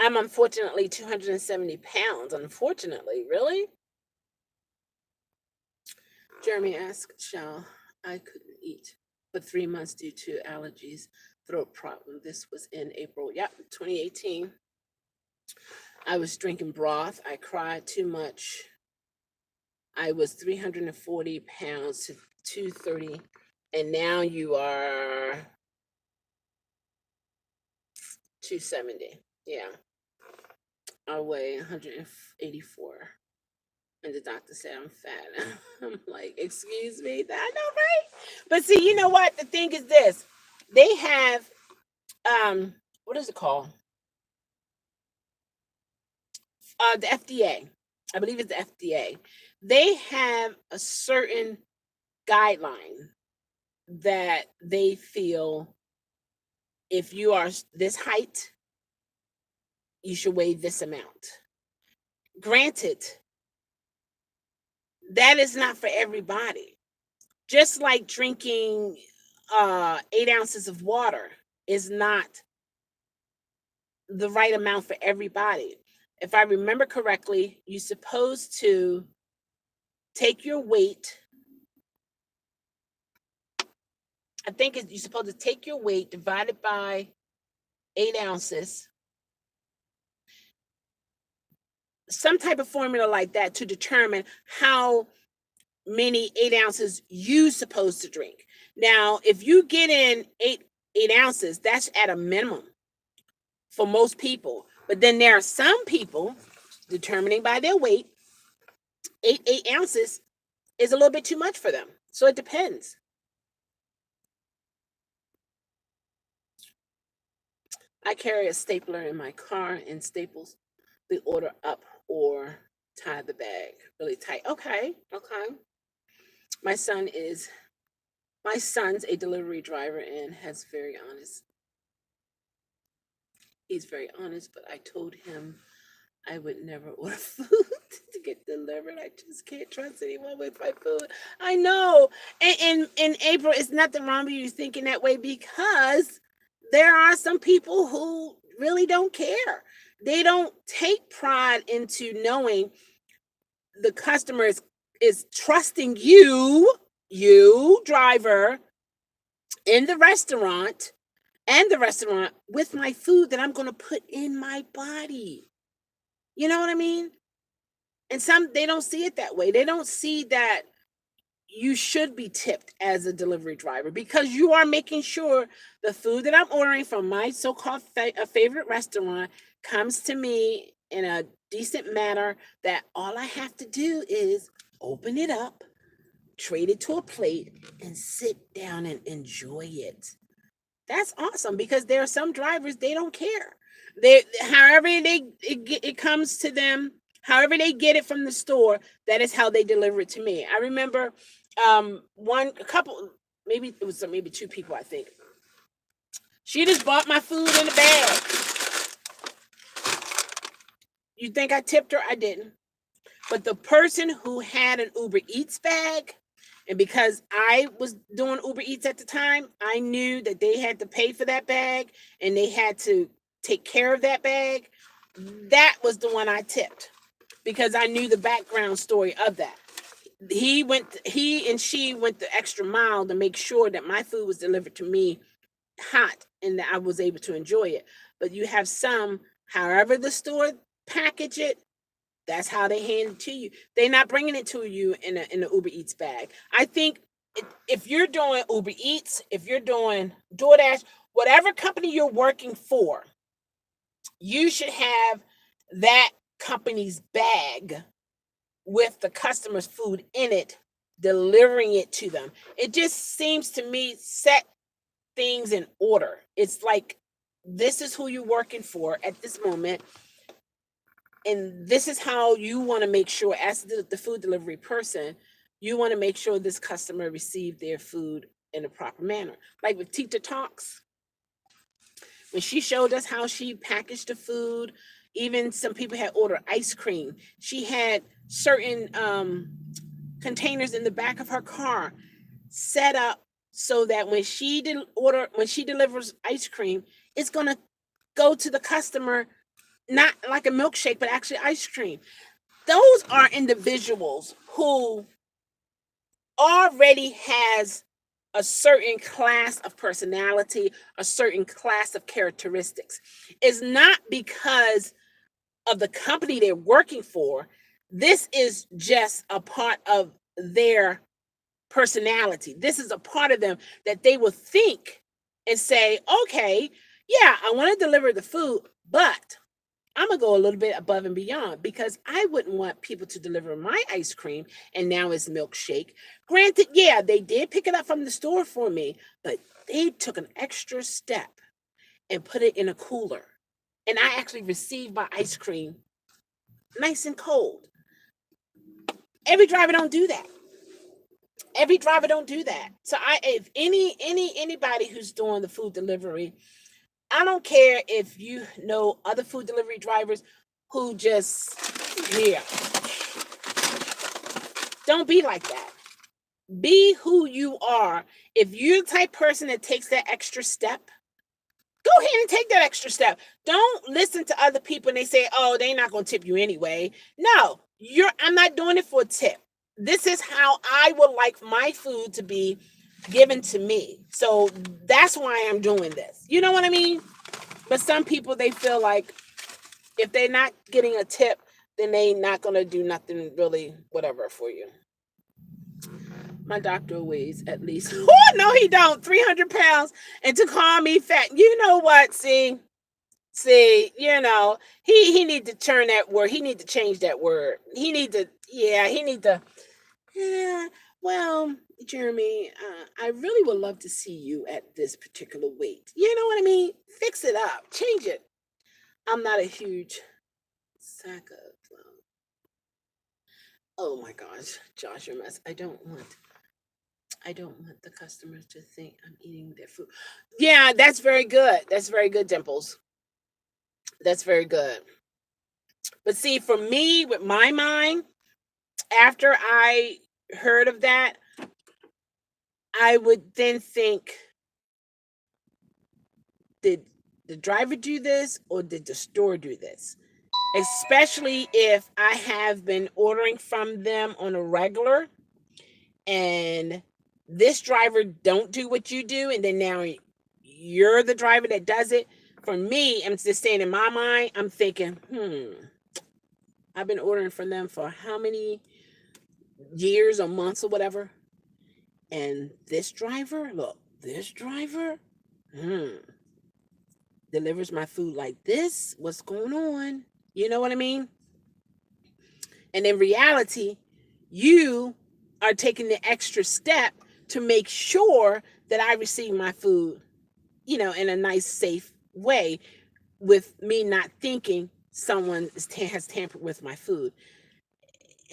I'm unfortunately 270 pounds. Unfortunately, really? Jeremy asked Chelle, I couldn't eat for 3 months due to allergies, throat problem. This was in April. Yep, 2018. I was drinking broth. I cried too much. I was 340 pounds to 230. And now you are 270. Yeah. I weigh 184. And the doctor said I'm fat. I'm like, excuse me? I know, right? But see, you know what? The thing is this. They have, what is it called? The FDA. I believe it's the FDA. They have a certain guideline that they feel if you are this height, you should weigh this amount. Granted, that is not for everybody. Just like drinking 8 ounces of water is not the right amount for everybody. if I remember correctly, you're supposed to take your weight. I think you're supposed to take your weight divided by 8 ounces, some type of formula like that to determine how many 8 ounces you supposed to drink. Now, if you get in eight ounces, that's at a minimum for most people. But then there are some people determining by their weight, eight ounces is a little bit too much for them. So it depends. I carry a stapler in my car and staples the order up or tie the bag really tight. Okay, okay. My son is my son's a delivery driver and has very honest. He's very honest, but I told him I would never order food to get delivered. I just can't trust anyone with my food. I know. And April, it's nothing wrong with you thinking that way because there are some people who really don't care. They don't take pride into knowing the customer is trusting you, driver, in the restaurant and the restaurant with my food that I'm going to put in my body. You know what I mean? And some they don't see it that way. They don't see that you should be tipped as a delivery driver because you are making sure the food that I'm ordering from my so-called favorite restaurant comes to me in a decent manner that all I have to do is open it up, trade it to a plate, and sit down and enjoy it. That's awesome because there are some drivers they don't care. They however it comes to them, however they get it from the store, that is how they deliver it to me. I remember one a couple maybe it was maybe two people I think. She just bought my food in a bag. You think I tipped her? I didn't. But the person who had an Uber Eats bag, and because I was doing Uber Eats at the time, I knew that they had to pay for that bag and they had to take care of that bag. That was the one I tipped because I knew the background story of that. He and she went the extra mile to make sure that my food was delivered to me hot and that I was able to enjoy it. But you have some, however the store package it, that's how they hand it to you. They're not bringing it to you in a Uber Eats bag. I think if you're doing Uber Eats, if you're doing DoorDash, whatever company you're working for, you should have that company's bag with the customer's food in it, delivering it to them. It just seems to me set things in order. It's like this is who you're working for at this moment and this is how you want to make sure as the food delivery person you want to make sure this customer received their food in a proper manner like with Tita Talks when she showed us how she packaged the food. Even some people had ordered ice cream. She had certain containers in the back of her car set up so that when she delivers ice cream, it's going to go to the customer not like a milkshake, but actually ice cream. Those are individuals who already has a certain class of personality, a certain class of characteristics. It's not because of the company they're working for. This is just a part of their personality. This is a part of them that they will think and say, okay, yeah, I want to deliver the food, but I'm gonna go a little bit above and beyond because I wouldn't want people to deliver my ice cream and now it's milkshake. Granted, yeah, they did pick it up from the store for me, but they took an extra step and put it in a cooler. And I actually received my ice cream nice and cold. Every driver don't do that. Every driver don't do that. So if anybody who's doing the food delivery, I don't care if you know other food delivery drivers who just, yeah, don't be like that. Be who you are. If you're the type person that takes that extra step Go ahead and take that extra step. Don't listen to other people and they say, "Oh, they're not going to tip you anyway." No, I'm not doing it for a tip. This is how I would like my food to be given to me. So that's why I'm doing this. You know what I mean? But some people, they feel like if they're not getting a tip, then they not going to do nothing really whatever for you. My doctor weighs at least, oh no, he don't, 300 pounds. And to call me fat, you know what? See, he need to turn that word. He need to change that word. He need to, yeah, well, Jeremy, I really would love to see you at this particular weight. You know what I mean? Fix it up, change it. I'm not a huge sack of, oh my gosh, Josh, you're a mess. I don't want the customers to think I'm eating their food. Yeah, that's very good. That's very good, Dimples. That's very good. But see, for me, with my mind, after I heard of that, I would then think, did the driver do this or did the store do this? Especially if I have been ordering from them on a regular and this driver don't do what you do, and then now you're the driver that does it. For me, I'm just saying in my mind, I'm thinking, I've been ordering from them for how many years or months or whatever. And this driver, hmm, delivers my food like this. What's going on? You know what I mean? And in reality, you are taking the extra step to make sure that I receive my food, in a nice, safe way, with me not thinking someone has tampered with my food.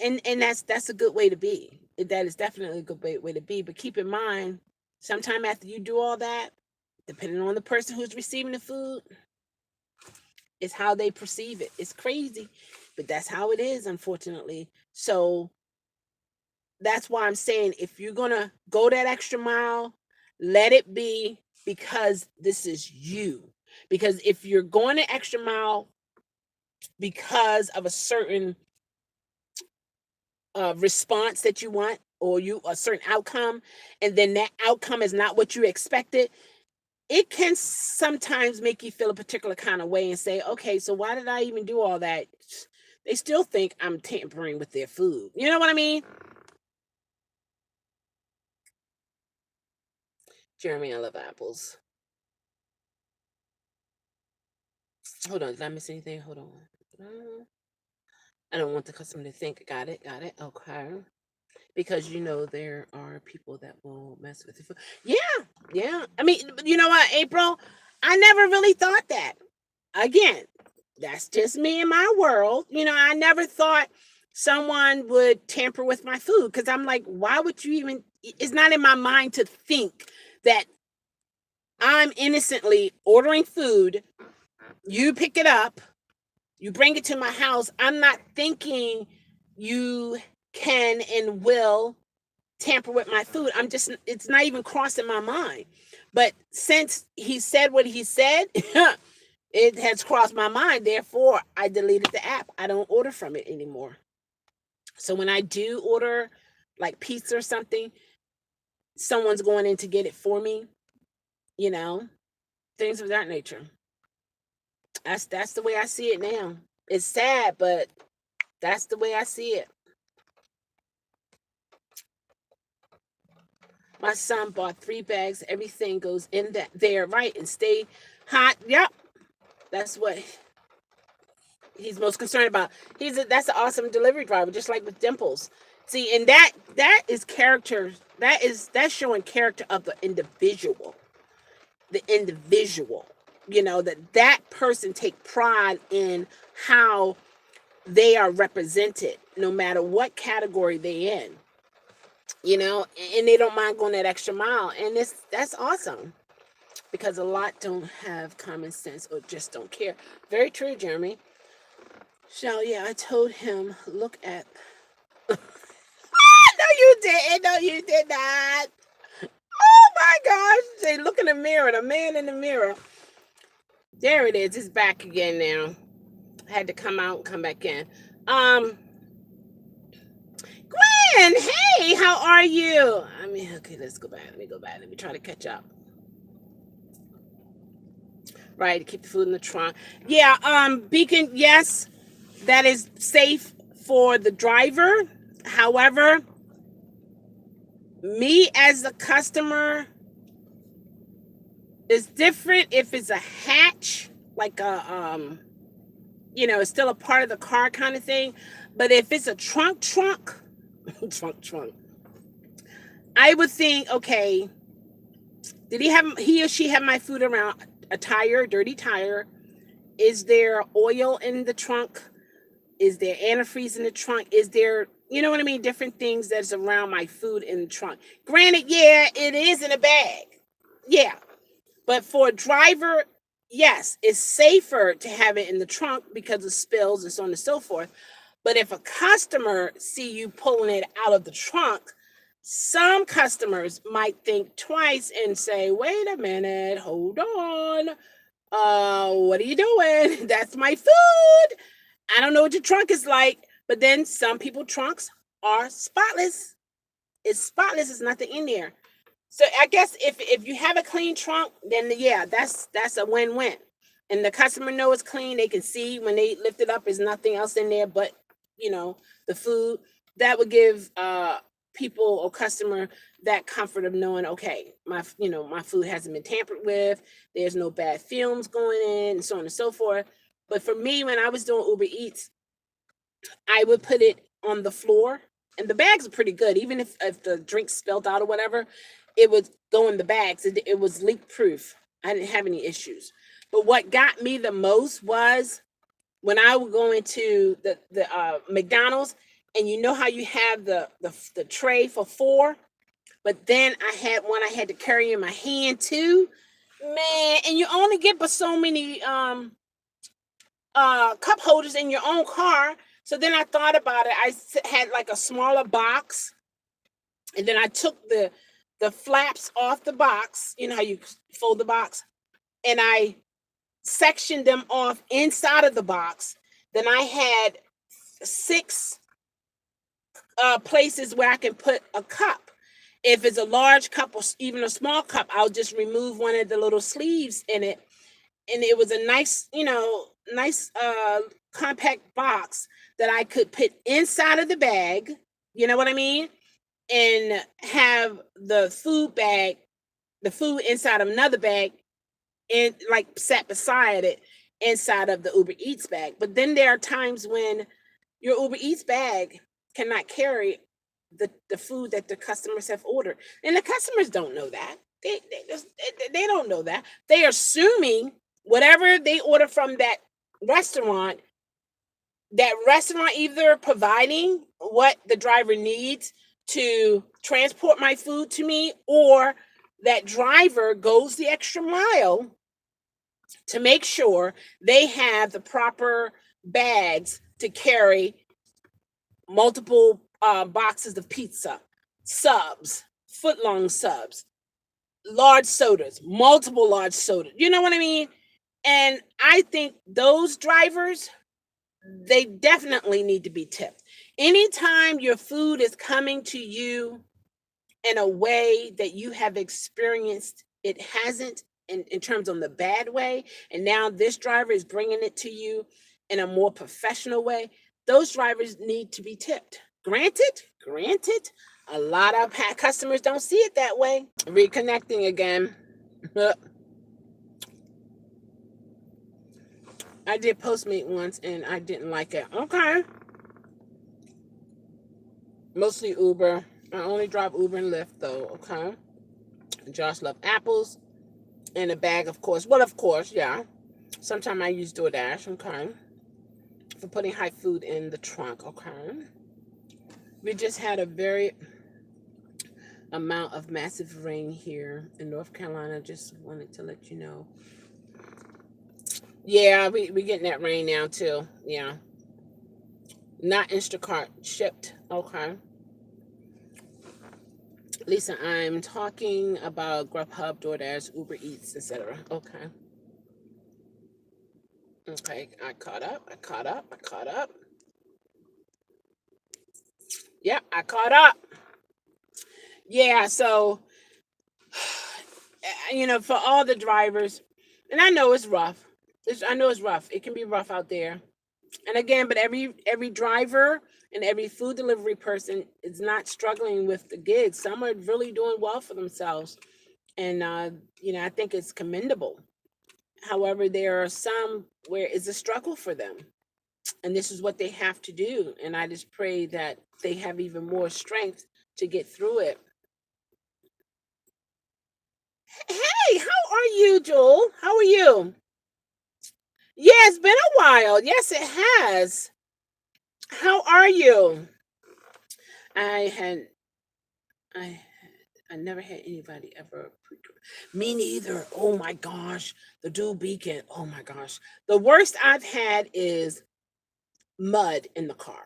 And that's a good way to be. That is definitely a good way to be. But keep in mind, sometime after you do all that, depending on the person who's receiving the food, is how they perceive it. It's crazy, but that's how it is, unfortunately. So that's why I'm saying, if you're gonna go that extra mile, let it be because this is you. Because if you're going an extra mile because of a certain response that you want, or you a certain outcome, and then that outcome is not what you expected, it can sometimes make you feel a particular kind of way and say, okay, so why did I even do all that? They still think I'm tampering with their food. You know what I mean? Jeremy, I love apples. Hold on, did I miss anything? Hold on. I don't want the customer to think. Got it. Okay. Because there are people that will mess with your food. Yeah, yeah. I mean, you know what, April? I never really thought that. Again, that's just me in my world. I never thought someone would tamper with my food, because I'm like, why would you even? It's not in my mind to think that I'm innocently ordering food. You pick it up, you bring it to my house. I'm not thinking you can and will tamper with my food. It's not even crossing my mind. But since he said what he said, it has crossed my mind. Therefore, I deleted the app. I don't order from it anymore. So when I do order like pizza or something, someone's going in to get it for me, you know, things of that nature. That's the way I see it now. It's sad, but that's the way I see it. My son bought 3 bags. Everything goes in there, right, and stay hot. Yep, that's what he's most concerned about. That's an awesome delivery driver, just like with Dimples. See, and that is character. That's showing character of the individual. The individual, that person take pride in how they are represented, no matter what category they in. And they don't mind going that extra mile, and that's awesome. Because a lot don't have common sense or just don't care. Very true, Jeremy. Shell, yeah, I told him, look at. No, you didn't. No, you did not. Oh my gosh. Say, look in the mirror, the man in the mirror. There it is. It's back again now. I had to come out and come back in. Um, Gwen, hey, how are you? I mean, okay, let's go back. Let me go back. Let me try to catch up. Right, keep the food in the trunk. Yeah, Beacon, yes, that is safe for the driver. However, me as a customer, it's different if it's a hatch, like a it's still a part of the car kind of thing. But if it's a trunk, trunk, I would think, okay, did he or she have my food around a tire, dirty tire? Is there oil in the trunk? Is there antifreeze in the trunk? Is there, you know what I mean? Different things that's around my food in the trunk. Granted, yeah, it is in a bag. Yeah. But for a driver, yes, it's safer to have it in the trunk because of spills and so on and so forth. But if a customer see you pulling it out of the trunk, some customers might think twice and say, wait a minute, hold on. What are you doing? That's my food. I don't know what your trunk is like. But then some people trunks are spotless. It's spotless, there's nothing in there. So I guess if you have a clean trunk, then yeah, that's a win-win. And the customer know it's clean. They can see when they lift it up, there's nothing else in there but the food. That would give people or customer that comfort of knowing, okay, my food hasn't been tampered with. There's no bad films going in, and so on and so forth. But for me, when I was doing Uber Eats, I would put it on the floor, and the bags are pretty good. Even if the drink spilled out or whatever, it would go in the bags. It was leak proof. I didn't have any issues. But what got me the most was when I would go into the McDonald's, and you know how you have the tray for four, but then I had one I had to carry in my hand too. Man, and you only get but so many cup holders in your own car. So then I thought about it. Had like a smaller box, and then I took the flaps off the box. You know how you fold the box, and I sectioned them off inside of the box. Then I had six places where I can put a cup. If it's a large cup or even a small cup, I'll just remove one of the little sleeves in it, and it was a nice, nice compact box that I could put inside of the bag. You know what I mean? And have the food inside of another bag, and like sat beside it inside of the Uber Eats bag. But then there are times when your Uber Eats bag cannot carry the food that the customers have ordered, and the customers don't know that. They don't know that. They're assuming whatever they order from restaurant that restaurant either providing what the driver needs to transport my food to me, or that driver goes the extra mile to make sure they have the proper bags to carry multiple boxes of pizza, subs, foot-long subs, large sodas, multiple large sodas. You know what I mean? And I think those drivers, they definitely need to be tipped. Anytime your food is coming to you in a way that you have experienced it hasn't, in terms of the bad way, and now this driver is bringing it to you in a more professional way, those drivers need to be tipped. Granted, a lot of customers don't see it that way. Reconnecting again. I did Postmate once and I didn't like it. Okay. Mostly Uber. I only drive Uber and Lyft though. Okay. Josh love apples and a bag, of course. Well, of course, yeah. Sometimes I use DoorDash. Okay. For putting high food in the trunk. Okay. We just had a very amount of massive rain here in North Carolina. Just wanted to let you know. Yeah, we getting that rain now too. Yeah. Not Instacart, shipped. Okay. Lisa, I'm talking about Grubhub, DoorDash, Uber Eats, etc. Okay. Okay, I caught up. I caught up. I caught up. Yep, I caught up. Yeah, so for all the drivers, and I know it's rough. I know it's rough. It can be rough out there. And again, but every driver and every food delivery person is not struggling with the gigs. Some are really doing well for themselves, and I think it's commendable. However, there are some where it's a struggle for them, and this is what they have to do. And I just pray that they have even more strength to get through it. Hey, how are you, Joel? How are you? Yeah, it's been a while. Yes, it has. How are you? I had I I never had anybody ever. Me neither. Oh my gosh, the dual beacon. Oh my gosh, the worst I've had is mud in the car.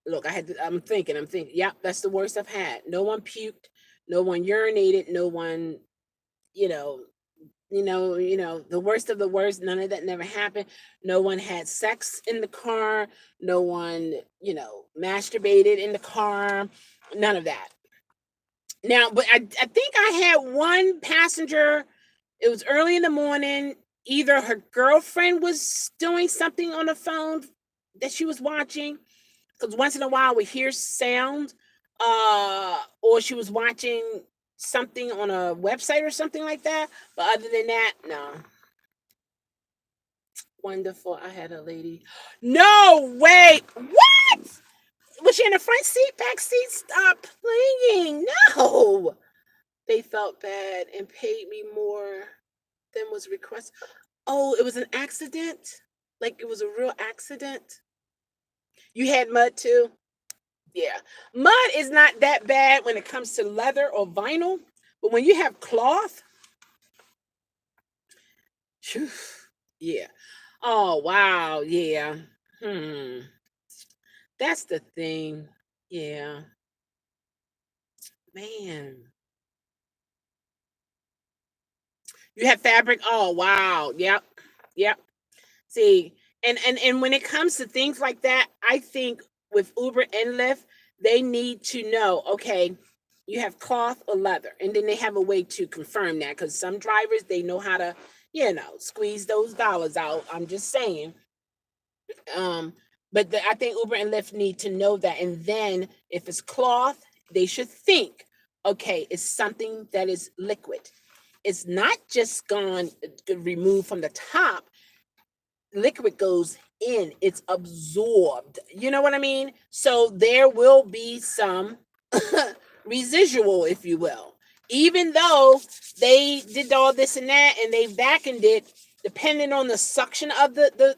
Look, I'm thinking. Yep, that's the worst I've had. No one puked. No one urinated. No one, you know, the worst of the worst. None of that never happened. No one had sex in the car. No one, masturbated in the car. None of that. Now, but I think I had one passenger. It was early in the morning. Either her girlfriend was doing something on the phone that she was watching, because once in a while we hear sound, or she was watching something on a website or something like that. But other than that, no. Wonderful. I had a lady. No, wait. What? Was she in the front seat, back seat? Stop playing. No. They felt bad and paid me more than was requested. Oh, it was an accident? Like it was a real accident? You had mud too? Yeah. Mud is not that bad when it comes to leather or vinyl, but when you have cloth, phew, yeah. Oh, wow. Yeah. Hmm. That's the thing. Yeah. Man. You have fabric? Oh, wow. Yep. Yep. See, and when it comes to things like that, I think with Uber and Lyft, they need to know, okay, you have cloth or leather, and then they have a way to confirm that because some drivers they know how to, squeeze those dollars out. I'm just saying. Um, but I think Uber and Lyft need to know that, and then if it's cloth, they should think, okay, it's something that is liquid. It's not just gone removed from the top. Liquid goes in, it's absorbed. You know what I mean? So there will be some residual, if you will. Even though they did all this and that and they vacuumed it, depending on the suction of the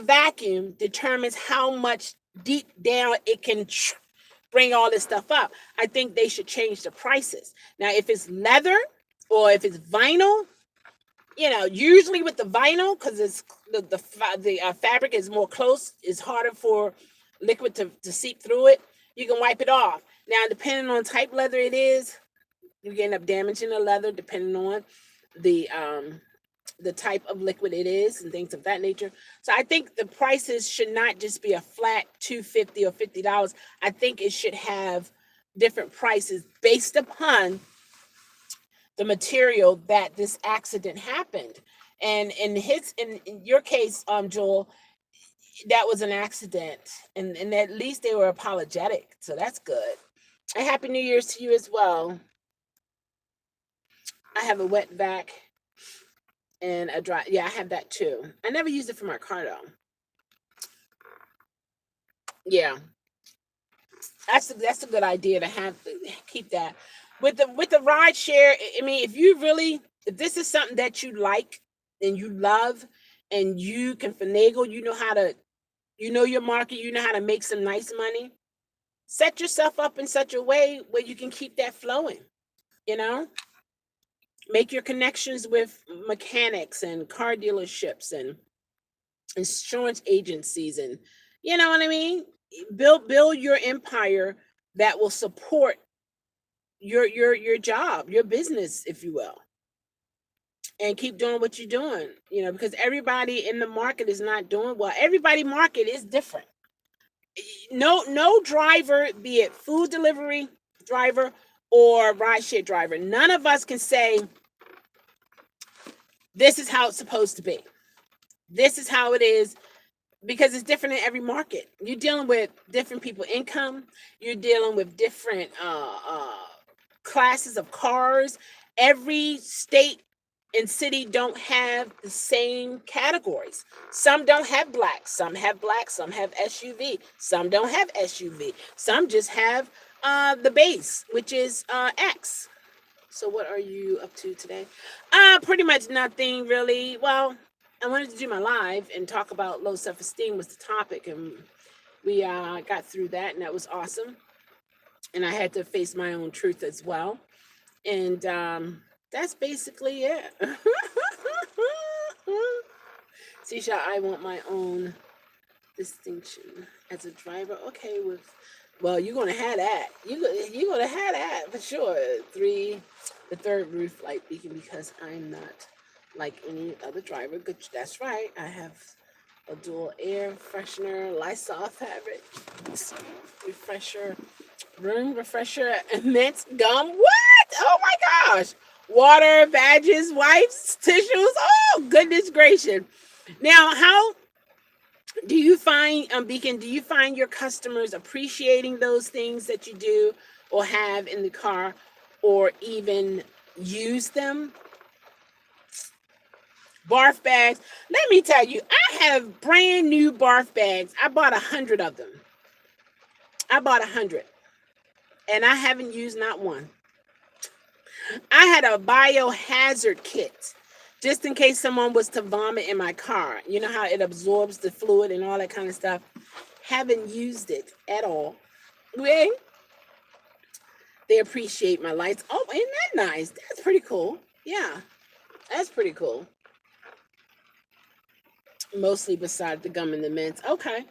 vacuum determines how much deep down it can bring all this stuff up. I think they should change the prices. Now, if it's leather or if it's vinyl, usually with the vinyl, because it's the fabric is more close, it's harder for liquid to seep through it. You can wipe it off. Now, depending on type leather it is, you can end up damaging the leather depending on the um the type of liquid it is and things of that nature. So I think the prices should not just be a flat 250 or $50. I think it should have different prices based upon the material that this accident happened. And in your case, Joel, that was an accident, and at least they were apologetic, so that's good. And happy New Year's to you as well. I have a wet vac and a dry. Yeah, I have that too. I never used it for my car though. Yeah, that's a good idea to have keep that with the ride share. I mean, if this is something that you like and you love and you can finagle, you know your market, you know how to make some nice money. Set yourself up in such a way where you can keep that flowing. You know, make your connections with mechanics and car dealerships and insurance agencies, and you know what I mean. Build your empire that will support your job, your business, if you will. and keep doing what you're doing, because everybody in the market is not doing well. Everybody market is different. No driver, be it food delivery driver or rideshare driver, none of us can say this is how it's supposed to be. This is how it is, because it's different in every market. You're dealing with different people income. You're dealing with different classes of cars. Every state and city don't have the same categories. Some don't have black, some have black, some have SUV, some don't have SUV, some just have the base, which is X. So what are you up to today? Pretty much nothing really. Well, I wanted to do my live and talk about low self-esteem was the topic, and we got through that, and that was awesome. And I had to face my own truth as well. And that's basically it. Seashell, I want my own distinction as a driver. Okay, well, you're gonna have that. You're gonna have that for sure. The third roof light beacon, because I'm not like any other driver. Good, that's right. I have a dual air freshener, Lysol fabric, refresher, room refresher, mint gum. What? Oh my gosh! Water, badges, wipes, tissues. Oh goodness gracious! Now, how do you find, Beacon? Do you find your customers appreciating those things that you do or have in the car, or even use them? Barf bags. Let me tell you, I have brand new barf bags. I bought 100 of them. I bought 100, and I haven't used not one. I had a biohazard kit just in case someone was to vomit in my car. You know how it absorbs the fluid and all that kind of stuff. Haven't used it at all. Okay. They appreciate my lights. Oh, isn't that nice? That's pretty cool. Yeah, that's pretty cool. Mostly beside the gum and the mints. Okay.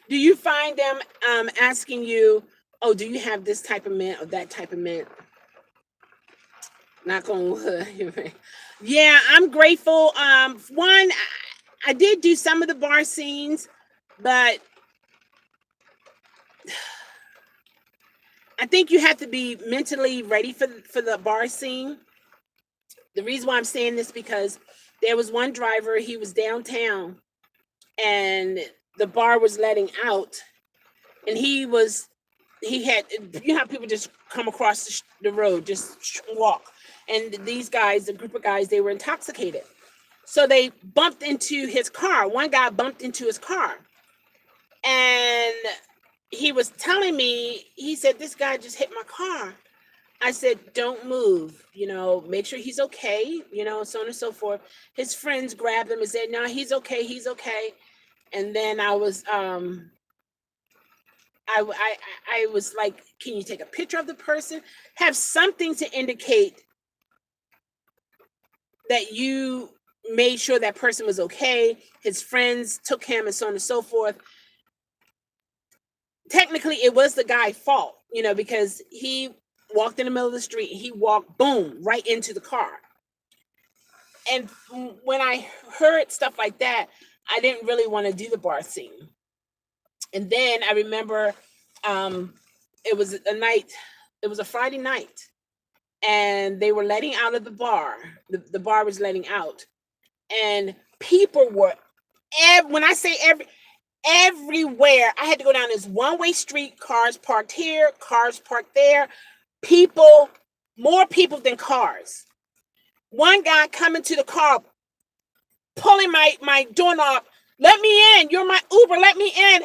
Do you find them asking you, oh, do you have this type of mint or that type of mint? Knock on wood. Yeah, I'm grateful. One, I did do some of the bar scenes, but I think you have to be mentally ready for the bar scene. The reason why I'm saying this, because there was one driver, he was downtown, and the bar was letting out, and he had, you know how people just come across the road, just walk. And these guys, a group of guys, they were intoxicated. So they bumped into his car. One guy bumped into his car. And he was telling me, he said, this guy just hit my car. I said, don't move, make sure he's okay, so on and so forth. His friends grabbed him and said, no, he's okay. And then I was, I was like, can you take a picture of the person? Have something to indicate that you made sure that person was okay. His friends took him and so on and so forth. Technically, it was the guy's fault, because he walked in the middle of the street and he walked, boom, right into the car. And when I heard stuff like that, I didn't really want to do the bar scene. And then I remember it was a Friday night, and they were letting out of the bar. The bar was letting out, and people were, when I say everywhere. I had to go down this one-way street, cars parked here, cars parked there, more people than cars. One guy coming to the car, pulling my doorknob, let me in, you're my Uber, let me in.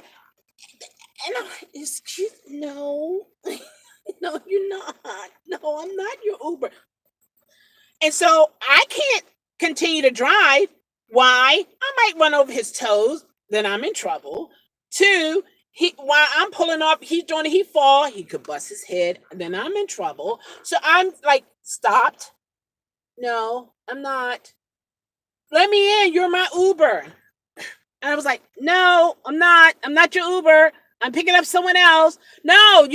And no, no, you're not. No, I'm not your Uber. And so I can't continue to drive. Why? I might run over his toes, then I'm in trouble. Two, while I'm pulling off, he fall, he could bust his head, then I'm in trouble. So I'm like, stopped. No, I'm not. Let me in, you're my Uber. And I was like, no, I'm not. I'm not your Uber. I'm picking up someone else. No,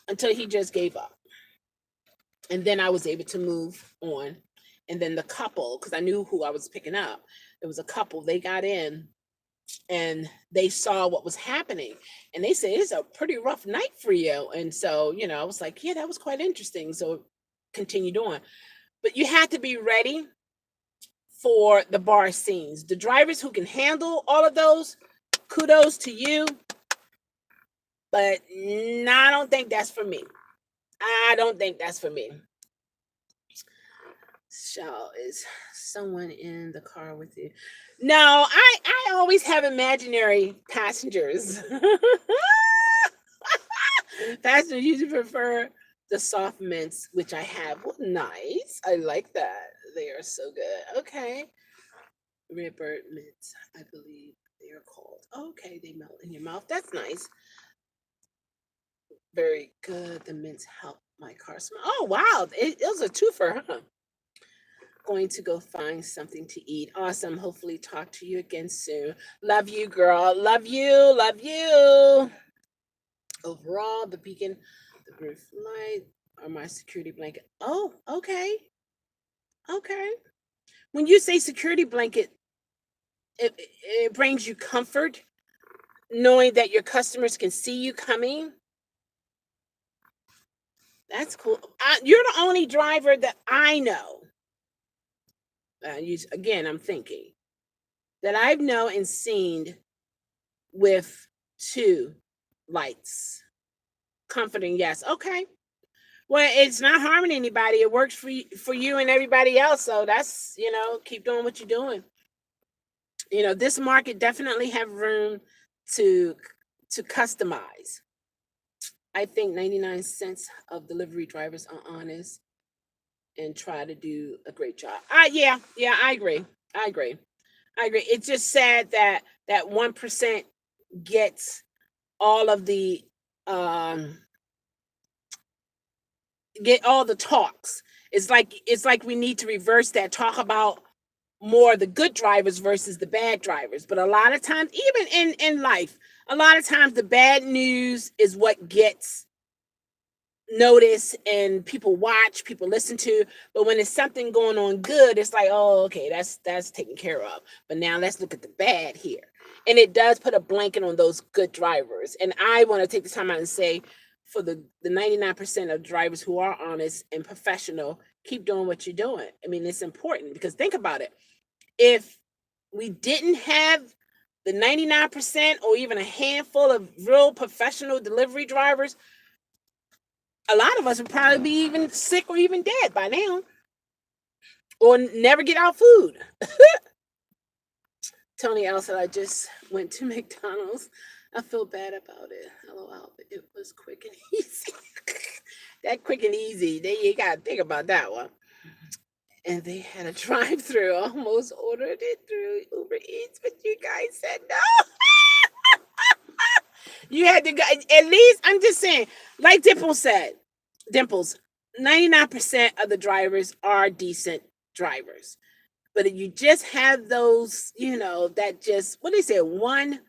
until he just gave up. And then I was able to move on. And then the couple, because I knew who I was picking up, there was a couple, they got in and they saw what was happening. And they said, it's a pretty rough night for you. And so, I was like, yeah, that was quite interesting. So continued on. But you had to be ready for the bar scenes. The drivers who can handle all of those, kudos to you. But no, I don't think that's for me. I don't think that's for me. So is someone in the car with you? No, I always have imaginary passengers. Passengers usually prefer the soft mints, which I have. Well, nice. I like that. They are so good. Okay. Redbird mints, I believe they are called. Okay, they melt in your mouth. That's nice. Very good. The mints help my car smell. Oh, wow. It was a twofer, huh? Going to go find something to eat. Awesome. Hopefully, talk to you again soon. Love you, girl. Love you. Love you. Overall, the beacon, the roof light are my security blanket. Oh, okay. Okay. When you say security blanket, it brings you comfort knowing that your customers can see you coming. That's cool. You're the only driver that I know. Again, I'm thinking that I've known and seen with two lights. Comforting, yes. Okay. Well, it's not harming anybody. It works for you and everybody else. So that's, keep doing what you're doing. This market definitely have room to customize. I think 99 cents of delivery drivers are honest and try to do a great job. Yeah, I agree. I agree. I agree. It's just sad that that 1% gets all of the um get all the talks. It's like we need to reverse that. Talk about more the good drivers versus the bad drivers. But a lot of times, even in life, a lot of times the bad news is what gets notice and people watch, people listen to. But when it's something going on good, it's like, oh, okay, that's taken care of. But now let's look at the bad here. And it does put a blanket on those good drivers. And I want to take the time out and say, for the 99% of drivers who are honest and professional, keep doing what you're doing. I mean, it's important because think about it. If we didn't have the 99% or even a handful of real professional delivery drivers, a lot of us would probably be even sick or even dead by now, or never get our food. Tony L said, I just went to McDonald's. I feel bad about it. LOL, but it was quick and easy. That quick and easy, you got to think about that one. And they had a drive through. Almost ordered it through Uber Eats, but you guys said no. You had to go. At least, I'm just saying, like Dimples, 99% of the drivers are decent drivers. But if you just have those, that just, what they say, one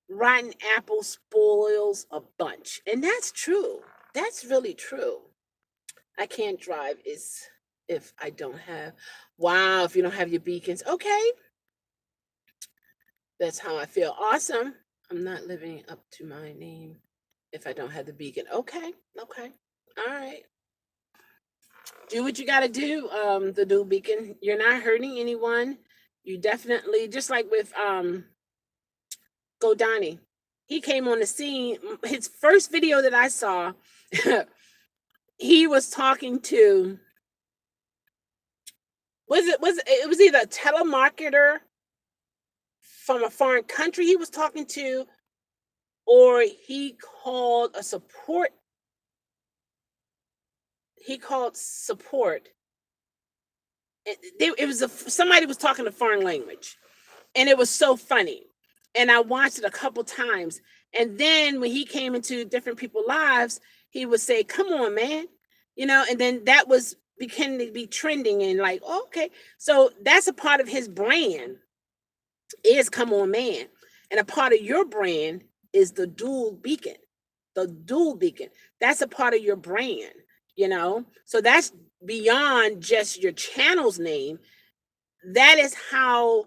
rotten apple spoils a bunch. And that's true. That's really true. I can't drive if I don't have, wow, if you don't have your beacons. Okay. That's how I feel. Awesome. I'm not living up to my name if I don't have the beacon. Okay. Okay. All right. Do what you got to do, the dual beacon. You're not hurting anyone. You definitely, just like with Godani, he came on the scene. His first video that I saw, he was talking to, it was either a telemarketer from a foreign country he was talking to, or he called support. It was somebody was talking a foreign language, and it was so funny. And I watched it a couple times. And then when he came into different people's lives, he would say, "Come on, man," And then that was beginning to be trending, and like, oh, okay, so that's a part of his brand is "Come on, man," and a part of your brand is the dual beacon. The dual beacon. That's a part of your brand. So that's beyond just your channel's name, that is how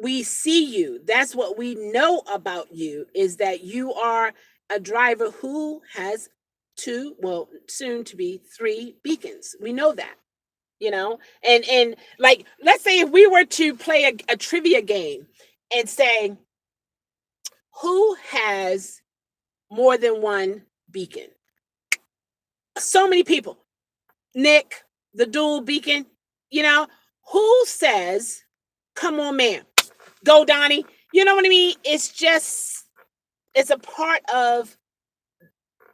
we see you. That's what we know about you, is that you are a driver who has two, well, soon to be three beacons. We know that, and like, let's say if we were to play a trivia game and say, who has more than one beacon? So many people. Nick, the dual beacon, you know, who says, come on, man, go, Donnie? You know what I mean? It's a part of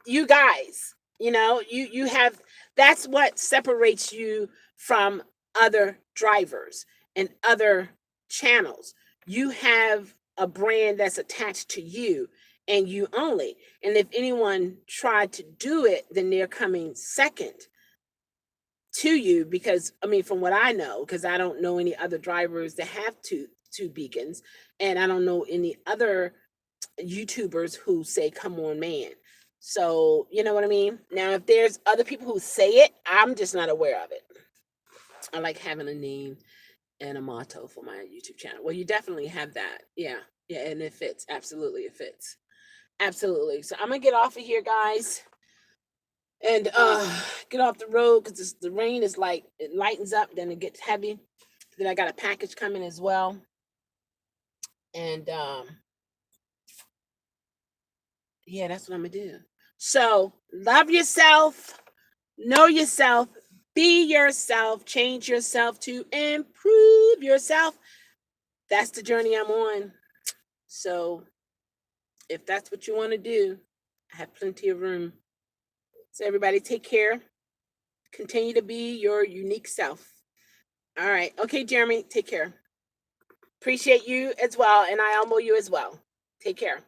you guys. You have, that's what separates you from other drivers and other channels. You have a brand that's attached to you and you only. And if anyone tried to do it, then they're coming second to you, because I mean, from what I know, because I don't know any other drivers that have two beacons, and I don't know any other YouTubers who say come on, man. So you know what I mean. Now if there's other people who say it, I'm just not aware of it. I like having a name and a motto for my YouTube channel. Well, you definitely have that. Yeah, yeah, and it fits. Absolutely, it fits. Absolutely. So I'm gonna get off of here, guys, and get off the road, because the rain is like, it lightens up, then it gets heavy. Then I got a package coming as well. And yeah, that's what I'm gonna do. So love yourself, know yourself, be yourself, change yourself to improve yourself. That's the journey I'm on. So if that's what you want to do, I have plenty of room. So everybody, take care. Continue to be your unique self. All right. Okay, Jeremy, take care. Appreciate you as well. And I elbow you as well. Take care.